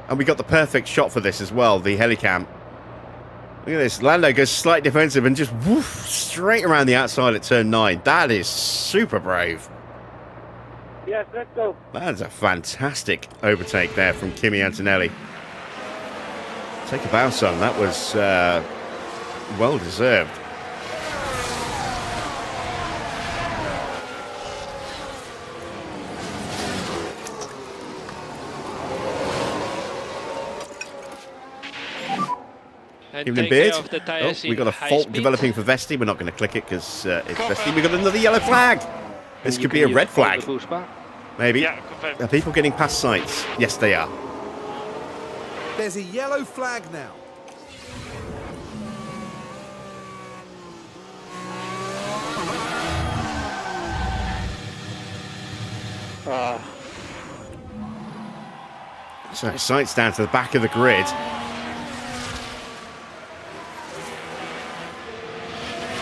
And we got the perfect shot for this as well, the helicam. Look at this. Lando goes slight defensive and just woof, straight around the outside at turn 9. That is super brave. Yes, let's go. That's a fantastic overtake there from Kimi Antonelli. Take a bow, son. That was well deserved. And Giving him take beard. care of the Oh, tires we in got a high fault speed. developing for Vesti. We're not going to click it because it's Vesti. We got another yellow flag. This And could you be a can red use all flag. the boost bar. Maybe. Yeah, confirm. Are people getting past sights? Yes, they are. There's a yellow flag now. So sights down to the back of the grid.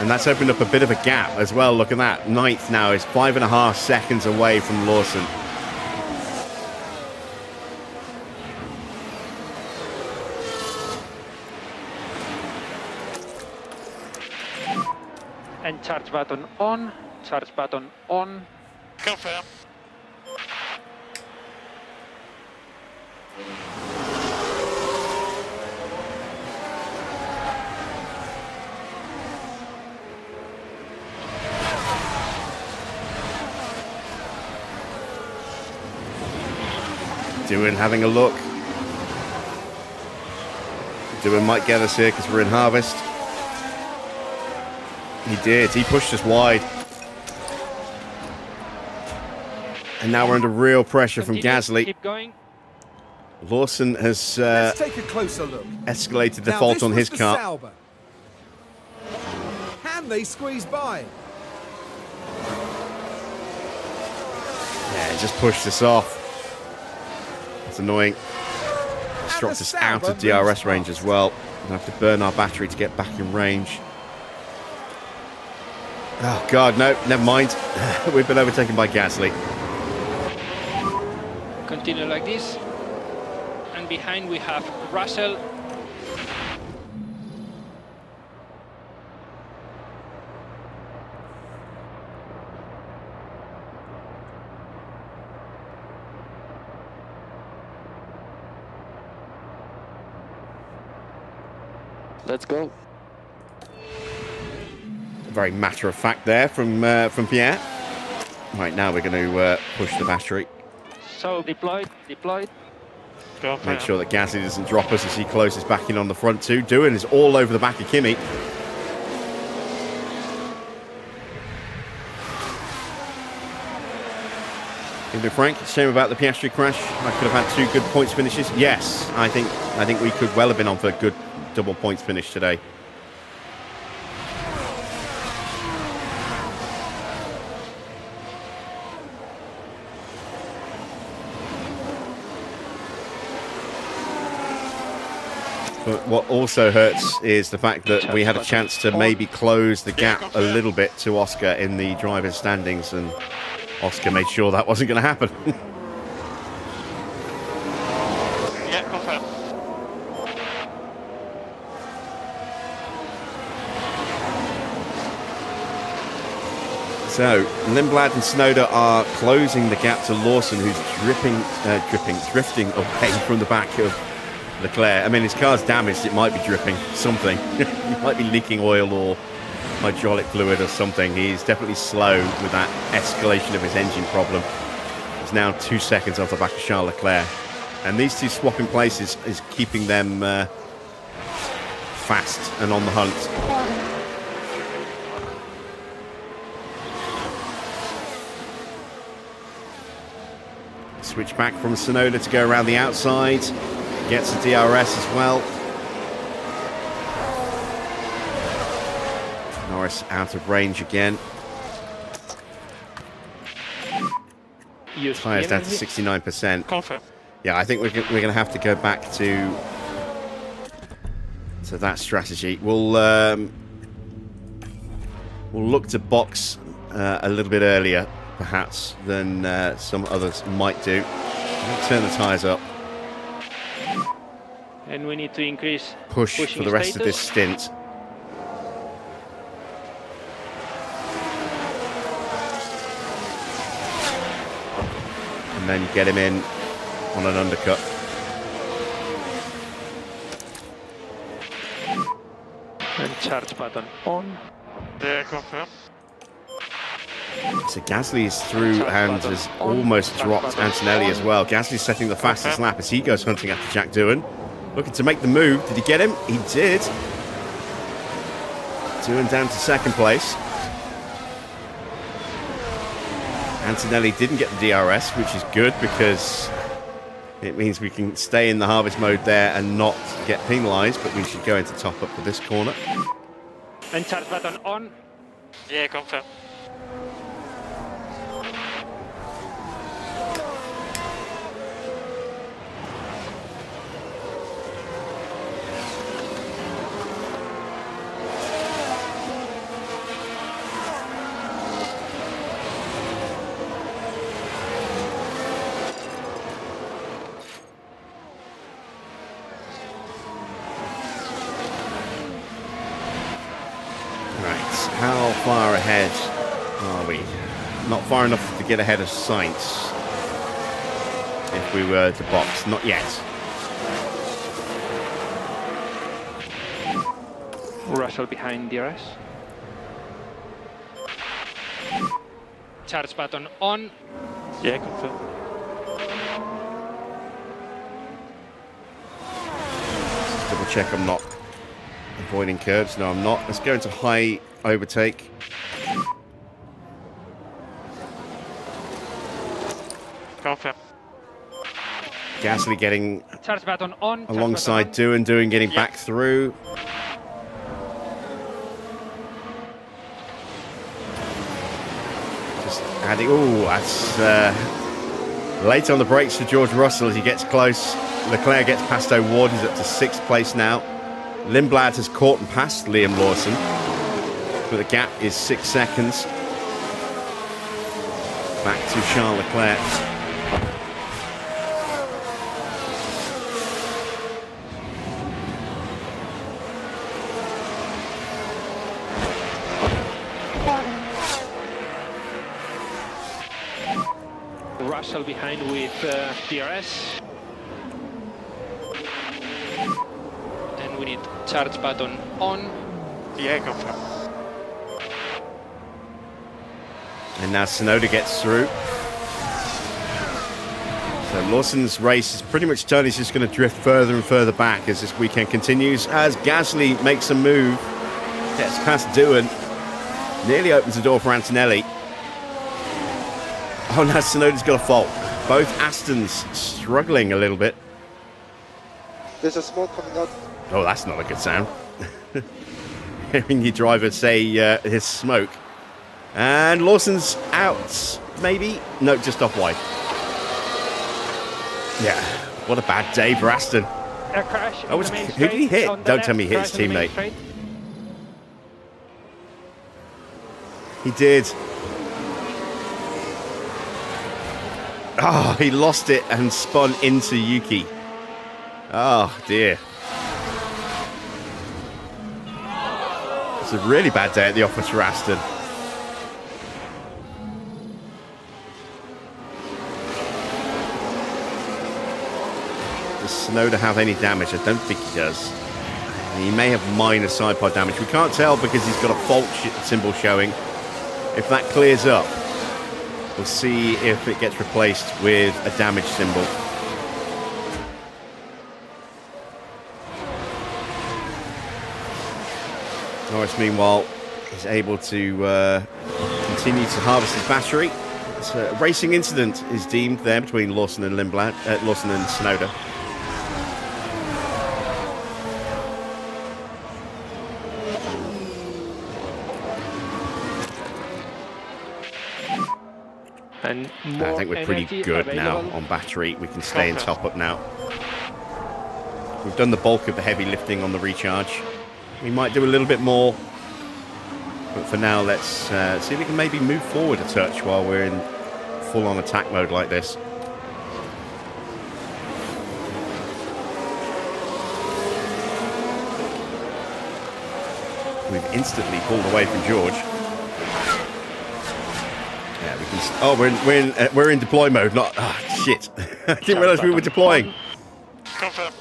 And that's opened up a bit of a gap as well. Look at that. Ninth now is 5.5 seconds away from Lawson. And charge button on. Charge button on. Confirm. Doohan having a look. Doohan might get us here because we're in harvest. He did. He pushed us wide. And now we're under real pressure from Continue, Gasly. Keep going. Lawson has Let's take a closer look. escalated the Now, fault this on was his for car. Sauber. Can they squeeze by? Yeah, he just pushed us off. It's annoying. It's dropped us out of DRS range as well. We'll have to burn our battery to get back in range. Oh, God, no, never mind. We've been overtaken by Gasly. Continue like this. And behind we have Russell. Let's go. Very matter of fact there from Pierre. Right, now we're going to push the battery. So deployed. Confirm. Make sure that Gasly doesn't drop us as he closes back in on the front two. Doohan is all over the back of Kimi. To be frank, shame about the Piastri crash. I could have had 2 good points finishes. Yes, I think we could well have been on for a good double points finish today. But what also hurts is the fact that we had a chance to maybe close the gap a little bit to Oscar in the driver's standings, and Oscar made sure that wasn't going to happen. Yeah, confirm. So, Lindblad and Tsunoda are closing the gap to Lawson, who's drifting away from the back of Leclerc. I mean, his car's damaged. It might be dripping something. It might be leaking oil or hydraulic fluid or something. He's definitely slow with that escalation of his engine problem. He's now 2 seconds off the back of Charles Leclerc. And these two swapping places is keeping them fast and on the hunt. Switch back from Tsunoda to go around the outside. Gets a DRS as well. Norris out of range again. Tyres down to 69%. Confirm. Yeah, I think we're going to have to go back to that strategy. We'll look to box a little bit earlier, perhaps, than some others might do. We'll turn the tyres up. And we need to increase Push pushing for the rest of this status. stint. And then get him in on an undercut. And charge button on. Yeah, confirm. So Gasly is through and has almost dropped Antonelli as well. Gasly's setting the fastest lap as he goes hunting after Jack Doohan. Looking to make the move. Did he get him? He did. Doing down to second place. Antonelli didn't get the DRS, which is good because it means we can stay in the harvest mode there and not get penalised, but we should go into top up for this corner. And charge button on. Yeah, confirm. How far ahead are we? Not far enough to get ahead of Sainz. If we were to box, not yet. Russell behind DRS. Charge button on. Yeah, confirm. Double check I'm not avoiding curves. No, I'm not. Let's go into high overtake. Confirm. Gasly getting Charge button on. alongside doing getting back through. Just adding. Oh, that's late on the brakes for George Russell as he gets close. Leclerc gets past O'Ward. He's up to 6th place now. Lindblad has caught and passed Liam Lawson, but the gap is 6 seconds. Back to Charles Leclerc. Russell behind with DRS. And we need charge button on. Yeah, confirm. And now Tsunoda gets through. So Lawson's race is pretty much done. He's just going to drift further and further back as this weekend continues. As Gasly makes a move, gets past Doohan, nearly opens the door for Antonelli. Oh, now Tsunoda's got a fault. Both Astons struggling a little bit. There's a smoke coming out. Oh, that's not a good sound. Hearing your driver say his smoke. And Lawson's out, maybe? No, just off wide. Yeah, what a bad day for Aston. A crash. Oh, who did he hit? Don't tell me he hit his teammate. He did. Oh, he lost it and spun into Yuki. Oh, dear. It's a really bad day at the office for Aston. Does Tsunoda have any damage? I don't think he does. He may have minor side pod damage. We can't tell because he's got a fault symbol showing. If that clears up, we'll see if it gets replaced with a damage symbol. Norris, meanwhile, is able to continue to harvest his battery. It's a racing incident is deemed there between Lawson and Lindblad, Lawson and Tsunoda. And I think we're pretty good now on battery. We can stay in top up now. We've done the bulk of the heavy lifting on the recharge. We might do a little bit more. But for now, let's see if we can maybe move forward a touch while we're in full-on attack mode like this. We've instantly pulled away from George. Yeah, we can. Oh, we're in deploy mode. Not. Ah, shit! I didn't realise we were deploying. Confirm.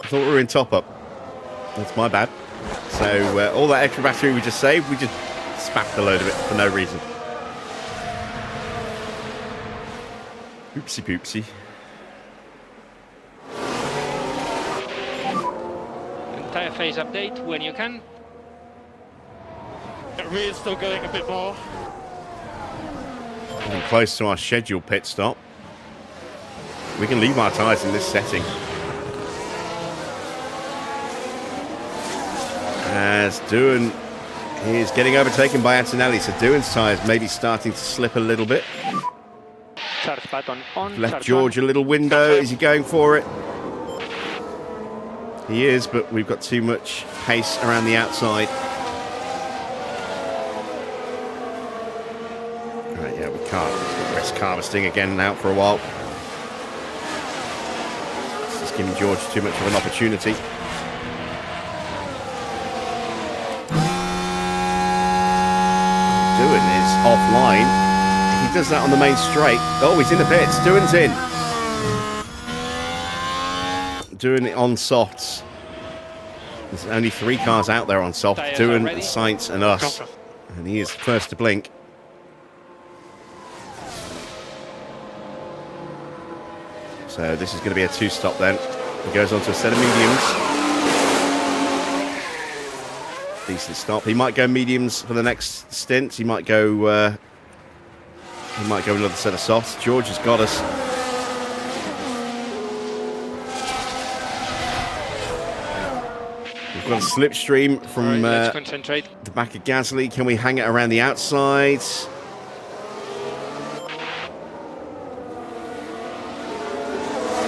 I thought we were in top up. That's my bad. So all that extra battery we just saved, we just spaffed a load of it for no reason. Oopsie poopsie. tyre phase update when you can. The rear's still going a bit more. Getting close to our scheduled pit stop. We can leave our tyres in this setting. As Doohan is getting overtaken by Antonelli, so Doohan's tyres may be starting to slip a little bit. Charge button on. Left charge George a little window. Is he going for it? He is, but we've got too much pace around the outside. Right, yeah, we can't risk harvesting again now for a while. This is giving George too much of an opportunity. Doohan is offline. He does that on the main straight. Oh, he's in the pits. Doohan's in. Doohan on softs. There's only 3 cars out there on soft. Tyres Doohan, ready. Sainz and us. And he is first to blink. So this is going to be a 2-stop then. He goes on to a set of mediums. Decent stop. He might go mediums for the next stint. He might go another set of softs. George has got us. We've got a slipstream from let's concentrate. the back of Gasly. Can we hang it around the outside?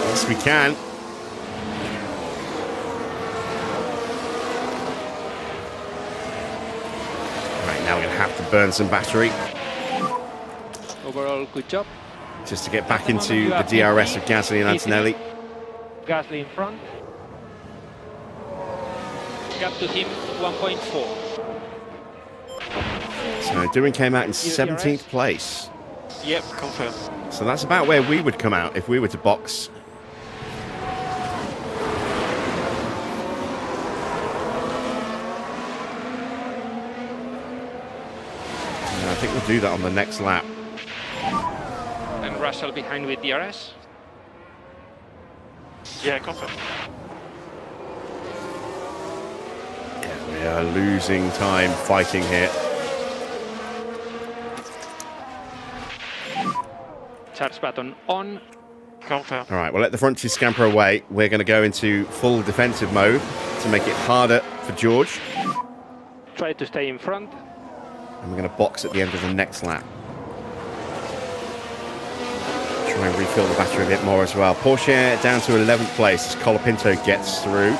Yes, we can. Right, now we're going to have to burn some battery Overall, good job. just to get back into the DRS of Gasly and Antonelli. Gasly in front. Gap to him 1.4. So Doohan came out in 17th place. Yep, confirm. So that's about where we would come out if we were to box. And I think we'll do that on the next lap. And Russell behind with DRS. Yeah, confirm. Yeah, we are losing time fighting here. Charge button on. Confirm. All right, we'll let the front two scamper away. We're going to go into full defensive mode to make it harder for George. Try to stay in front. And we're going to box at the end of the next lap. Try and refill the battery a bit more as well. Porsche down to 11th place as Colapinto gets through.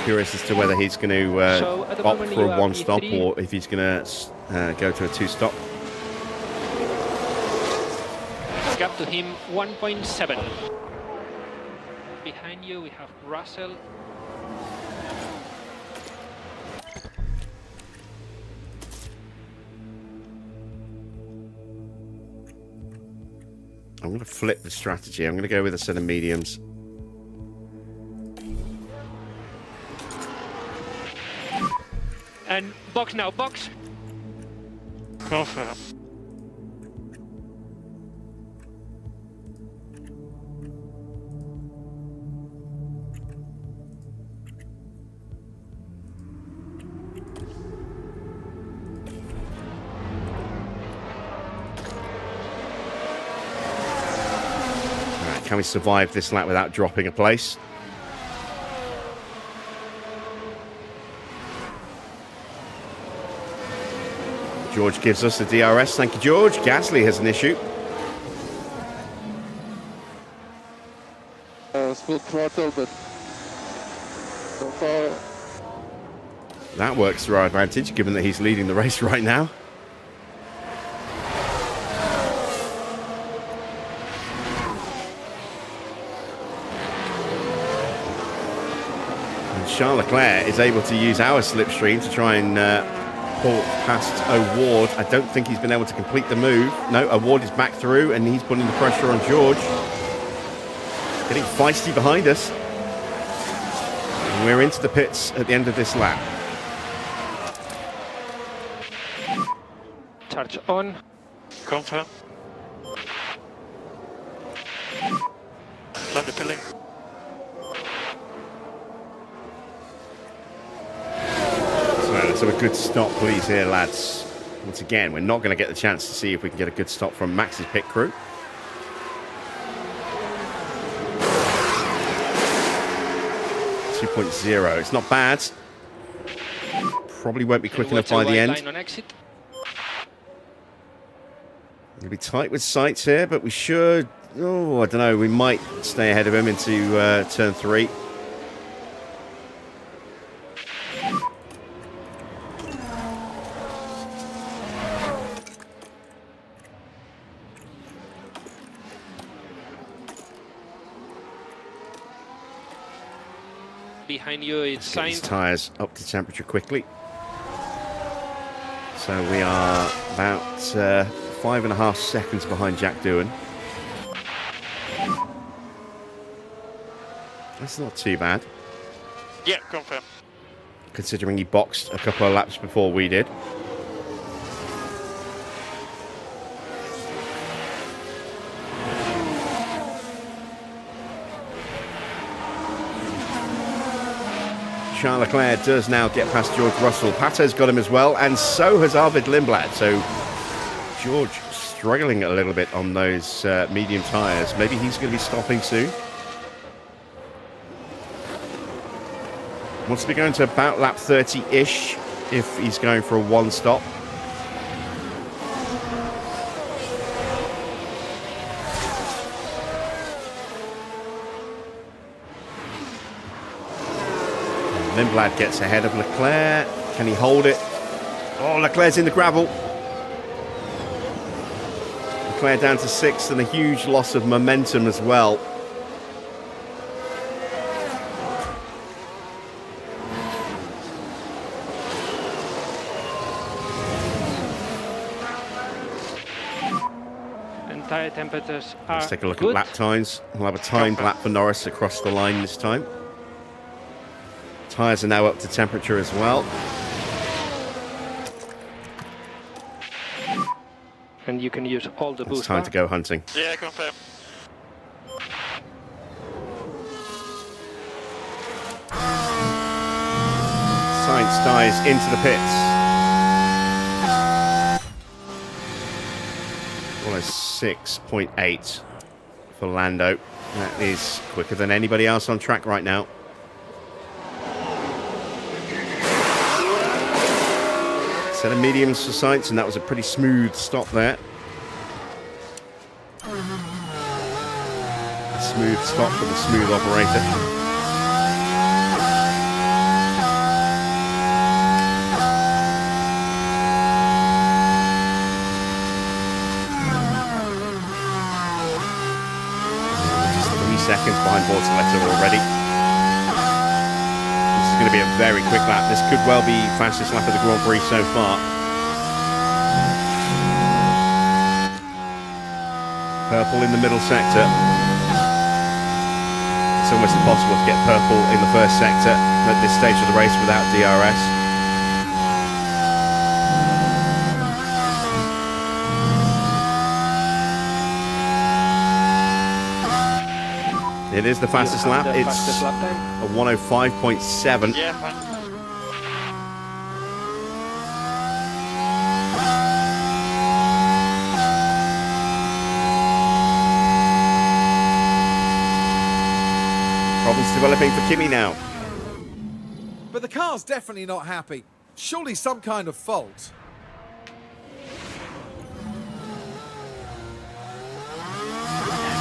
Curious as to whether he's going to So at the opt moment for you a are 1-stop P3. or if he's going to go to a 2-stop. Gap to him 1.7. Behind you we have Russell. I'm going to flip the strategy. I'm going to go with a set of mediums. And box now, box. Confirm. Right, can we survive this lap without dropping a place? George gives us the DRS. Thank you, George. Gasly has an issue. Full throttle, but so far That works to our advantage, given that he's leading the race right now. And Charles Leclerc is able to use our slipstream to try and pull past O'Ward. I don't think he's been able to complete the move. No, O'Ward is back through, and he's putting the pressure on George. Getting feisty behind us. And we're into the pits at the end of this lap. Charge on. Confirm. Land the pilling. good stop, please, here, lads. Once again, we're not going to get the chance to see if we can get a good stop from Max's pit crew. .0. It's not bad. Probably won't be quick enough by the end. It'll be tight with sights here, but we should... Oh, I don't know. We might stay ahead of him into turn 3. Behind you, it's Get his signed. tyres up to temperature quickly. So we are about 5.5 seconds behind Jack Doohan. That's not too bad, Yeah, confirm. considering he boxed a couple of laps before we did. Charles Leclerc does now get past George Russell. Pato's got him as well, and so has Arvid Lindblad. So George struggling a little bit on those medium tyres. Maybe he's going to be stopping soon. Wants to be going to about lap 30-ish if he's going for a one stop. Lindblad gets ahead of Leclerc. Can he hold it? Oh, Leclerc's in the gravel. Leclerc down to 6th and a huge loss of momentum as well. And tyre temperatures are Let's take a look good. at lap times. We'll have a timed lap for Norris across the line this time. Tyres are now up to temperature as well. And you can use all the It's boost time bar. to go hunting. Yeah, confirm. Sainz dives into the pits. Almost 6.8 for Lando. That is quicker than anybody else on track right now. Set of mediums for Sainz, and that was a pretty smooth stop there. A smooth stop for the smooth operator. Seconds behind Bortoleto already. This is going to be a very quick lap. This could well be fastest lap of the Grand Prix so far. Purple in the middle sector. It's almost impossible to get purple in the first sector at this stage of the race without DRS. It is the fastest lap. The It's fastest lap time. a 105.7. Yeah, fine. Problems developing for Kimi now. But the car's definitely not happy. Surely some kind of fault.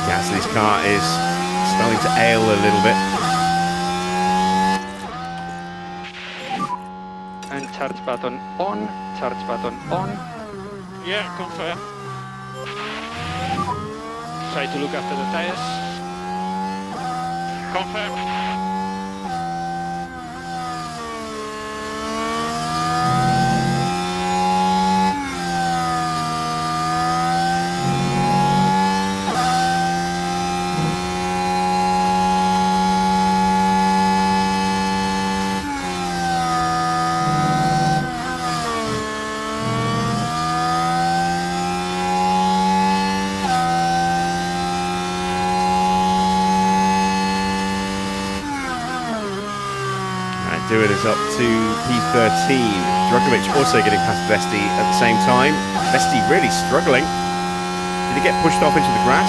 Gasly's car is starting to ail a little bit. And charge button on, charge button on. Yeah, confirm. Try to look after the tires. Confirm. Doohan is up to P13. Drugovic also getting past Vesti at the same time. Vesti really struggling. Did he get pushed off into the grass?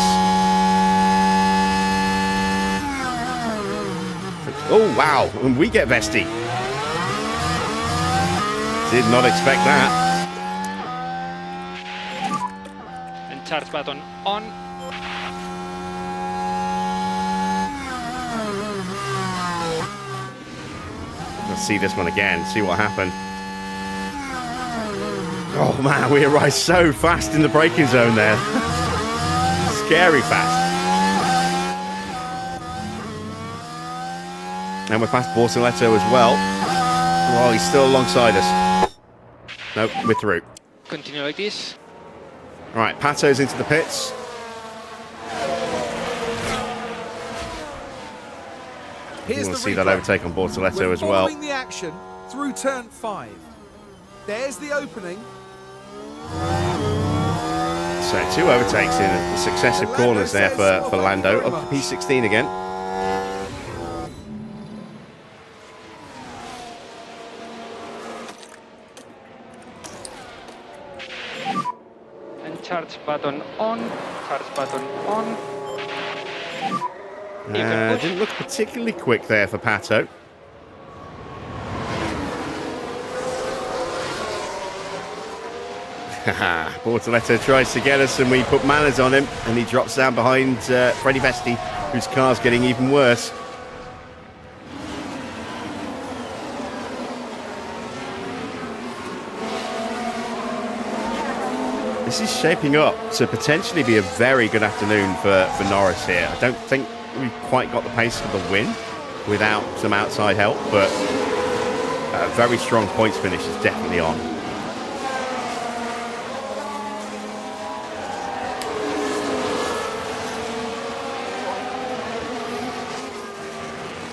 Oh, wow. And we get Vesti. Did not expect that. And charge button on. Let's see this one again, see what happened. Oh man, we arrived so fast in the braking zone there. Scary fast. And we're past Bortoletto as well. Oh, he's still alongside us. Nope, we're through. Continue like this. All right, Pato's into the pits. Here's You want the to see that replay. overtake on Bortoletto We're as well. following the action through turn 5. There's the opening. So 2 overtakes in successive corners there for Lando. Up to P16 again. And charge button on. Charge button on. Didn't look particularly quick there for Pato. Haha, Bortoletto tries to get us and we put manners on him and he drops down behind Freddie Vesti, whose car's getting even worse. This is shaping up to potentially be a very good afternoon for Norris here. I don't think we've quite got the pace for the win without some outside help, but a very strong points finish is definitely on.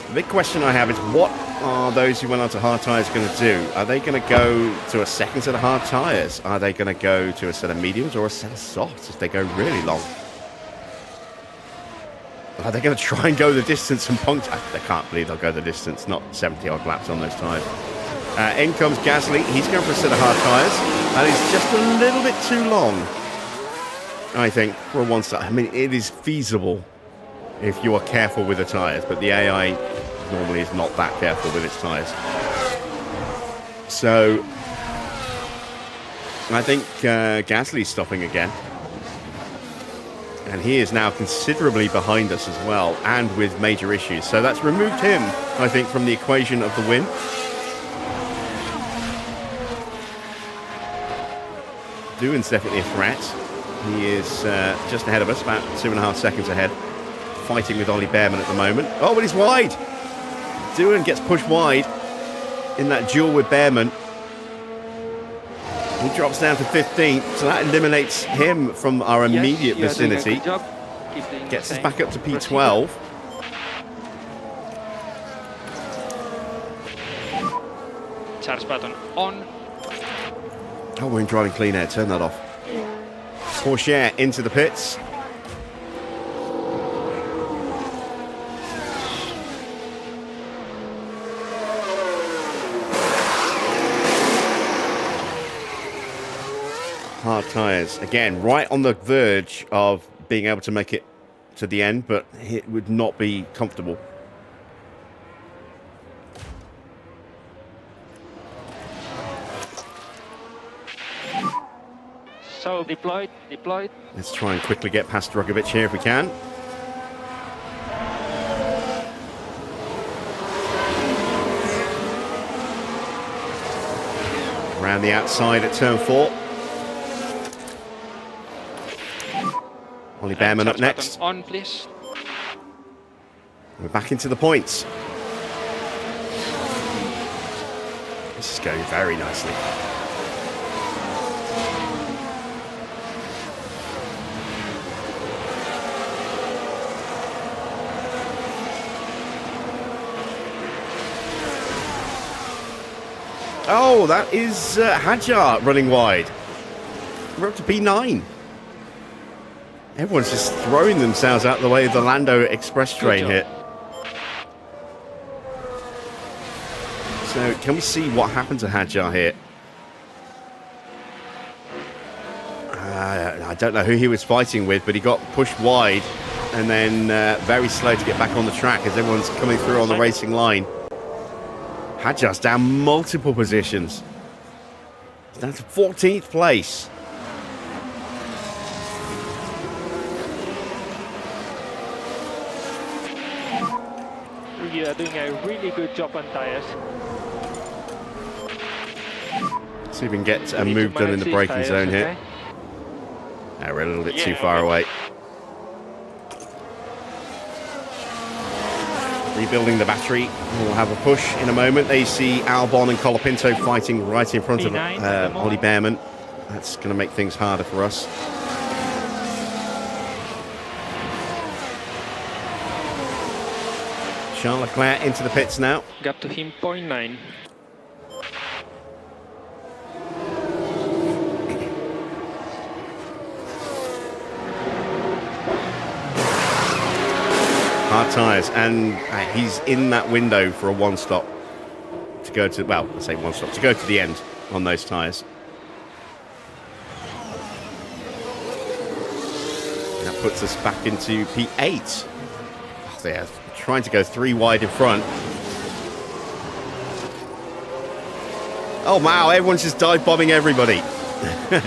The big question I have is, what are those who went on to hard tyres going to do? Are they going to go to a second set of hard tyres? Are they going to go to a set of mediums or a set of softs if they go really long? Are they going to try and go the distance and puncture? I can't believe they'll go the distance, not 70-odd laps on those tyres. In comes Gasly. He's going for a set of hard tyres. And it's just a little bit too long, I think, for a one-star. I mean, it is feasible if you are careful with the tyres, but the AI normally is not that careful with its tyres. So I think Gasly's stopping again. And he is now considerably behind us as well, and with major issues. So that's removed him, I think, from the equation of the win. Doohan's definitely a threat. He is just ahead of us, about 2.5 seconds ahead. Fighting with Ollie Bearman at the moment. Oh, but he's wide. Doohan gets pushed wide in that duel with Bearman. He drops down to 15th, so that eliminates him from our immediate vicinity. Gets us back up to P12. Charge button on. Oh, we're in driving clean air. Turn that off. Porsche into the pits. Hard tyres. Again, right on the verge of being able to make it to the end, but it would not be comfortable. So deployed. Let's try and quickly get past Drugovic here if we can. Around the outside at turn 4. Ollie Bearman up next. On, please. We're back into the points. This is going very nicely. Oh, that is Hadjar running wide. We're up to P9. Everyone's just throwing themselves out the way of the Lando Express train hit. So can we see what happened to Hadjar here? I don't know who he was fighting with, but he got pushed wide and then very slow to get back on the track as everyone's coming through on the racing line. Hadjar's down multiple positions. He's down to 14th place. You are doing a really good job on tyres. See if we can get a We need move to done in manage the these braking tyres, zone here. okay? No, we're a little bit Yeah, too far okay. away. Rebuilding the battery. We'll have a push in a moment. There you see Albon and Colapinto fighting right in front of P9 at the Ollie moment. Bearman. That's going to make things harder for us. Charles Leclerc into the pits now. Gap to him 0.9. Hard tyres, and he's in that window for a one stop to go to, well, I say one stop, to go to the end on those tyres. That puts us back into P8. Oh, they're trying to go 3 wide in front. Oh wow, everyone's just dive bombing everybody.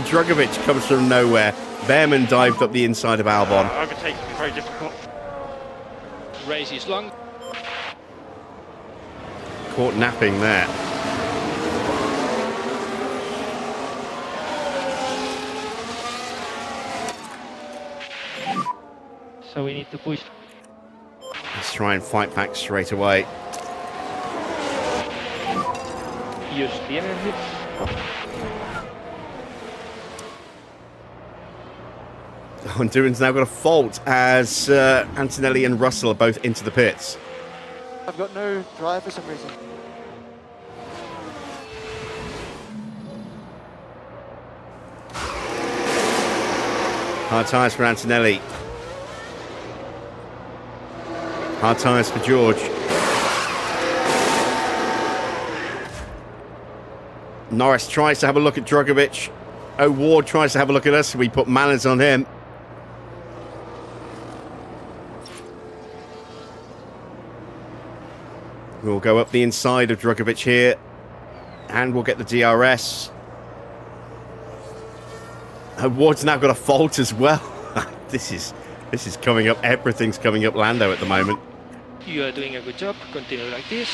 Drugovic comes from nowhere. Bearman dived up the inside of Albon. Overtaking is very difficult. Race is long. Caught napping there. So we need to push. Let's try and fight back straight away. Use the energy. Honduran's now got a fault as Antonelli and Russell are both into the pits. I've got no drive for some reason. Hard tyres for Antonelli. Hard tyres for George. Norris tries to have a look at Drugovic. O'Ward tries to have a look at us. We put manners on him. We'll go up the inside of Drugovic here. And we'll get the DRS. O'Ward's now got a fault as well. This is coming up. Everything's coming up Lando at the moment. You are doing a good job. Continue like this.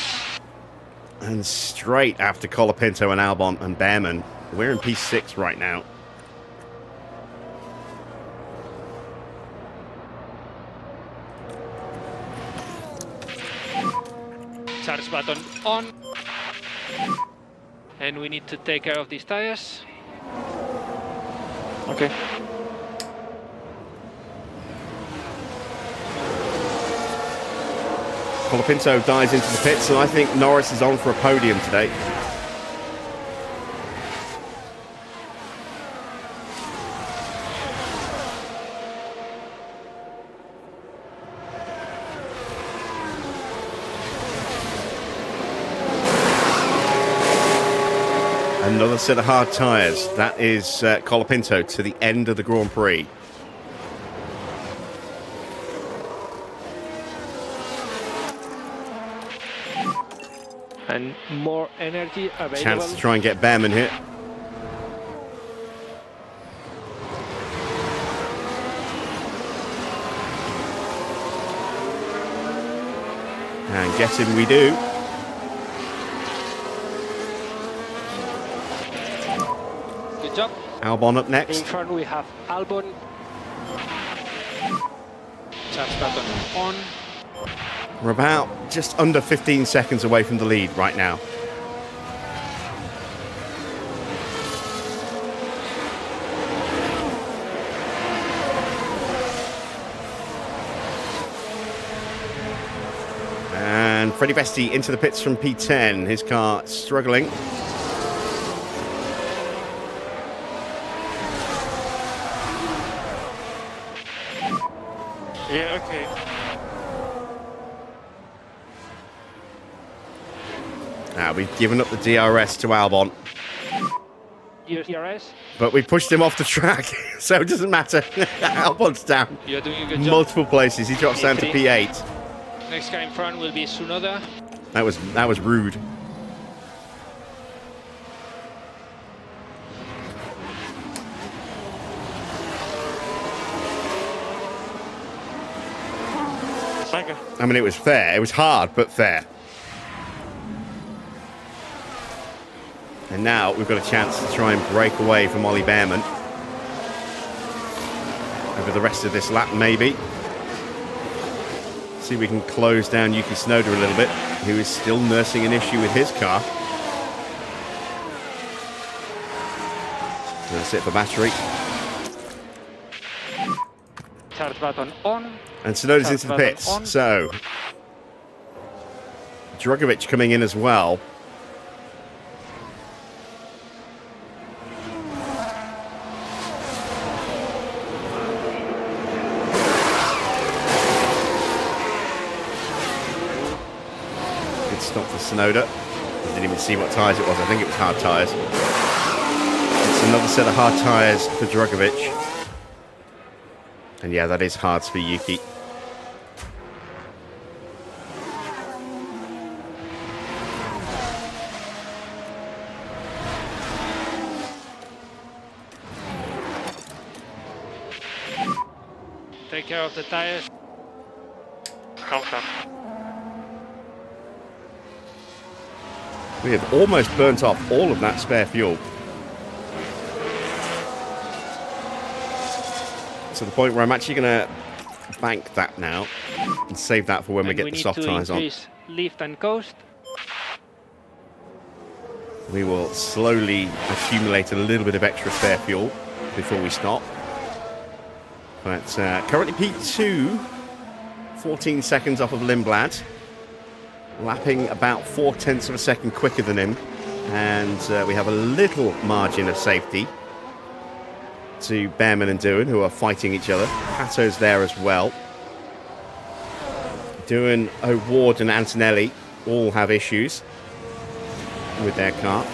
And straight after Colapinto and Albon and Bearman. We're in P6 right now. Charge button on. And we need to take care of these tires. Okay. Colapinto dives into the pits, and I think Norris is on for a podium today. Another set of hard tyres. That is Colapinto to the end of the Grand Prix. And more energy available. Chance to try and get Bearman here. And get him we do. Good job. Albon up In next. front we have Albon. Charge button on. We're about just under 15 seconds away from the lead right now. And Freddie Vesti into the pits from P10. His car struggling. Yeah, okay. Now, we've given up the DRS to Albon, DRS. but we pushed him off the track, so it doesn't matter. Albon's down You're doing a good job. multiple places. He drops down to P8. Next car in front will be Tsunoda. That was rude. I mean, it was fair. It was hard, but fair. And now we've got a chance to try and break away from Ollie Bearman over the rest of this lap, maybe. See if we can close down Yuki Tsunoda a little bit, who is still nursing an issue with his car. That's it for battery. Charge button on. And Tsunoda's into the pits. On. So, Drugovich coming in as well. Good stop for Tsunoda. I didn't even see what tyres it was. I think it was hard tyres. It's another set of hard tyres for Drugovich. And yeah, that is hard for Yuki. Take care of the tires. Confirm. We have almost burnt off all of that spare fuel. To the point where I'm actually going to bank that now and save that for when we get the soft tyres on. Lift and coast. We will slowly accumulate a little bit of extra spare fuel before we stop. But currently P2, 14 seconds off of Lindblad, lapping about 0.4 of a second quicker than him, and we have a little margin of safety to Bearman and Doohan, who are fighting each other. Pato's there as well. Doohan, O'Ward and Antonelli all have issues with their car.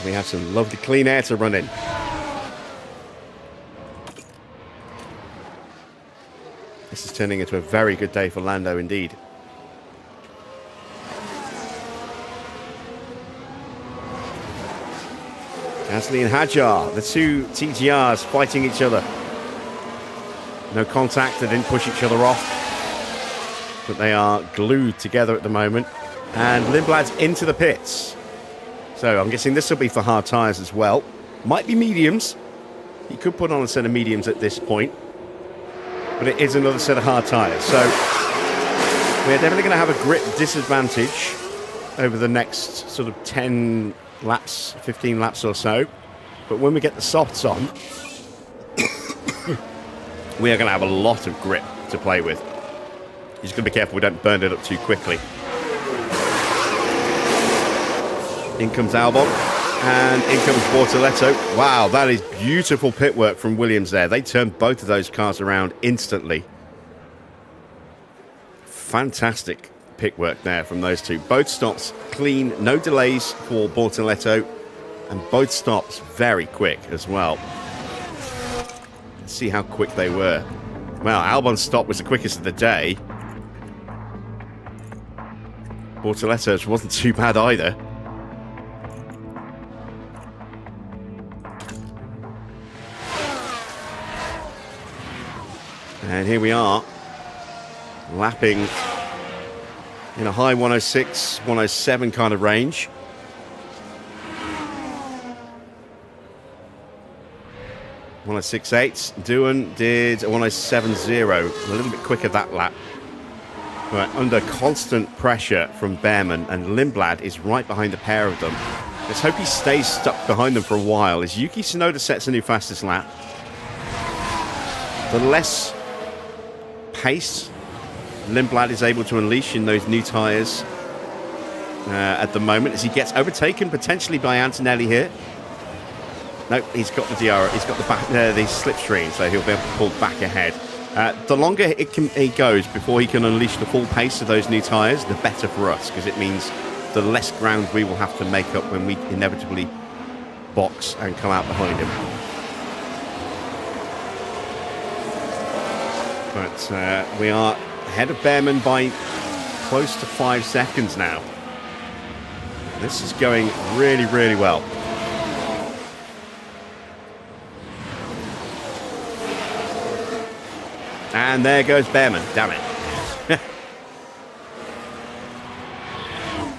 We have some lovely clean air to run in. This is turning into a very good day for Lando indeed. Gasly and Hadjar, the two TGRs fighting each other. No contact, they didn't push each other off. But they are glued together at the moment. And Lindblad's into the pits. So I'm guessing this will be for hard tyres as well. Might be mediums. He could put on a set of mediums at this point. But it is another set of hard tyres. So we're definitely going to have a grip disadvantage over the next sort of 10 laps, 15 laps or so. But when we get the softs on, we are going to have a lot of grip to play with. You're just going to be careful we don't burn it up too quickly. In comes Albon, and in comes Bortoletto. Wow, that is beautiful pit work from Williams there. They turned both of those cars around instantly. Fantastic pit work there from those two. Both stops clean, no delays for Bortoletto, and both stops very quick as well. Let's see how quick they were. Well, Albon's stop was the quickest of the day. Bortoletto's wasn't too bad either. And here we are, lapping in a high 106, 107 kind of range. .106.8. Doohan did a 107.0, a little bit quicker that lap. But under constant pressure from Bearman, and Lindblad is right behind the pair of them. Let's hope he stays stuck behind them for a while as Yuki Tsunoda sets a new fastest lap. The less pace Lindblad is able to unleash in those new tyres at the moment, as he gets overtaken potentially by Antonelli here. Nope, he's got the DR, he's got the slipstream, so he'll be able to pull back ahead. The longer it goes before he can unleash the full pace of those new tyres, the better for us, because it means the less ground we will have to make up when we inevitably box and come out behind him. But we are ahead of Bearman by close to 5 seconds now. This is going really, really well. And there goes Bearman. Damn it.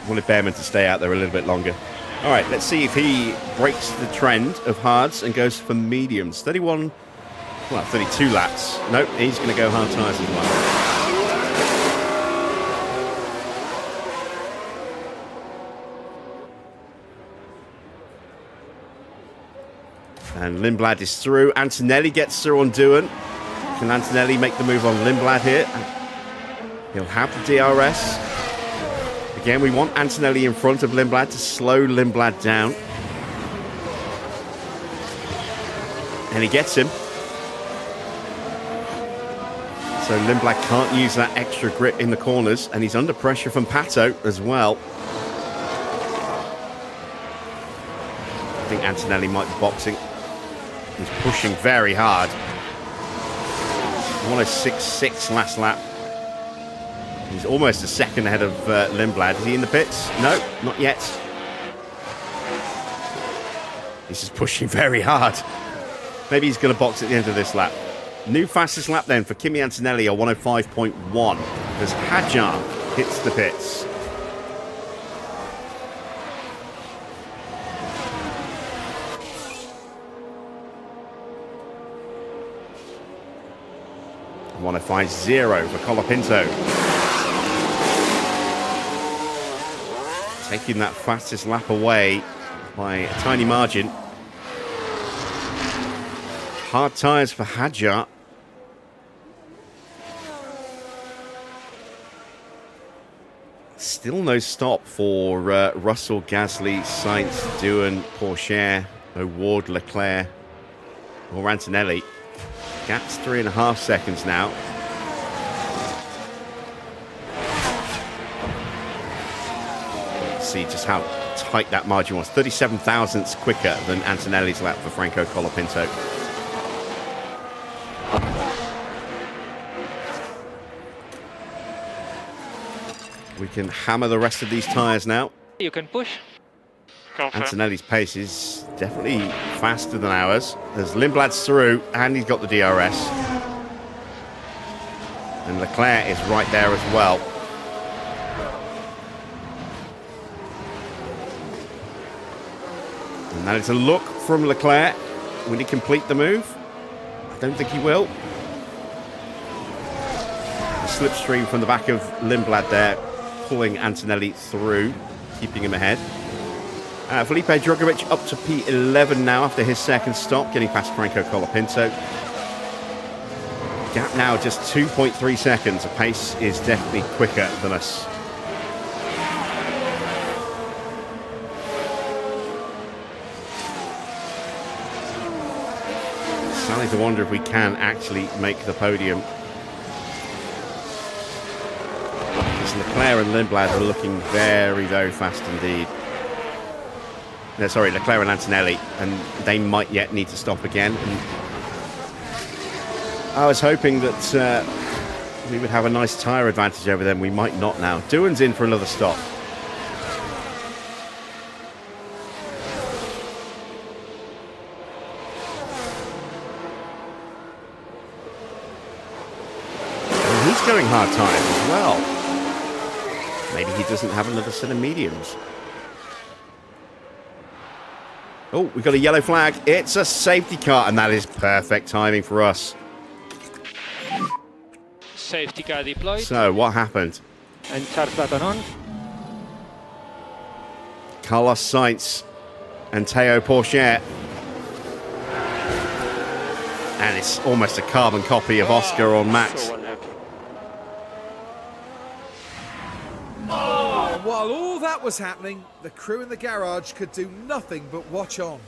Wanted Bearman to stay out there a little bit longer. All right, let's see if he breaks the trend of hards and goes for mediums. 32 laps. Nope, he's going to go hard tyres as well. And Lindblad is through. Antonelli gets through on Doohan. Can Antonelli make the move on Lindblad here? He'll have the DRS. Again, we want Antonelli in front of Lindblad to slow Lindblad down. And he gets him. So Lindblad can't use that extra grip in the corners, and he's under pressure from Pato as well. I think Antonelli might be boxing. He's pushing very hard. 106.6 last lap. He's almost a second ahead of Lindblad. Is he in the pits? No, not yet. He's just pushing very hard. Maybe he's going to box at the end of this lap. New fastest lap then for Kimi Antonelli, a 105.1 as Hadjar hits the pits. A 105.0 for Colapinto. Taking that fastest lap away by a tiny margin. Hard tyres for Hadjar. Still no stop for Russell, Gasly, Sainz, Doohan, Pourchaire, O'Ward, Leclerc, or Antonelli. Gap's 3.5 seconds now. See just how tight that margin was. 37 thousandths quicker than Antonelli's lap for Franco Colapinto. We can hammer the rest of these tyres now. You can push. Confirm. Antonelli's pace is definitely faster than ours. As Lindblad's through, and he's got the DRS. And Leclerc is right there as well. And that is a look from Leclerc. Will he complete the move? I don't think he will. The slipstream from the back of Lindblad there, pulling Antonelli through, keeping him ahead. Felipe Drugovich up to P11 now after his second stop, getting past Franco Colapinto. Gap now just 2.3 seconds. The pace is definitely quicker than us. Starting to wonder if we can actually make the podium. Because Leclerc and Lindblad are looking very, very fast indeed. No, sorry, Leclerc and Antonelli, and they might yet need to stop again. And I was hoping that we would have a nice tyre advantage over them. We might not now. Doohan's in for another stop. And he's going hard tyres as well. Maybe he doesn't have another set of mediums. Oh, we've got a yellow flag. It's a safety car, and that is perfect timing for us. Safety car deployed. So, what happened? And charge button on. Carlos Sainz and Théo Pourchaire. And it's almost a carbon copy of Oscar on Max. While all that was happening, the crew in the garage could do nothing but watch on.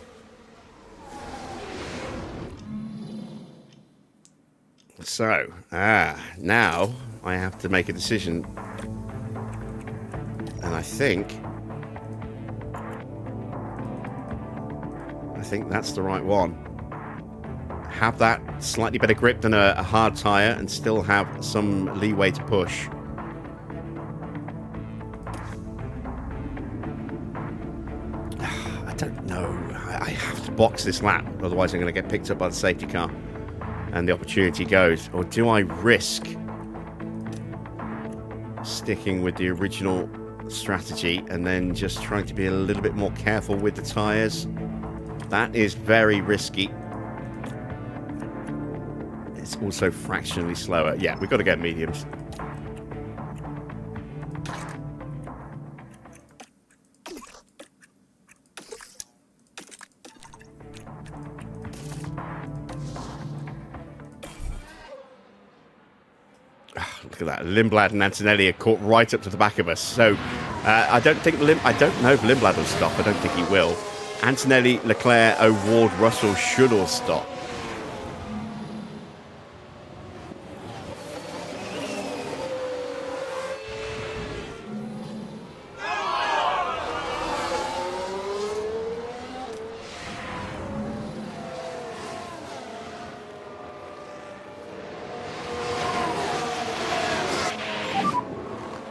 So, now I have to make a decision. And I think that's the right one. Have that slightly better grip than a hard tyre and still have some leeway to push. I don't know. I have to box this lap, otherwise I'm going to get picked up by the safety car and the opportunity goes. Or do I risk sticking with the original strategy and then just trying to be a little bit more careful with the tyres? That is very risky. It's also fractionally slower. Yeah, we've got to get mediums. Look at that. Lindblad and Antonelli are caught right up to the back of us. So I don't know if Lindblad will stop. I don't think he will. Antonelli, Leclerc, O'Ward, Russell should all stop.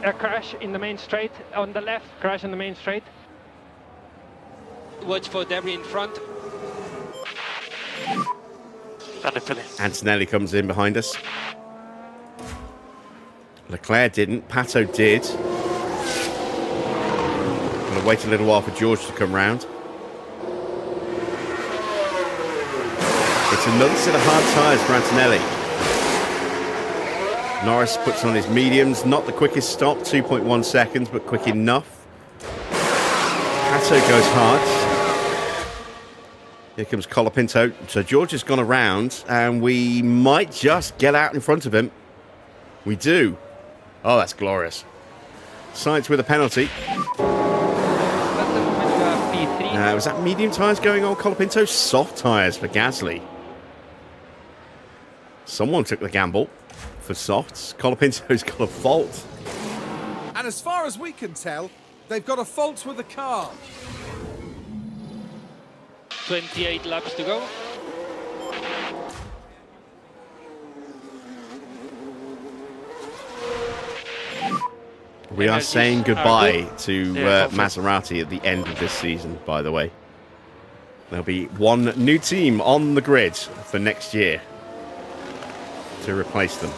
A crash in the main straight, on the left, crash in the main straight. Watch for debris in front. Antonelli comes in behind us. Leclerc didn't, Pato did. Gonna wait a little while for George to come round. It's another set of hard tyres for Antonelli. Norris puts on his mediums, not the quickest stop, 2.1 seconds, but quick enough. Pato goes hard. Here comes Colapinto. So George has gone around, and we might just get out in front of him. We do. Oh, that's glorious. Sainz with a penalty. Was that medium tyres going on Colapinto? Soft tyres for Gasly. Someone took the gamble for softs. Colapinto's got a fault. And as far as we can tell, they've got a fault with the car. 28 laps to go. We are saying goodbye to Maserati at the end of this season, by the way. There'll be one new team on the grid for next year to replace them.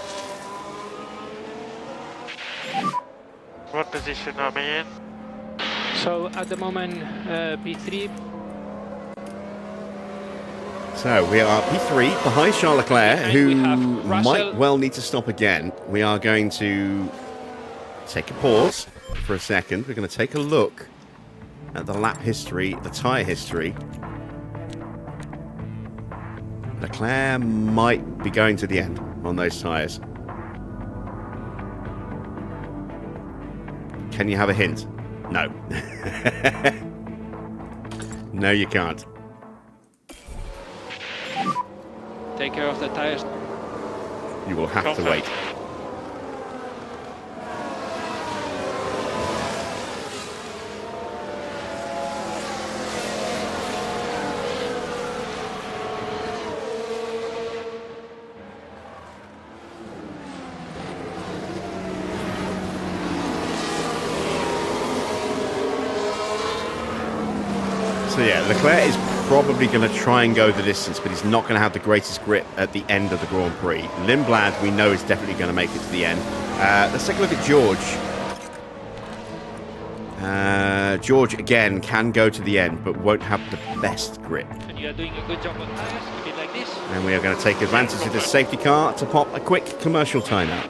What position are we in? So at the moment, P3. So we are P3 behind Charles Leclerc, who might well need to stop again. We are going to take a pause for a second. We're going to take a look at the lap history, the tyre history. Leclerc might be going to the end on those tyres. Can you have a hint? No. No, you can't. Take care of the tires. You will have to wait. So yeah, Leclerc is probably going to try and go the distance, but he's not going to have the greatest grip at the end of the Grand Prix. Lindblad, we know, is definitely going to make it to the end. Let's take a look at George. George, again, can go to the end, but won't have the best grip. And you are doing a good job on tires, a bit like this. And we are going to take advantage of the safety car to pop a quick commercial timeout.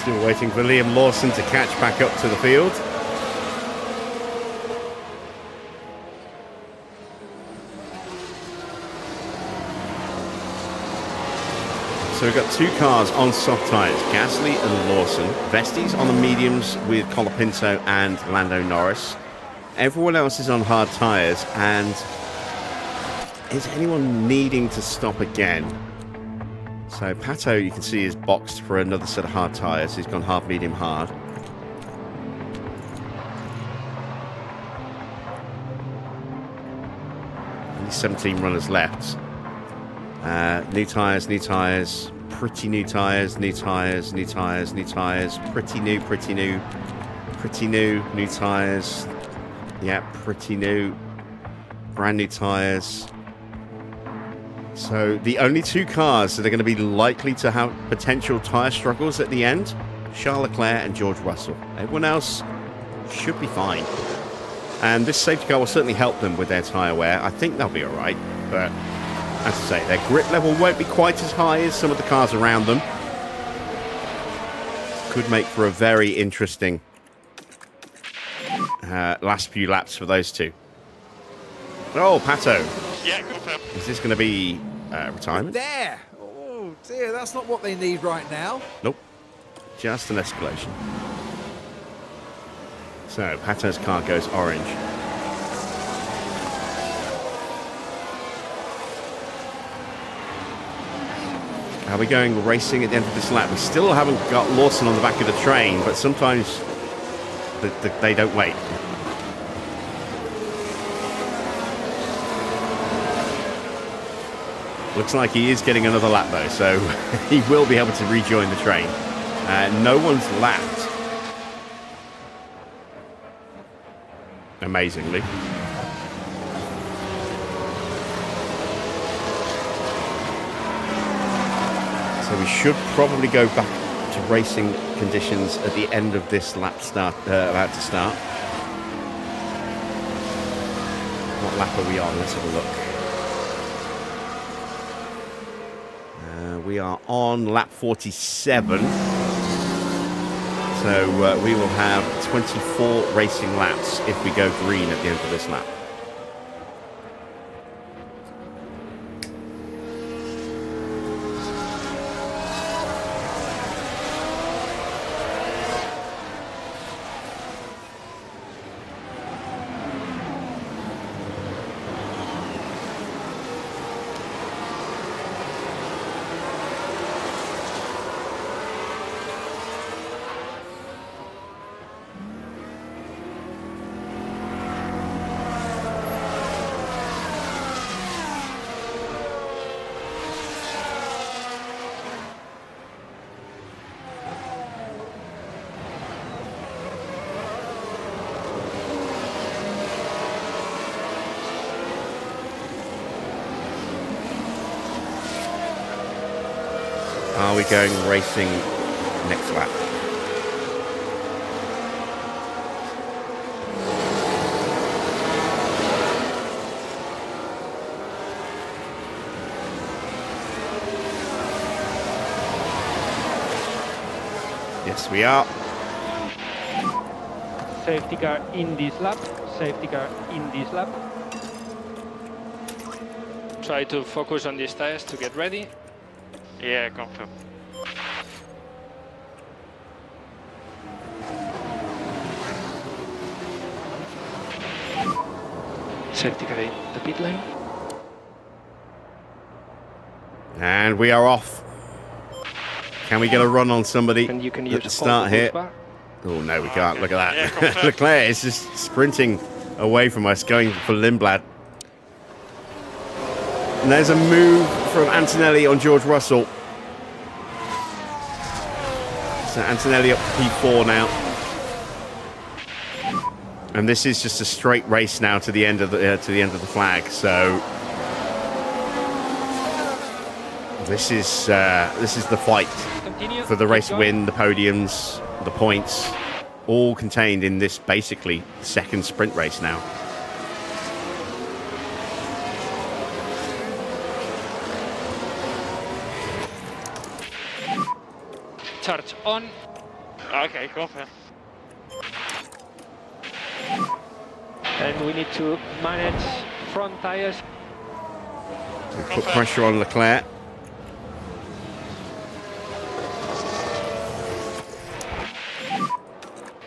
Still waiting for Liam Lawson to catch back up to the field. So we've got 2 cars on soft tyres, Gasly and Lawson. Vesti's on the mediums with Colapinto and Lando Norris. Everyone else is on hard tyres, and is anyone needing to stop again? So Pato, you can see, is boxed for another set of hard tyres. He's gone half, medium, hard. Only 17 runners left. New tyres, pretty new tyres, new tyres, new tyres, new tyres, pretty new, new tyres. Yeah, pretty new, brand new tyres. So the only 2 cars that are going to be likely to have potential tyre struggles at the end, Charles Leclerc and George Russell. Everyone else should be fine. And this safety car will certainly help them with their tyre wear. I think they'll be all right, but as I say, their grip level won't be quite as high as some of the cars around them. Could make for a very interesting last few laps for those 2. Oh, Pato. Yeah, confirm. Is this going to be retirement? There! Oh dear, that's not what they need right now. Nope. Just an escalation. So, Pato's car goes orange. Are we going racing at the end of this lap? We still haven't got Lawson on the back of the train, but sometimes they don't wait. Looks like he is getting another lap though, so he will be able to rejoin the train. No one's lapped. Amazingly. So we should probably go back to racing conditions at the end of this lap about to start. What lap are we on? Let's have a look. We are on lap 47. So we will have 24 racing laps if we go green at the end of this lap. Are we going racing next lap? Yes, we are. Safety car in this lap. Safety car in this lap. Try to focus on these tires to get ready. Yeah, confirm. Safety car in the pit lane. And we are off. Can we get a run on somebody And you can at use the start here? bar. Oh, no, we can't. Look at Yeah, that. confirm. Leclerc is just sprinting away from us, going for Lindblad. And there's a move from Antonelli on George Russell. So Antonelli up to P4 now. And this is just a straight race now to the end of the flag. So this is the fight Continue. for the Keep race going. win, the podiums, the points, all contained in this basically second sprint race now. Charge on. Okay, confirm. And we need to manage front tires. We put pressure on Leclerc.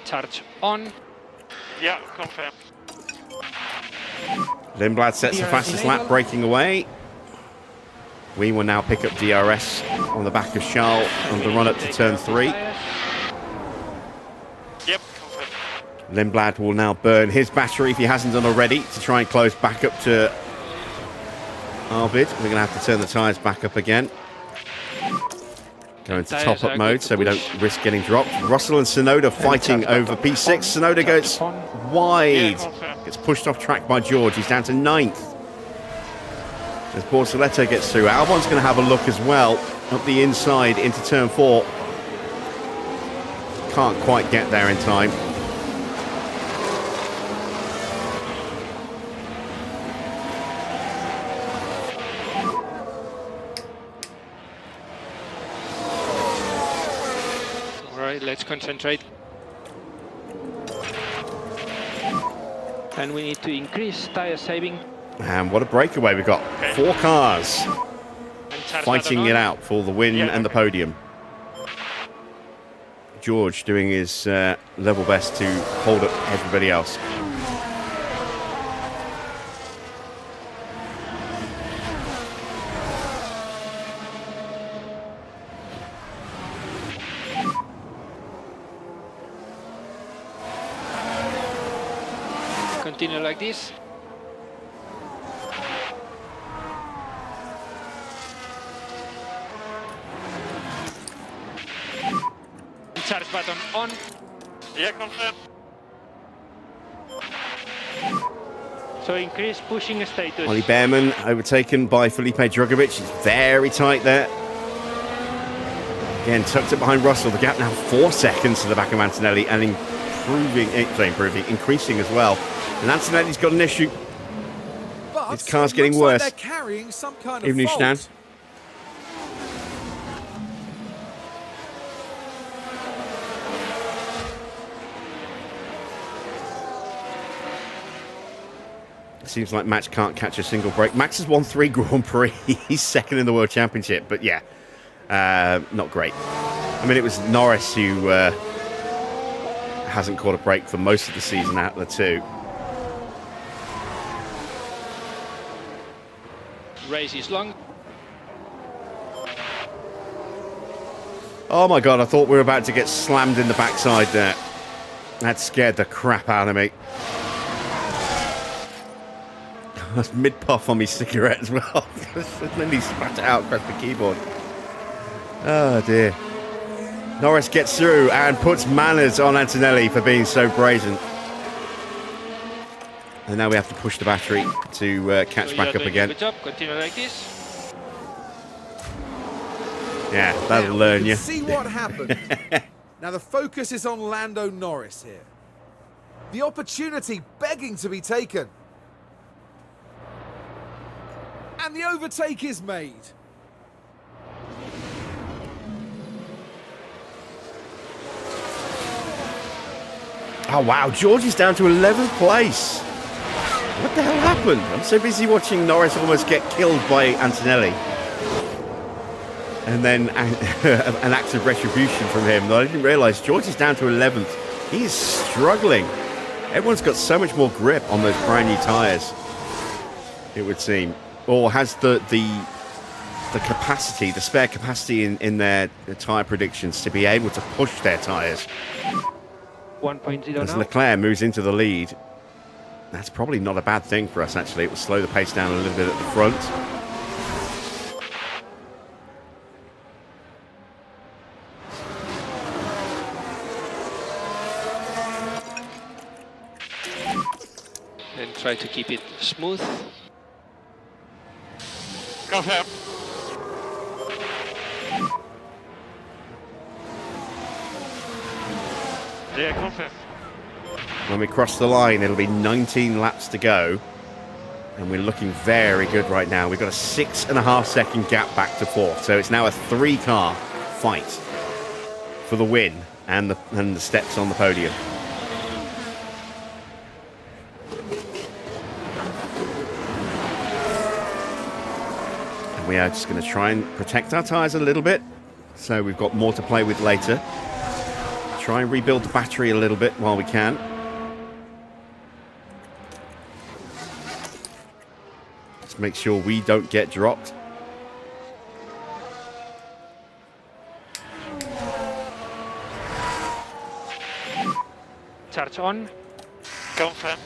Charge on. Yeah, confirm. Lindblad sets the fastest lap, breaking away. We will now pick up DRS on the back of Charles on the run up to turn 3. Yep, confirm. Lindblad will now burn his battery if he hasn't done already to try and close back up to Arbid. We're going to have to turn the tyres back up again. Go into top-up mode so we don't risk getting dropped. Russell and Tsunoda fighting over P6. Tsunoda goes wide. Gets pushed off track by George. He's down to 9th. As Bortoletto gets through. Albon's going to have a look as well up the inside into turn 4. Can't quite get there in time. Let's concentrate. And we need to increase tire saving. And what a breakaway we've got. 4 cars And charge fighting button it on. out for the win and the podium. George doing his level best to hold up everybody else. Continue like this. Charge button on. Yeah, confirm. So increase pushing status. Ollie Bearman overtaken by Felipe Drugovich. He's very tight there. Again, tucked it behind Russell. The gap now 4 seconds to the back of Antonelli and increasing as well. And Antonelli's got an issue. But His car's it getting looks like worse. they're carrying some kind of Even fault. Ushnan. Seems like Max can't catch a single break. Max has won 3 Grand Prix. He's second in the World Championship, but yeah, not great. I mean, it was Norris who hasn't caught a break for most of the season out of the 2. Race is long. Oh my God, I thought we were about to get slammed in the backside there. That scared the crap out of me. I was mid-puff on my cigarette as well. Then he spat it out across the keyboard. Oh dear. Norris gets through and puts manners on Antonelli for being so brazen. And now we have to push the battery to catch So back you're up doing a again. Good job. Continue like this. Yeah, that'll learn you. See what happened. Now the focus is on Lando Norris here. The opportunity begging to be taken. And the overtake is made. Oh wow, George is down to 11th place. What the hell happened? I'm so busy watching Norris almost get killed by Antonelli. And then an act of retribution from him that I didn't realise. George is down to 11th. He is struggling. Everyone's got so much more grip on those brand new tyres, it would seem. Or has the capacity, the spare capacity in their tyre predictions to be able to push their tyres. 1.0 As now. Leclerc moves into the lead, that's probably not a bad thing for us, actually. It will slow the pace down a little bit at the front. And try to keep it smooth. Confirm. Yeah, confirm. When we cross the line, it'll be 19 laps to go. And we're looking very good right now. We've got a 6.5 second gap back to 4th. So it's now a 3-car fight for the win and the steps on the podium. And we are just going to try and protect our tyres a little bit, so we've got more to play with later. Try and rebuild the battery a little bit while we can. Let's make sure we don't get dropped. Charge on. Confirm.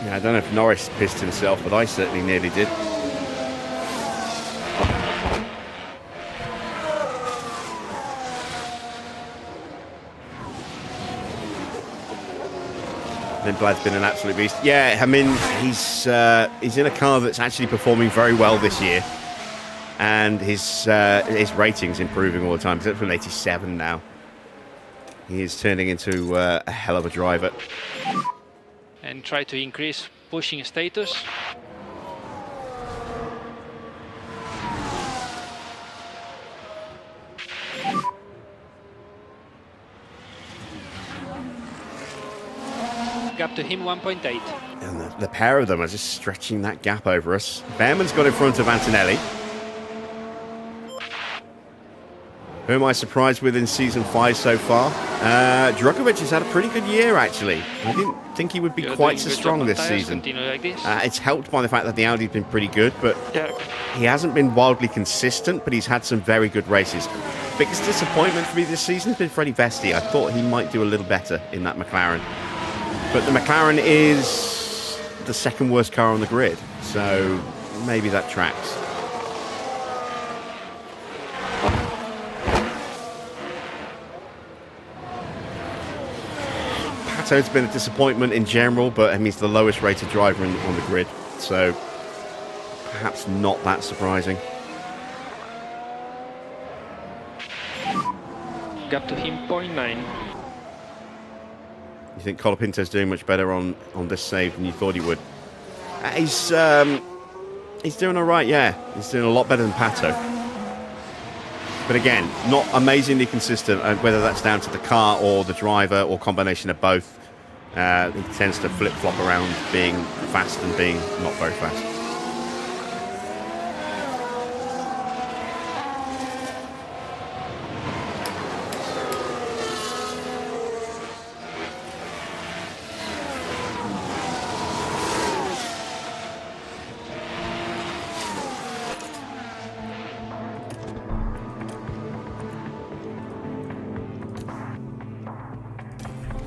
Yeah, I don't know if Norris pissed himself, but I certainly nearly did. Lindblad's been an absolute beast. Yeah, I mean, he's in a car that's actually performing very well this year, and his rating's improving all the time. He's up to an 87 now. He is turning into a hell of a driver. And try to increase pushing status. Gap to him 1.8. And the pair of them are just stretching that gap over us. Bearman's got in front of Antonelli. Who am I surprised with in Season 5 so far? Djokovic has had a pretty good year, actually. I didn't think he would be quite so strong this season. Like this. It's helped by the fact that the Audi's been pretty good, but Yeah. he hasn't been wildly consistent, but he's had some very good races. Biggest disappointment for me this season has been Freddie Vesti. I thought he might do a little better in that McLaren. But the McLaren is the second worst car on the grid, so maybe that tracks. Pato's been a disappointment in general, but I mean, he's the lowest rated driver on the grid, so perhaps not that surprising. Gap to him 0.9. You think Colapinto's doing much better on this save than you thought he would? He's doing all right, yeah. He's doing a lot better than Pato. But again, not amazingly consistent, and whether that's down to the car or the driver or combination of both. He tends to flip-flop around being fast and being not very fast.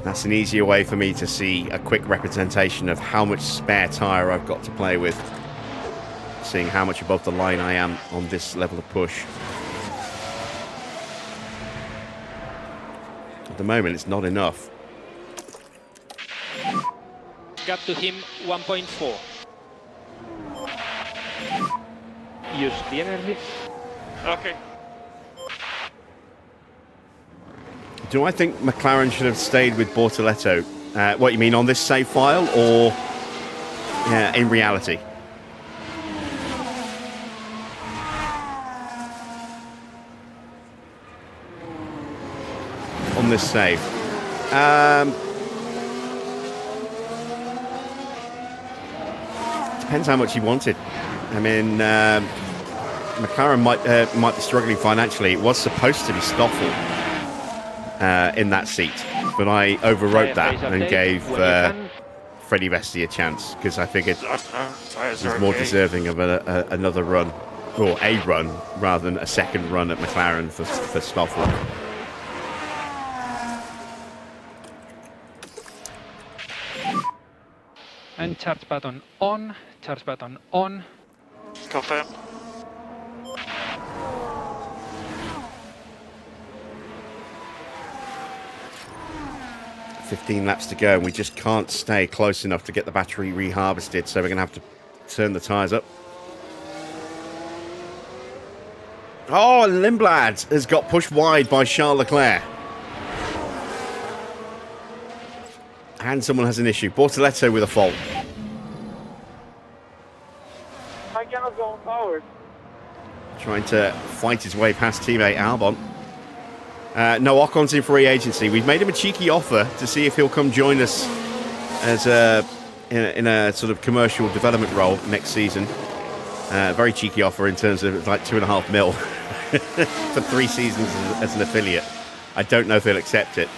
That's an easier way for me to see a quick representation of how much spare tyre I've got to play with, seeing how much above the line I am on this level of push. At the moment, it's not enough. Gap to him 1.4. Use the energy. Okay. Do I think McLaren should have stayed with Bortoletto? What you mean, on this save file, or in reality? On this save. Depends how much he wanted. I mean, McLaren might be struggling financially. It was supposed to be Stoffel in that seat, but I overwrote that and gave Freddie Vesti a chance because I figured he's more deserving of another run, or a run, rather than a second run at McLaren for Stoffel. And charge button on. Charge button on. Confirm. 15 laps to go, and we just can't stay close enough to get the battery reharvested, so we're going to have to turn the tyres up. Oh, Lindblad has got pushed wide by Charles Leclerc. And someone has an issue. Bortoletto with a fault. I cannot go forward. Trying to fight his way past teammate Albon. No, Ocon's in free agency. We've made him a cheeky offer to see if he'll come join us as in a sort of commercial development role next season. Very cheeky offer in terms of like $2.5 million for 3 seasons as an affiliate. I don't know if he'll accept it.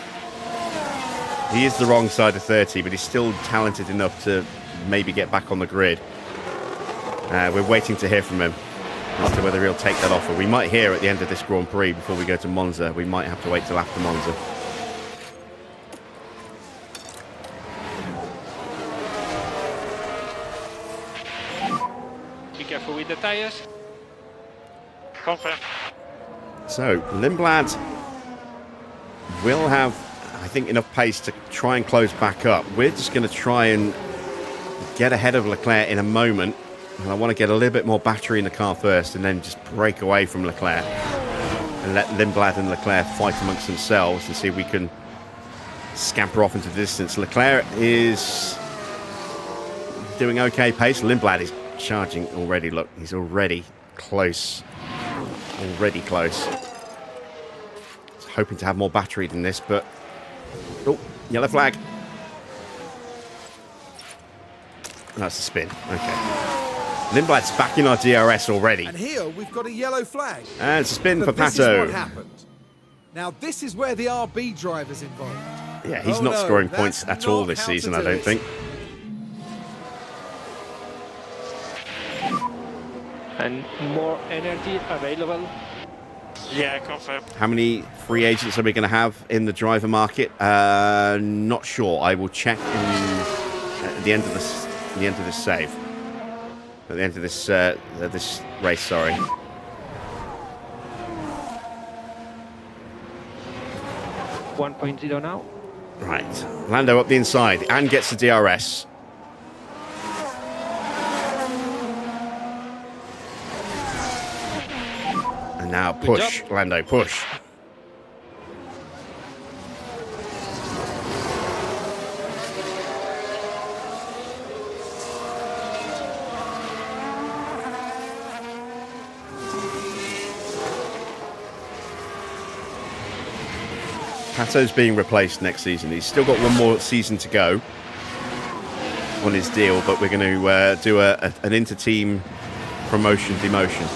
He is the wrong side of 30, but he's still talented enough to maybe get back on the grid. We're waiting to hear from him as to whether he'll take that offer. We might hear at the end of this Grand Prix before we go to Monza. We might have to wait till after Monza. Be careful with the tires. Confirm. So, Lindblad will have, I think, enough pace to try and close back up. We're just going to try and get ahead of Leclerc in a moment. And I want to get a little bit more battery in the car first and then just break away from Leclerc and let Lindblad and Leclerc fight amongst themselves and see if we can scamper off into the distance. Leclerc is doing okay pace. Lindblad is charging already. Look, he's already close. Already close. He's hoping to have more battery than this, but... Oh, yellow flag. That's a spin. Okay. Lindblad's back in our DRS already. And here we've got a yellow flag. And it's a spin for This is Pato. what happened. Now this is where the RB driver's involved. Yeah, he's Oh, not no, scoring that's points at all not this how to season, do I don't it. think. And more energy available. Yeah, confirm. How many free agents are we going to have in the driver market? Not sure. I will check at the end of this. The end of this save. At the end of this this race, sorry. 1.0 now. Right, Lando up the inside and gets the DRS. And now push, Lando, push. Pato's being replaced next season. He's still got one more season to go on his deal, but we're going to do an inter-team promotion demotion.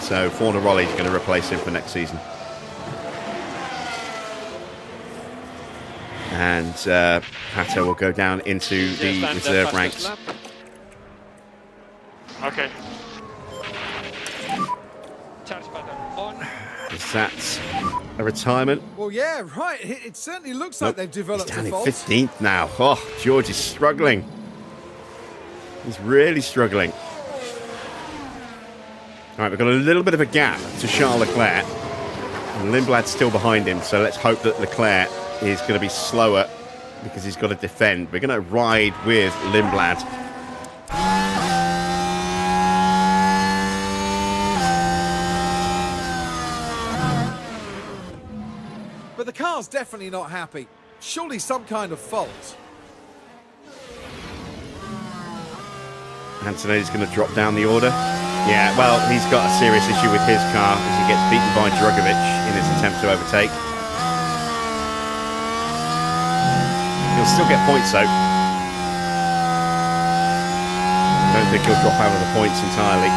So Fornaroli is going to replace him for next season. And Pato will go down into the reserve ranks. Okay. Charge button on. Is that a retirement? Well, yeah, right. It certainly looks like they've developed He's down a in fault. 15th now. Oh, George is struggling. He's really struggling. All right, we've got a little bit of a gap to Charles Leclerc. And Lindblad's still behind him, so let's hope that Leclerc is going to be slower because he's got to defend. We're going to ride with Lindblad. But the car's definitely not happy. Surely some kind of fault. Antonelli's going to drop down the order. Yeah, well, he's got a serious issue with his car as he gets beaten by Drugovic in his attempt to overtake. He'll still get points, though. I don't think he'll drop out of the points entirely.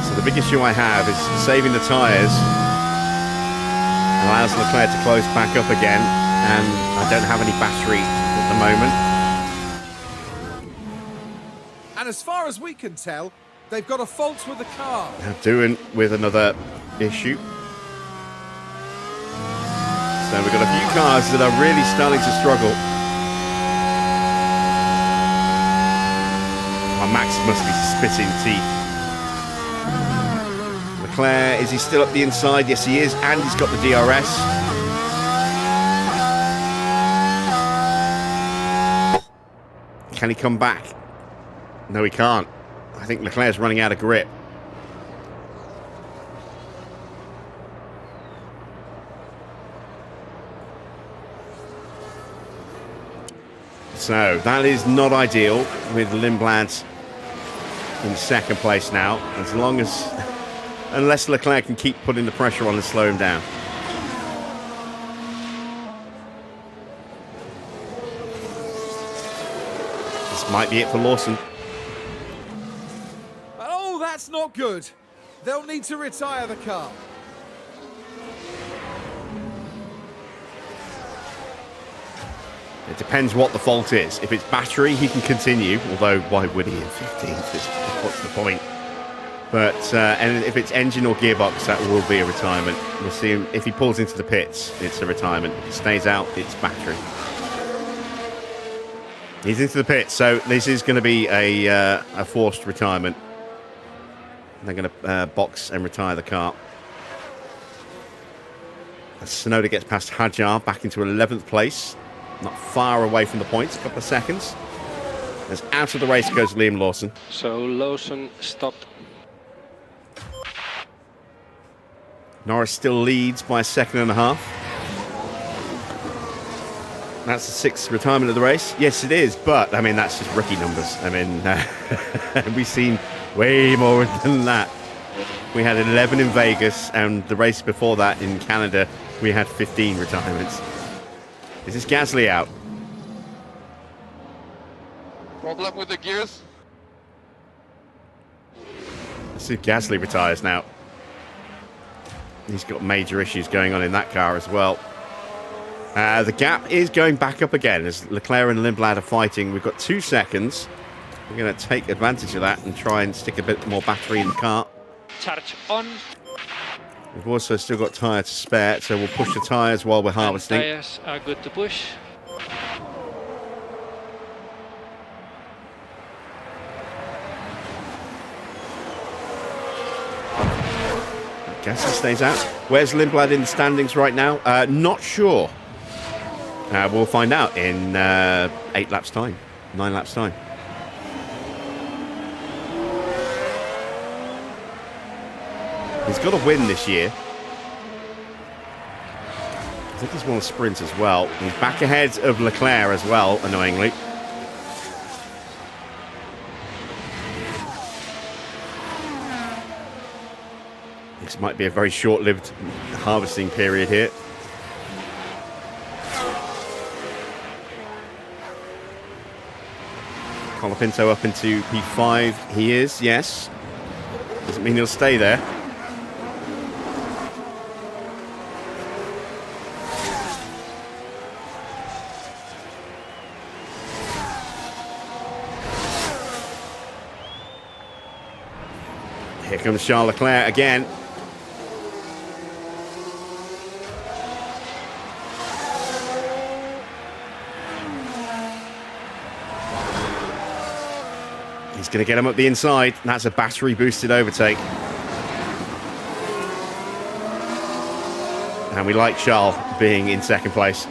So the big issue I have is saving the tyres. Allows Leclerc to close back up again, and I don't have any battery at the moment. And as far as we can tell, they've got a fault with the car. Now doing with another issue. So we've got a few cars that are really starting to struggle. Oh, Max must be spitting teeth. Leclerc, is he still up the inside? Yes, he is, and he's got the DRS. Can he come back? No, he can't. I think Leclerc's running out of grip. So that is not ideal with Lindblad in second place now, unless Leclerc can keep putting the pressure on and slow him down. This might be it for Lawson. Oh, that's not good. They'll need to retire the car. It depends what the fault is. If it's battery, he can continue, although why would he in 15th? What's the point? But and if it's engine or gearbox, that will be a retirement. We'll see him, if he pulls into the pits, it's a retirement. If he stays out, it's battery. He's into the pits, so this is going to be a forced retirement. They're going to box and retire the car. As Tsunoda gets past Hajar, back into 11th place. Not far away from the points, a couple of seconds. As out of the race goes Liam Lawson. So Lawson stopped. Norris still leads by a second and a half. That's the sixth retirement of the race. Yes, it is, but I mean, that's just rookie numbers. I mean, we've seen way more than that. We had 11 in Vegas, and the race before that in Canada, we had 15 retirements. Is this Gasly out? Problem with the gears? Let's see if Gasly retires now. He's got major issues going on in that car as well. The gap is going back up again as Leclerc and Lindblad are fighting. We've got 2 seconds. We're going to take advantage of that and try and stick a bit more battery in the car. Charge on. We've also still got tyre to spare, so we'll push the tyres while we're harvesting. Tyres are good to push. Gasly stays out. Where's Lindblad in the standings right now? Not sure. We'll find out in 8 laps time, 9 laps time. He's got a win this year. I think he's won a sprint as well. He's back ahead of Leclerc as well, annoyingly. This might be a very short-lived harvesting period here. Colapinto up into P5. He is, yes. Doesn't mean he'll stay there. Here comes Charles Leclerc again. He's going to get him up the inside. That's a battery-boosted overtake. And we like Charles being in second place.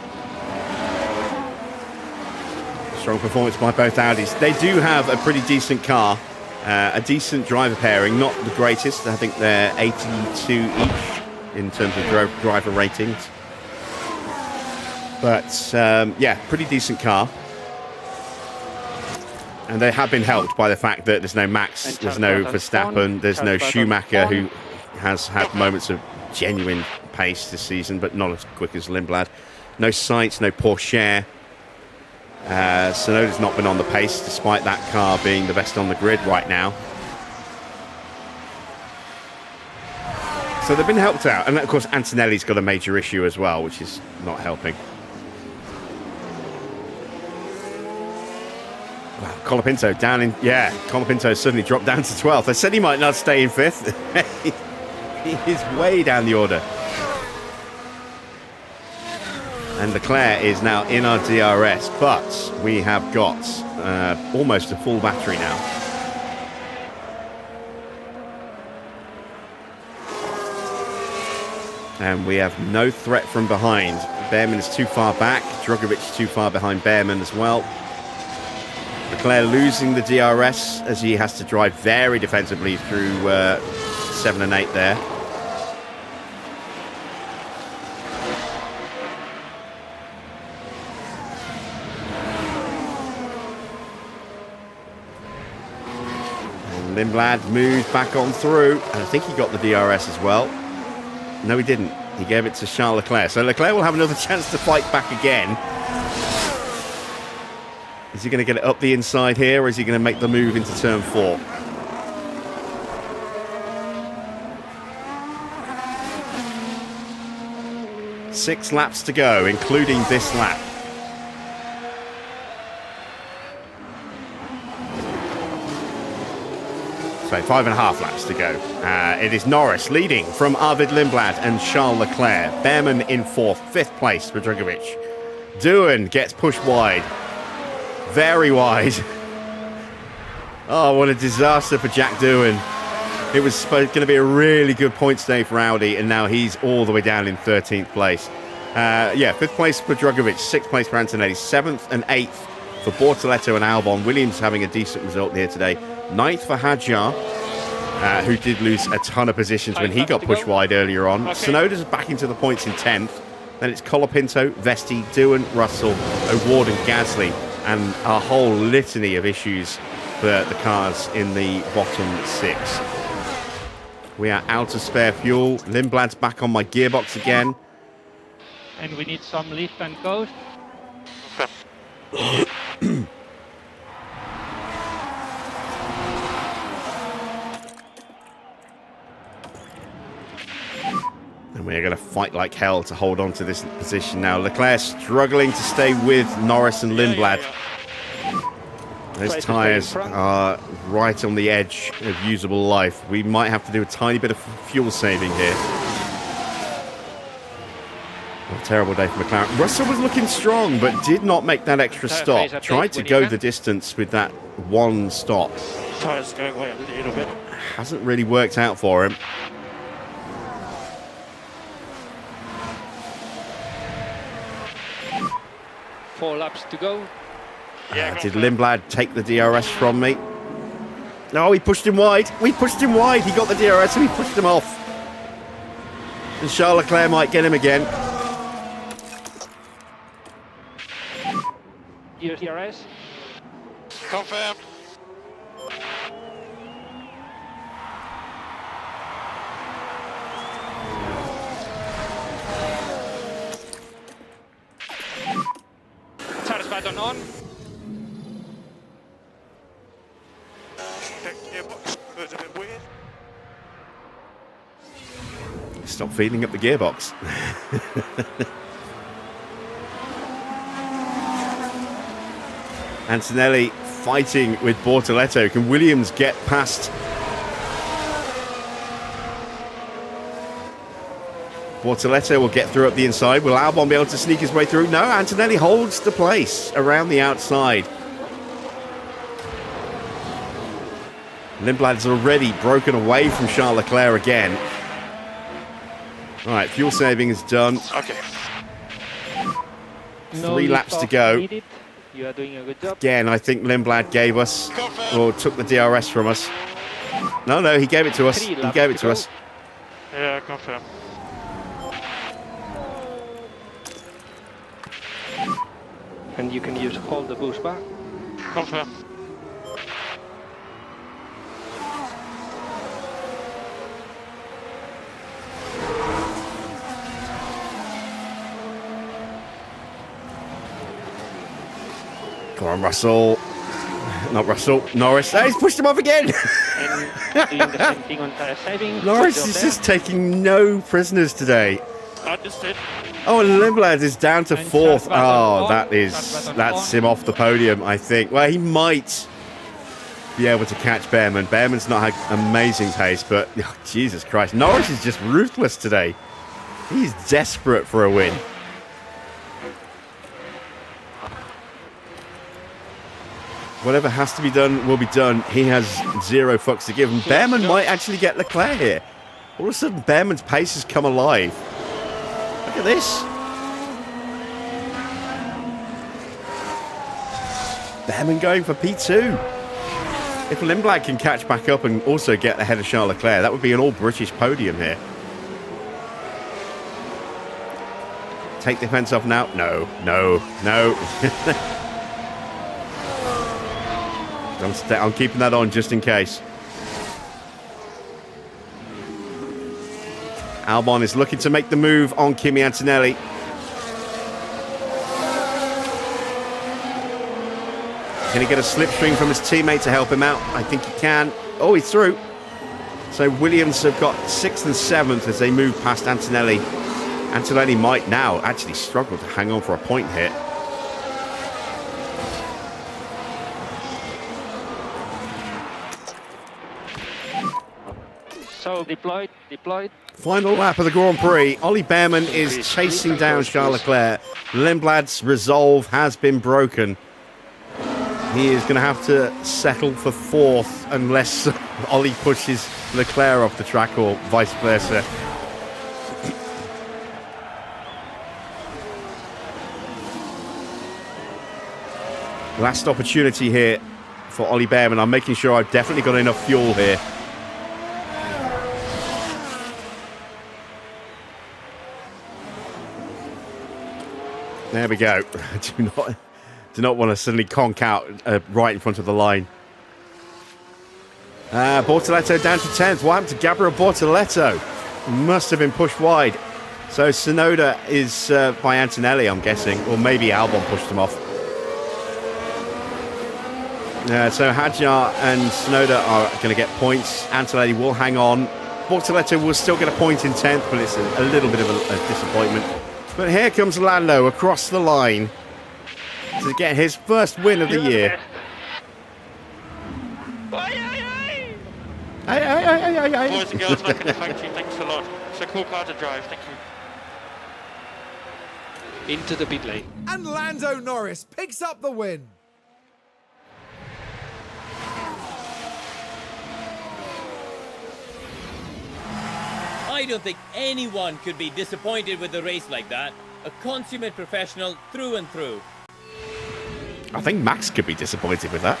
Strong performance by both Audis. They do have a pretty decent car. A decent driver pairing, not the greatest. I think they're 82 each in terms of driver ratings. But yeah, pretty decent car. And they have been helped by the fact that there's no Max, there's no Verstappen, there's no Schumacher, who has had moments of genuine pace this season, but not as quick as Lindblad. No Sainz, no Porsche. Tsunoda's not been on the pace, despite that car being the best on the grid right now. So they've been helped out. And of course, Antonelli's got a major issue as well, which is not helping. Wow, Colapinto down in... Yeah, Colapinto suddenly dropped down to 12th. I said he might not stay in 5th. He is way down the order. And Leclerc is now in our DRS, but we have got almost a full battery now. And we have no threat from behind. Bearman is too far back. Drugovich too far behind Bearman as well. Leclerc losing the DRS as he has to drive very defensively through 7 and 8 there. Lindblad moves back on through, and I think he got the DRS as well. No, he didn't. He gave it to Charles Leclerc. So Leclerc will have another chance to fight back again. Is he going to get it up the inside here, or is he going to make the move into turn 4? Six laps to go, including this lap. So 5.5 laps to go. It is Norris leading from Arvid Lindblad and Charles Leclerc. Bearman in 4th, 5th place for Drugovic. Doohan gets pushed wide. Very wide. Oh, what a disaster for Jack Doohan. It was going to be a really good points day for Audi, and now he's all the way down in 13th place. 5th place for Drugovic, 6th place for Antonelli, 7th and 8th for Bortoleto and Albon. Williams having a decent result here today. 9th for Hadjar, who did lose a ton of positions when he got pushed wide earlier on. Tsunoda's back into the points in 10th. Then it's Colapinto, Vesti, Doohan, Russell, O'Ward and Gasly, and a whole litany of issues for the cars in the bottom 6. We are out of spare fuel. Lindblad's back on my gearbox again. And we need some lift and coast. And we're going to fight like hell to hold on to this position now. Leclerc struggling to stay with Norris and Lindblad. Those tyres are right on the edge of usable life. We might have to do a tiny bit of fuel saving here. What a terrible day for McLaren. Russell was looking strong, but did not make that extra stop. Tried to go the distance with that one stop. Tyres going away a little bit. Hasn't really worked out for him. Four laps to go. Did Lindblad take the DRS from me? No, he pushed him wide. We pushed him wide. He got the DRS and he pushed him off. And Charles Leclerc might get him again. DRS. Confirmed. Tires baton on. Gearbox was a bit weird. Stop feeding up the gearbox. Antonelli fighting with Bortoleto. Can Williams get past Bortoleto? Will get through up the inside. Will Albon be able to sneak his way through? No, Antonelli holds the place around the outside. Lindblad's already broken away from Charles Leclerc again. All right, fuel saving is done. Okay. 3 laps to go. Needed. You are doing a good job. Again, I think Lindblad gave us, or took the DRS from us. No, he gave it to us. He gave it to us. Yeah, confirm. And you can use all the boost bar. Confirm. Come on, Russell. Not Russell. Norris. Oh, he's pushed him off again. And doing the same thing on tire saving. Norris is just taking no prisoners today. Understood. Oh, and Lindblad is down to And 4th. Charles Oh, Baton that's him off the podium, I think. Well, he might be able to catch Bearman. Bearman's not had amazing pace, but oh, Jesus Christ. Norris is just ruthless today. He's desperate for a win. Whatever has to be done will be done. He has 0 fucks to give. And Bearman might actually get Leclerc here. All of a sudden, Bearman's pace has come alive. Look at this. Bearman going for P2. If Lindblad can catch back up and also get ahead of Charles Leclerc, that would be an all-British podium here. Take the fence off now. No. I'm keeping that on just in case. Albon is looking to make the move on Kimi Antonelli. Can he get a slipstream from his teammate to help him out? I think he can. Oh, he's through. So Williams have got 6th and 7th as they move past Antonelli. Antonelli might now actually struggle to hang on for a point here. So deployed. Final lap of the Grand Prix. Ollie Bearman is chasing down Charles Leclerc. Lindblad's resolve has been broken. He is going to have to settle for 4th unless Ollie pushes Leclerc off the track or vice versa. Last opportunity here for Ollie Bearman. I'm making sure I've definitely got enough fuel here. There we go. I do not want to suddenly conk out right in front of the line. Bortoletto down to 10th. What happened to Gabriel Bortoletto? Must have been pushed wide. So Tsunoda is by Antonelli, I'm guessing. Or maybe Albon pushed him off. So Hadjar and Tsunoda are going to get points. Antonelli will hang on. Bortoletto will still get a point in 10th, but it's a little bit of a disappointment. But here comes Lando across the line to get his first win of the year. Boys and girls back in the factory, thanks a lot. It's a cool car to drive, thank you. Into the pit lane. And Lando Norris picks up the win. I don't think anyone could be disappointed with a race like that. A consummate professional through and through. I think Max could be disappointed with that.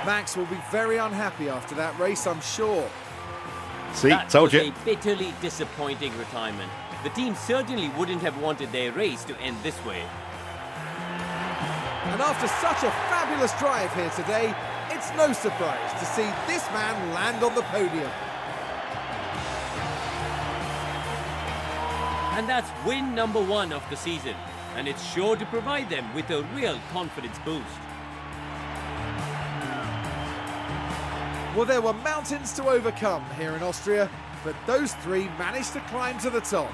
Max will be very unhappy after that race, I'm sure. See, That told was you. a bitterly disappointing retirement. The team certainly wouldn't have wanted their race to end this way. And after such a fabulous drive here today, it's no surprise to see this man land on the podium. And that's win number 1 of the season. And it's sure to provide them with a real confidence boost. Well, there were mountains to overcome here in Austria, but those three managed to climb to the top.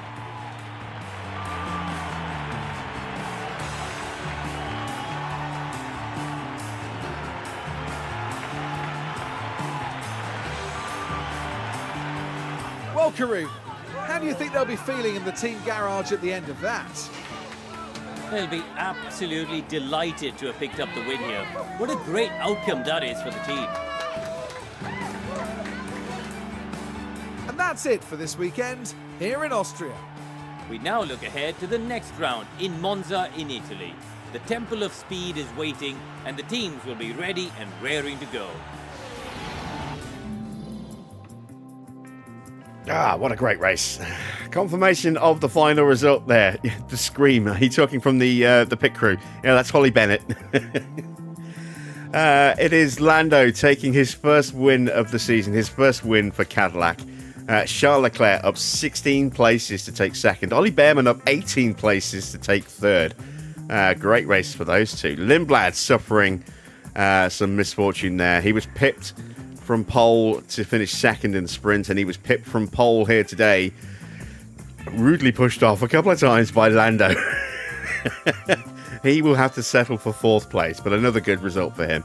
Well, Karun, how do you think they'll be feeling in the team garage at the end of that? They'll be absolutely delighted to have picked up the win here. What a great outcome that is for the team. And that's it for this weekend here in Austria. We now look ahead to the next round in Monza in Italy. The Temple of Speed is waiting and the teams will be ready and raring to go. Ah, what a great race. Confirmation of the final result there. The scream. He talking from the pit crew. Yeah, that's Holly Bennett. It is Lando taking his first win of the season, his first win for Cadillac. Charles Leclerc up 16 places to take second. Ollie Bearman up 18 places to take third. Great race for those two. Lindblad suffering some misfortune there. He was pipped from pole to finish second in the sprint, and he was pipped from pole here today. Rudely pushed off a couple of times by Lando. He will have to settle for 4th place, but another good result for him.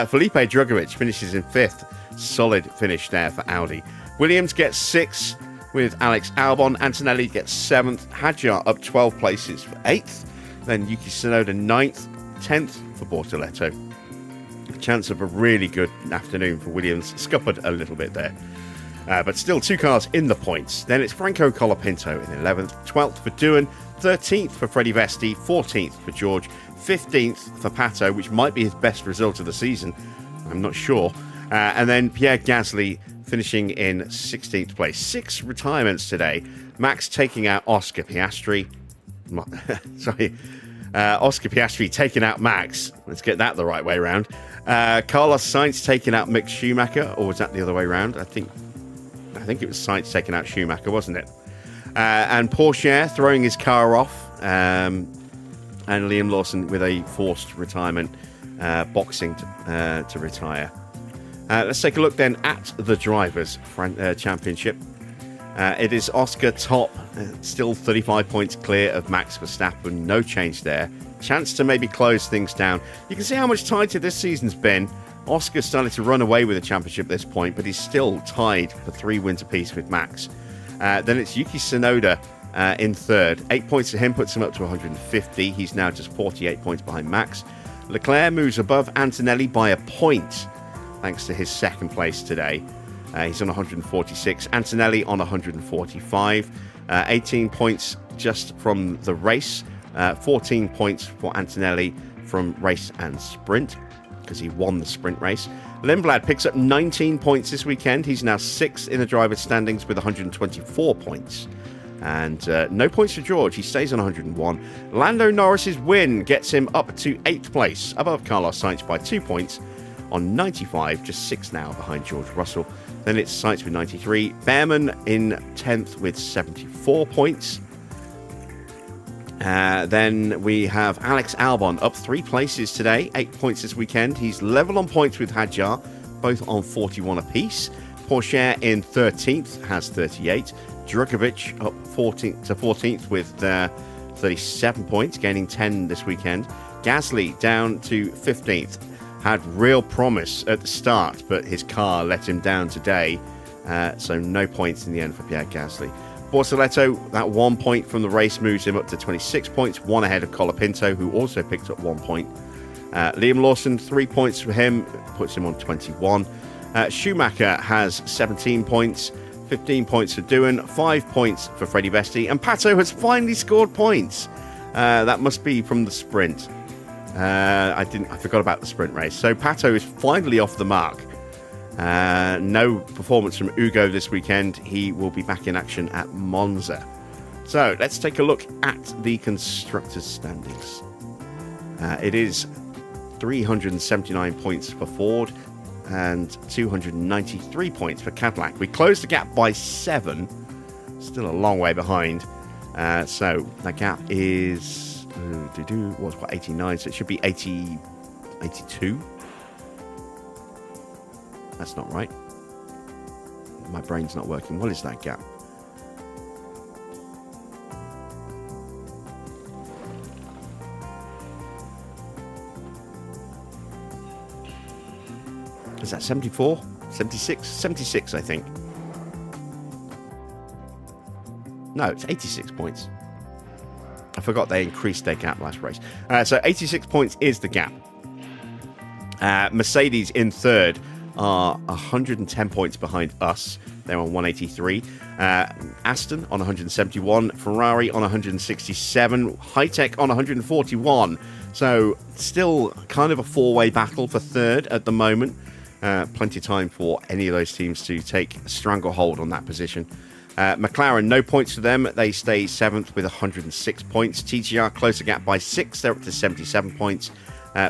Felipe Drugovich finishes in 5th. Solid finish there for Audi. Williams gets 6th. with Alex Albon. Antonelli gets 7th. Hadjar up 12 places for 8th. Then Yuki Tsunoda 9th. 10th for Bortoletto. A chance of a really good afternoon for Williams. Scuppered a little bit there. But still 2 cars in the points. Then it's Franco Colapinto in 11th. 12th for Doohan. 13th for Freddie Vesti. 14th for George. 15th for Pato, which might be his best result of the season. I'm not sure. And then Pierre Gasly finishing in 16th place. 6 retirements today. Max taking out Oscar Piastri. Sorry. Oscar Piastri taking out Max. Let's get that the right way around. Carlos Sainz taking out Mick Schumacher, or was that the other way around? I think it was Sainz taking out Schumacher, wasn't it? And Porsche throwing his car off, and Liam Lawson with a forced retirement, boxing to retire. Let's take a look then at the Drivers' Championship. It is Oscar top, still 35 points clear of Max Verstappen, no change there. Chance to maybe close things down. You can see how much tighter this season's been. Oscar started to run away with the championship at this point, but he's still tied for 3 wins apiece with Max. Then it's Yuki Tsunoda in 3rd. 8 points to him puts him up to 150. He's now just 48 points behind Max. Leclerc moves above Antonelli by a point, thanks to his 2nd place today. He's on 146. Antonelli on 145. 18 points just from the race. 14 points for Antonelli from race and sprint, because he won the sprint race. Lindblad picks up 19 points this weekend. He's now 6th in the driver's standings with 124 points. And no points for George. He stays on 101. Lando Norris's win gets him up to 8th place, above Carlos Sainz by 2 points on 95, just 6 now behind George Russell. Then it's Sainz with 93. Bearman in 10th with 74 points. Then we have Alex Albon up 3 places today, 8 points this weekend. He's level on points with Hadjar, both on 41 apiece. Porsche in 13th has 38. Drukovic up 14th with 37 points, gaining 10 this weekend. Gasly down to 15th. Had real promise at the start, but his car let him down today. So no points in the end for Pierre Gasly. Bortoletto, that 1 point from the race moves him up to 26 points, 1 ahead of Colapinto, who also picked up 1 point. Liam Lawson, 3 points for him, puts him on 21. Schumacher has 17 points, 15 points for Doohan, 5 points for Freddie Vesti, and Pato has finally scored points. That must be from the sprint. I forgot about the sprint race. So Pato is finally off the mark. No performance from Ugo this weekend. He will be back in action at Monza. So let's take a look at the constructors' standings. It is 379 points for Ford and 293 points for Cadillac. We closed the gap by 7. Still a long way behind. So that gap is 89, so it should be 82. That's not right. My brain's not working. What is that gap? Is that 74? 76? 76, I think. No, it's 86 points. I forgot they increased their gap last race. So 86 points is the gap. Mercedes in 3rd are 110 points behind us. They're on 183. Aston on 171. Ferrari on 167. HiTech on 141. So still kind of a 4-way battle for 3rd at the moment. Plenty of time for any of those teams to take a stranglehold on that position. McLaren, no points for them. They stay 7th with 106 points. TGR closer gap by 6. They're up to 77 points.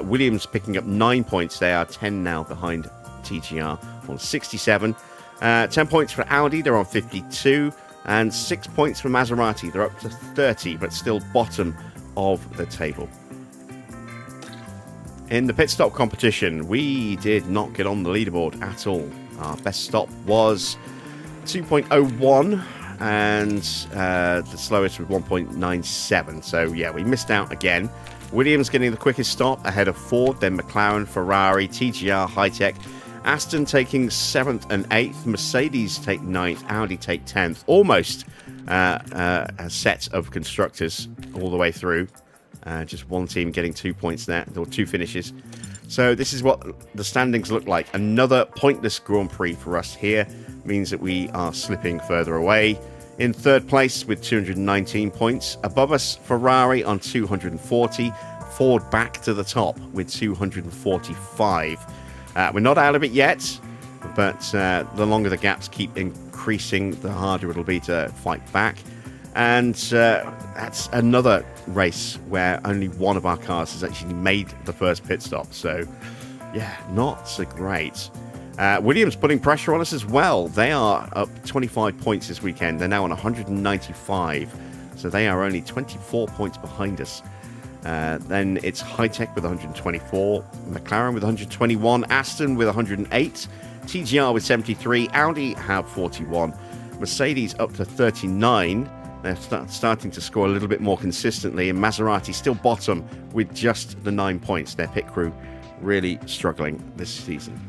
Williams picking up 9 points. They are 10 now behind TGR on 67. 10 points for Audi. They're on 52. And 6 points for Maserati. They're up to 30, but still bottom of the table. In the pit stop competition, we did not get on the leaderboard at all. Our best stop was 2.01 and the slowest was 1.97. So yeah, we missed out again. Williams getting the quickest stop ahead of Ford, then McLaren, Ferrari, TGR, HiTech, Aston taking 7th and 8th. Mercedes take 9th. Audi take 10th. Almost a set of constructors all the way through. Just one team getting 2 points there, or 2 finishes. So this is what the standings look like. Another pointless Grand Prix for us here means that we are slipping further away. In 3rd place with 219 points. Above us, Ferrari on 240. Ford back to the top with 245. We're not out of it yet, but the longer the gaps keep increasing, the harder it'll be to fight back. And that's another race where only one of our cars has actually made the first pit stop. So, yeah, not so great. Williams putting pressure on us as well. They are up 25 points this weekend. They're now on 195. So they are only 24 points behind us. Then it's HiTech with 124. McLaren with 121. Aston with 108. TGR with 73. Audi have 41. Mercedes up to 39. They're starting to score a little bit more consistently, and Maserati still bottom with just the 9 points. Their pit crew really struggling this season.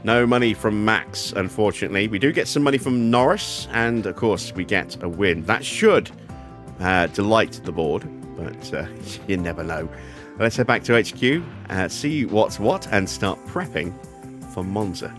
No money from Max, unfortunately. We do get some money from Norris, and of course we get a win. That should delight the board, but you never know. Let's head back to HQ, see what's what, and start prepping for Monza.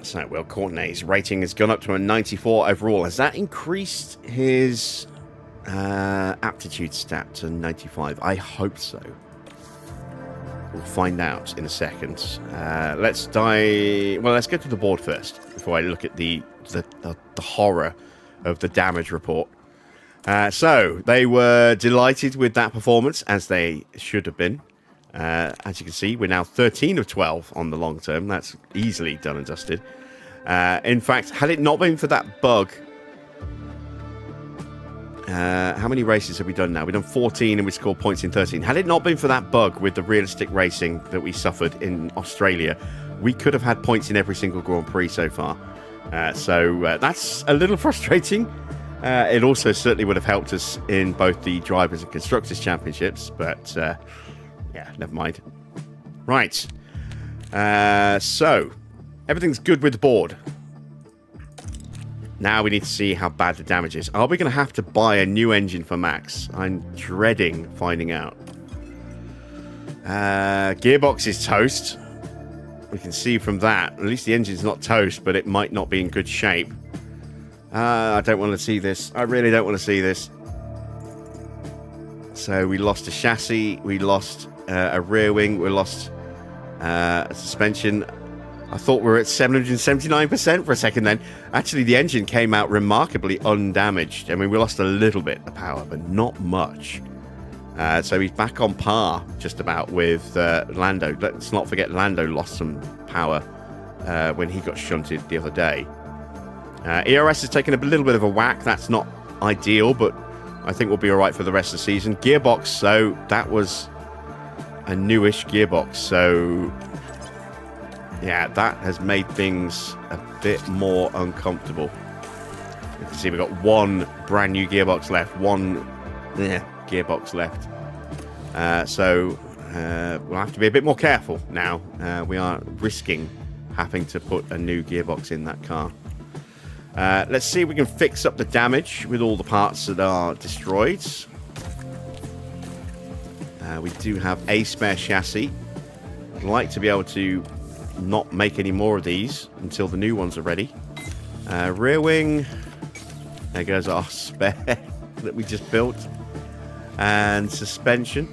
So, Will Courtney's rating has gone up to a 94 overall. Has that increased his aptitude stat to 95? I hope so. We'll find out in a second. Let's go to the board first before I look at the horror of the damage report. So, they were delighted with that performance, as they should have been. As you can see, we're now 13 of 12 on the long term. That's easily done and dusted. In fact, had it not been for that bug, how many races have we done now? We've done 14 and we scored points in 13. Had it not been for that bug with the realistic racing that we suffered in Australia, we could have had points in every single Grand Prix so far. So that's a little frustrating. It also certainly would have helped us in both the Drivers' and Constructors' Championships, but yeah, never mind. Right. So, everything's good with the board. Now we need to see how bad the damage is. Are we going to have to buy a new engine for Max? I'm dreading finding out. Gearbox is toast. We can see from that. At least the engine's not toast, but it might not be in good shape. I don't want to see this. I really don't want to see this. So we lost a chassis. We lost a rear wing. We lost a suspension. I thought we were at 779% for a second then. Actually, the engine came out remarkably undamaged. I mean, we lost a little bit of power, but not much. So he's back on par just about with Lando. Let's not forget Lando lost some power when he got shunted the other day. ERS has taken a little bit of a whack. That's not ideal, but I think we'll be all right for the rest of the season. Gearbox, so that was a newish gearbox. So yeah, that has made things a bit more uncomfortable. You can see we've got one brand new gearbox left, one gearbox left. So we'll have to be a bit more careful now. We are risking having to put a new gearbox in that car. Let's see if we can fix up the damage with all the parts that are destroyed. We do have a spare chassis. I'd like to be able to not make any more of these until the new ones are ready. Rear wing. There goes our spare that we just built. And suspension.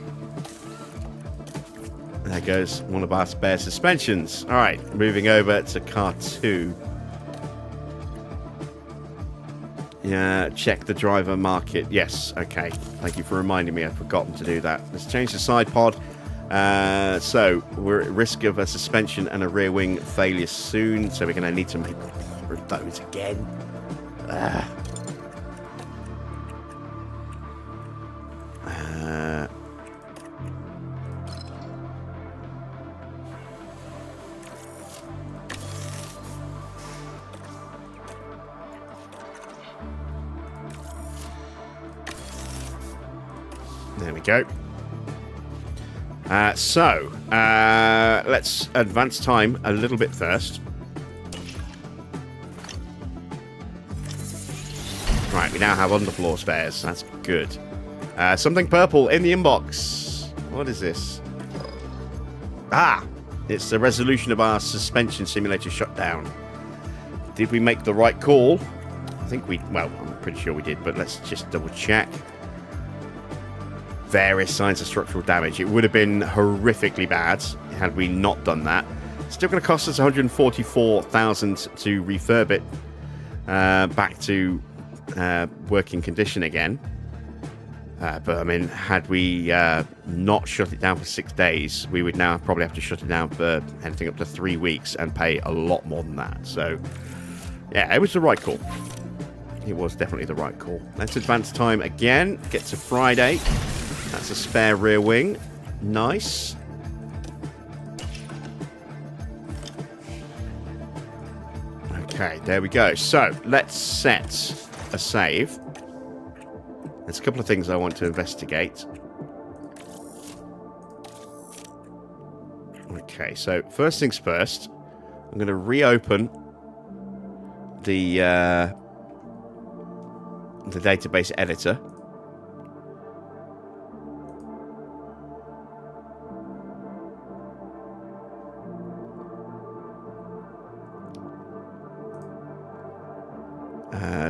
There goes one of our spare suspensions. All right, moving over to car 2. Yeah, check the driver market. Yes, okay. Thank you for reminding me. I've forgotten to do that. Let's change the side pod. So we're at risk of a suspension and a rear wing failure soon. So we're going to need to make those again. There we go. Let's advance time a little bit first. Right, we now have underfloor spares. That's good. Something purple in the inbox. What is this? Ah! It's the resolution of our suspension simulator shutdown. Did we make the right call? I think well, I'm pretty sure we did, but let's just double check. Various signs of structural damage. It would have been horrifically bad had we not done that. Still going to cost us 144,000 to refurb it back to working condition again. But I mean, had we not shut it down for 6 days, we would now probably have to shut it down for anything up to 3 weeks and pay a lot more than that. So, yeah, it was the right call. It was definitely the right call. Let's advance time again. Get to Friday. That's a spare rear wing. Nice. Okay, there we go. So, let's set a save. There's a couple of things I want to investigate. Okay, so first things first. I'm going to reopen the database editor.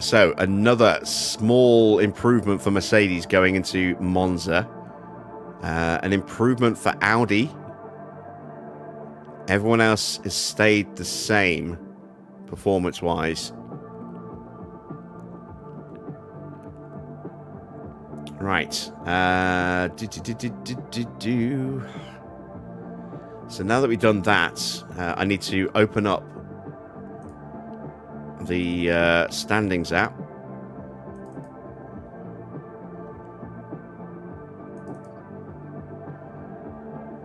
So another small improvement for Mercedes going into Monza. An improvement for Audi. Everyone else has stayed the same performance-wise. Right. So now that we've done that, I need to open up the standings app.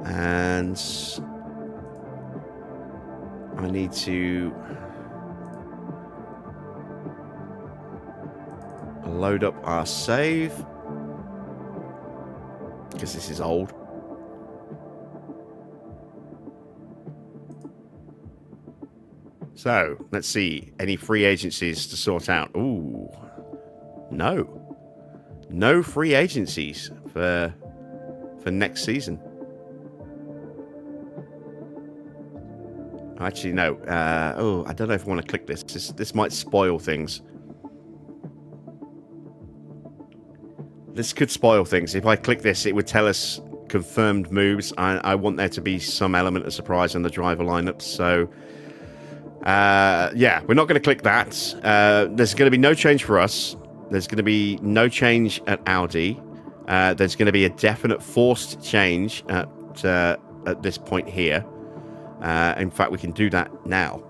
And I need to load up our save because this is old. So, let's see. Any free agencies to sort out? Ooh. No. No free agencies for next season. Actually, no. I don't know if I want to click this. This might spoil things. This could spoil things. If I click this, it would tell us confirmed moves. I want there to be some element of surprise in the driver lineup. So, yeah, we're not going to click that. There's going to be no change for us. There's going to be no change at Audi. There's going to be a definite forced change at this point here. In fact, we can do that now.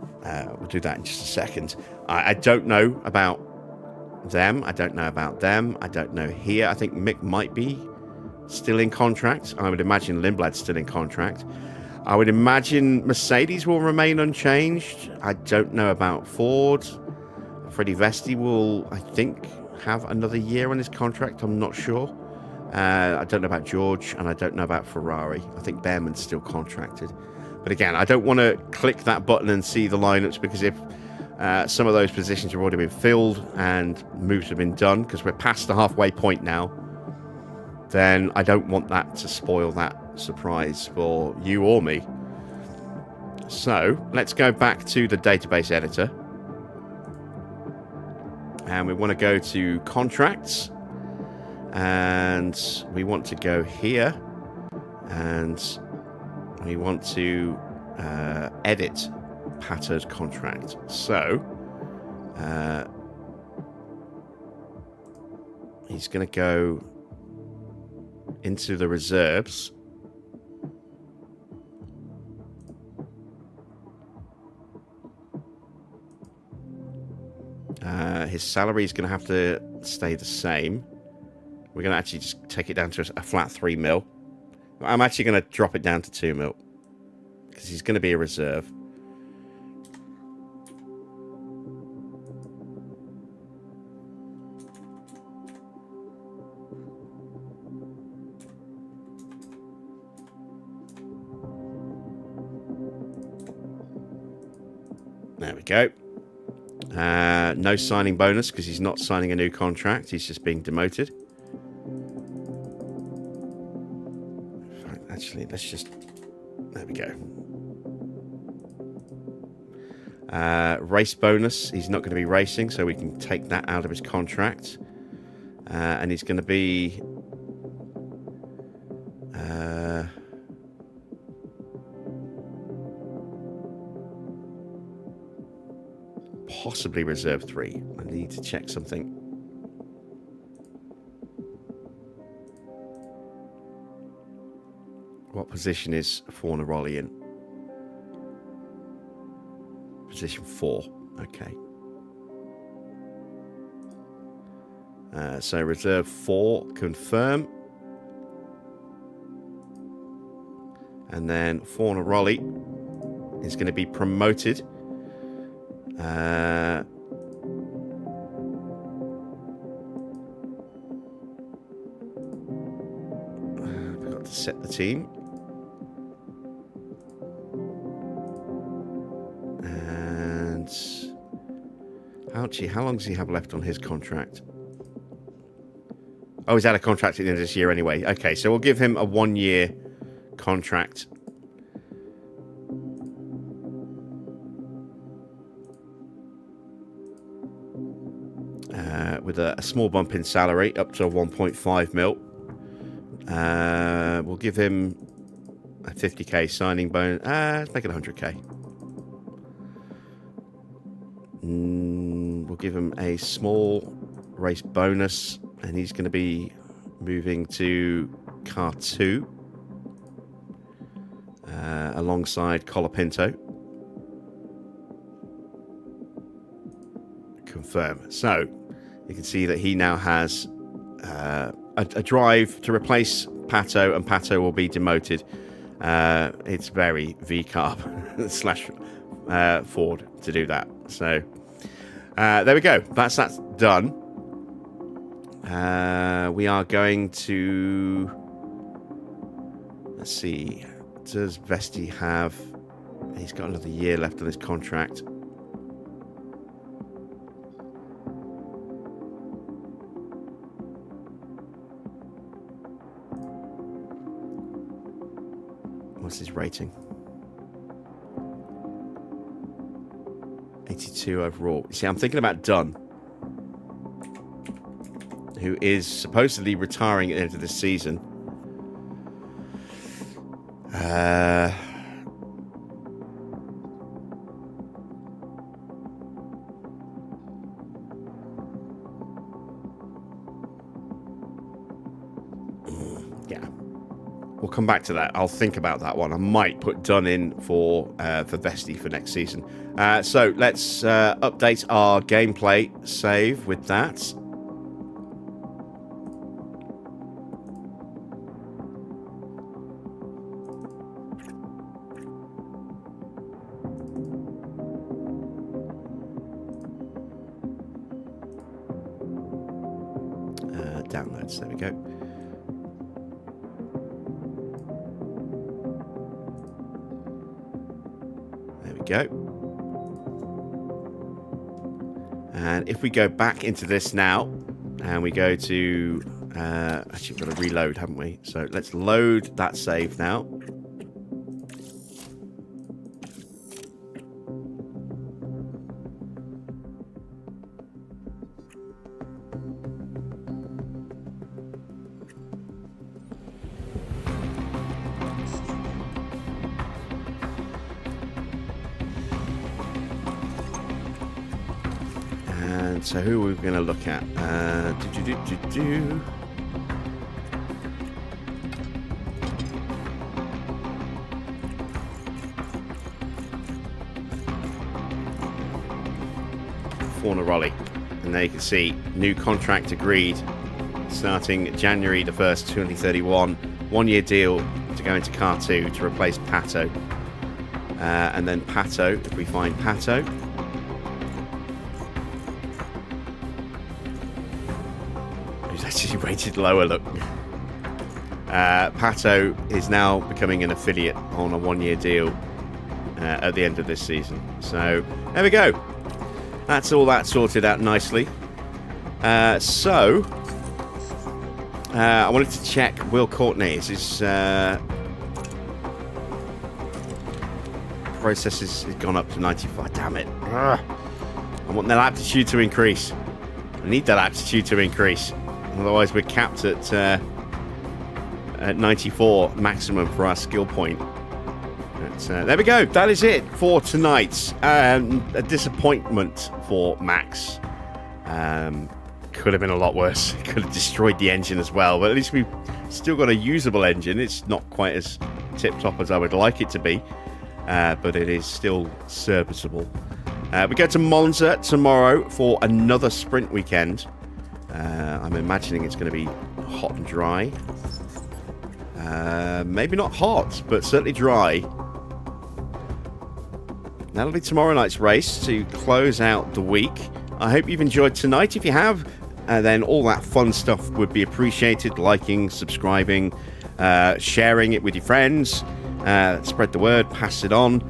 We'll do that in just a second. I don't know about them. I don't know about them. I don't know here. I think Mick might be still in contract. I would imagine Lindblad's still in contract. I would imagine Mercedes will remain unchanged. I don't know about Ford. Freddie Vesti will, I think, have another year on his contract. I'm not sure. I don't know about George, and I don't know about Ferrari. I think Bearman's still contracted. But again, I don't want to click that button and see the lineups, because if some of those positions have already been filled and moves have been done, because we're past the halfway point now, then I don't want that to spoil that surprise for you or me. So let's go back to the database editor, and we want to go to contracts, And we want to go here. And we want to edit Pato's contract. So he's going to go into the reserves. His salary is going to have to stay the same. We're going to actually just take it down to a flat 3 mil. I'm actually going to drop it down to 2 mil because he's going to be a reserve. There we go. No signing bonus because he's not signing a new contract. He's just being demoted. Actually, let's just... There we go. Race bonus. He's not going to be racing, so we can take that out of his contract. And he's going to be... possibly reserve 3. I need to check something. What position is Fornaroli in? Position 4. Okay. So reserve 4, confirm. And then Fornaroli is going to be promoted. Forgot to set the team. And how long does he have left on his contract? Oh, he's out of contract at the end of this year anyway. Okay, so we'll give him a 1-year contract. With a small bump in salary up to 1.5 mil. We'll give him a 50k signing bonus. Let's make it 100k. We'll give him a small race bonus, and he's going to be moving to car 2 alongside Colapinto. Confirm. So you can see that he now has a drive to replace Pato, and Pato will be demoted. It's very V-carb slash Ford to do that. So there we go. That's done. We are going to... Let's see. Does Vesti have... He's got another year left on his contract. What's his rating? 82 overall. See, I'm thinking about Dunn, who is supposedly retiring at the end of this season. Yeah. We'll come back to that. I'll think about that one. I might put Dunn in for Vesti for next season. So let's update our gameplay save with that. Downloads. There we go. Go. And if we go back into this now and we go to actually we've got to reload, haven't we? So let's load that save now. And so who are we going to look at? Fauna Raleigh. And there you can see new contract agreed starting January the 1st, 2031. 1 year deal to go into Car 2 to replace Pato. And then Pato, if we find Pato. Who's actually rated lower, look. Pato is now becoming an affiliate on a 1 year deal at the end of this season. So, there we go. That's all that sorted out nicely. I wanted to check Will Courtney's. His process has gone up to 95. Damn it. Ugh. I want that aptitude to increase. I need that aptitude to increase. Otherwise, we're capped at 94 maximum for our skill point. But, there we go. That is it for tonight. A disappointment for Max. Could have been a lot worse. It could have destroyed the engine as well. But at least we've still got a usable engine. It's not quite as tip-top as I would like it to be. But it is still serviceable. We go to Monza tomorrow for another sprint weekend. I'm imagining it's going to be hot and dry. Maybe not hot, but certainly dry. That'll be tomorrow night's race to close out the week. I hope you've enjoyed tonight. If you have, then all that fun stuff would be appreciated. Liking, subscribing, sharing it with your friends. Spread the word, pass it on.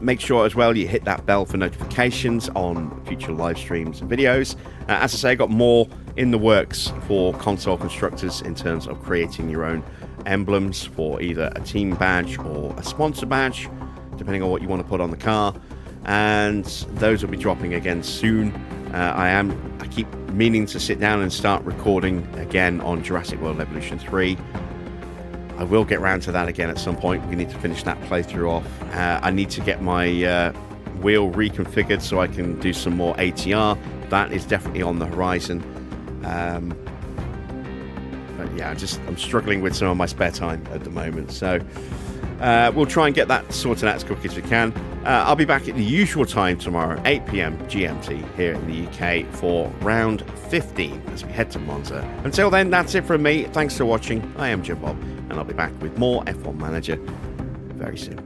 Make sure as well you hit that bell for notifications on future live streams and videos. As I say, I got more in the works for console constructors in terms of creating your own emblems for either a team badge or a sponsor badge, depending on what you want to put on the car. And those will be dropping again soon. I keep meaning to sit down and start recording again on Jurassic World Evolution 3. I will get round to that again at some point. We need to finish that playthrough off. I need to get my wheel reconfigured so I can do some more ATR. That is definitely on the horizon. But yeah, I'm struggling with some of my spare time at the moment. So we'll try and get that sorted out as quick as we can. I'll be back at the usual time tomorrow, 8 p.m. GMT here in the UK for round 15 as we head to Monza. Until then, that's it from me. Thanks for watching. I am Jim Bob, and I'll be back with more F1 Manager very soon.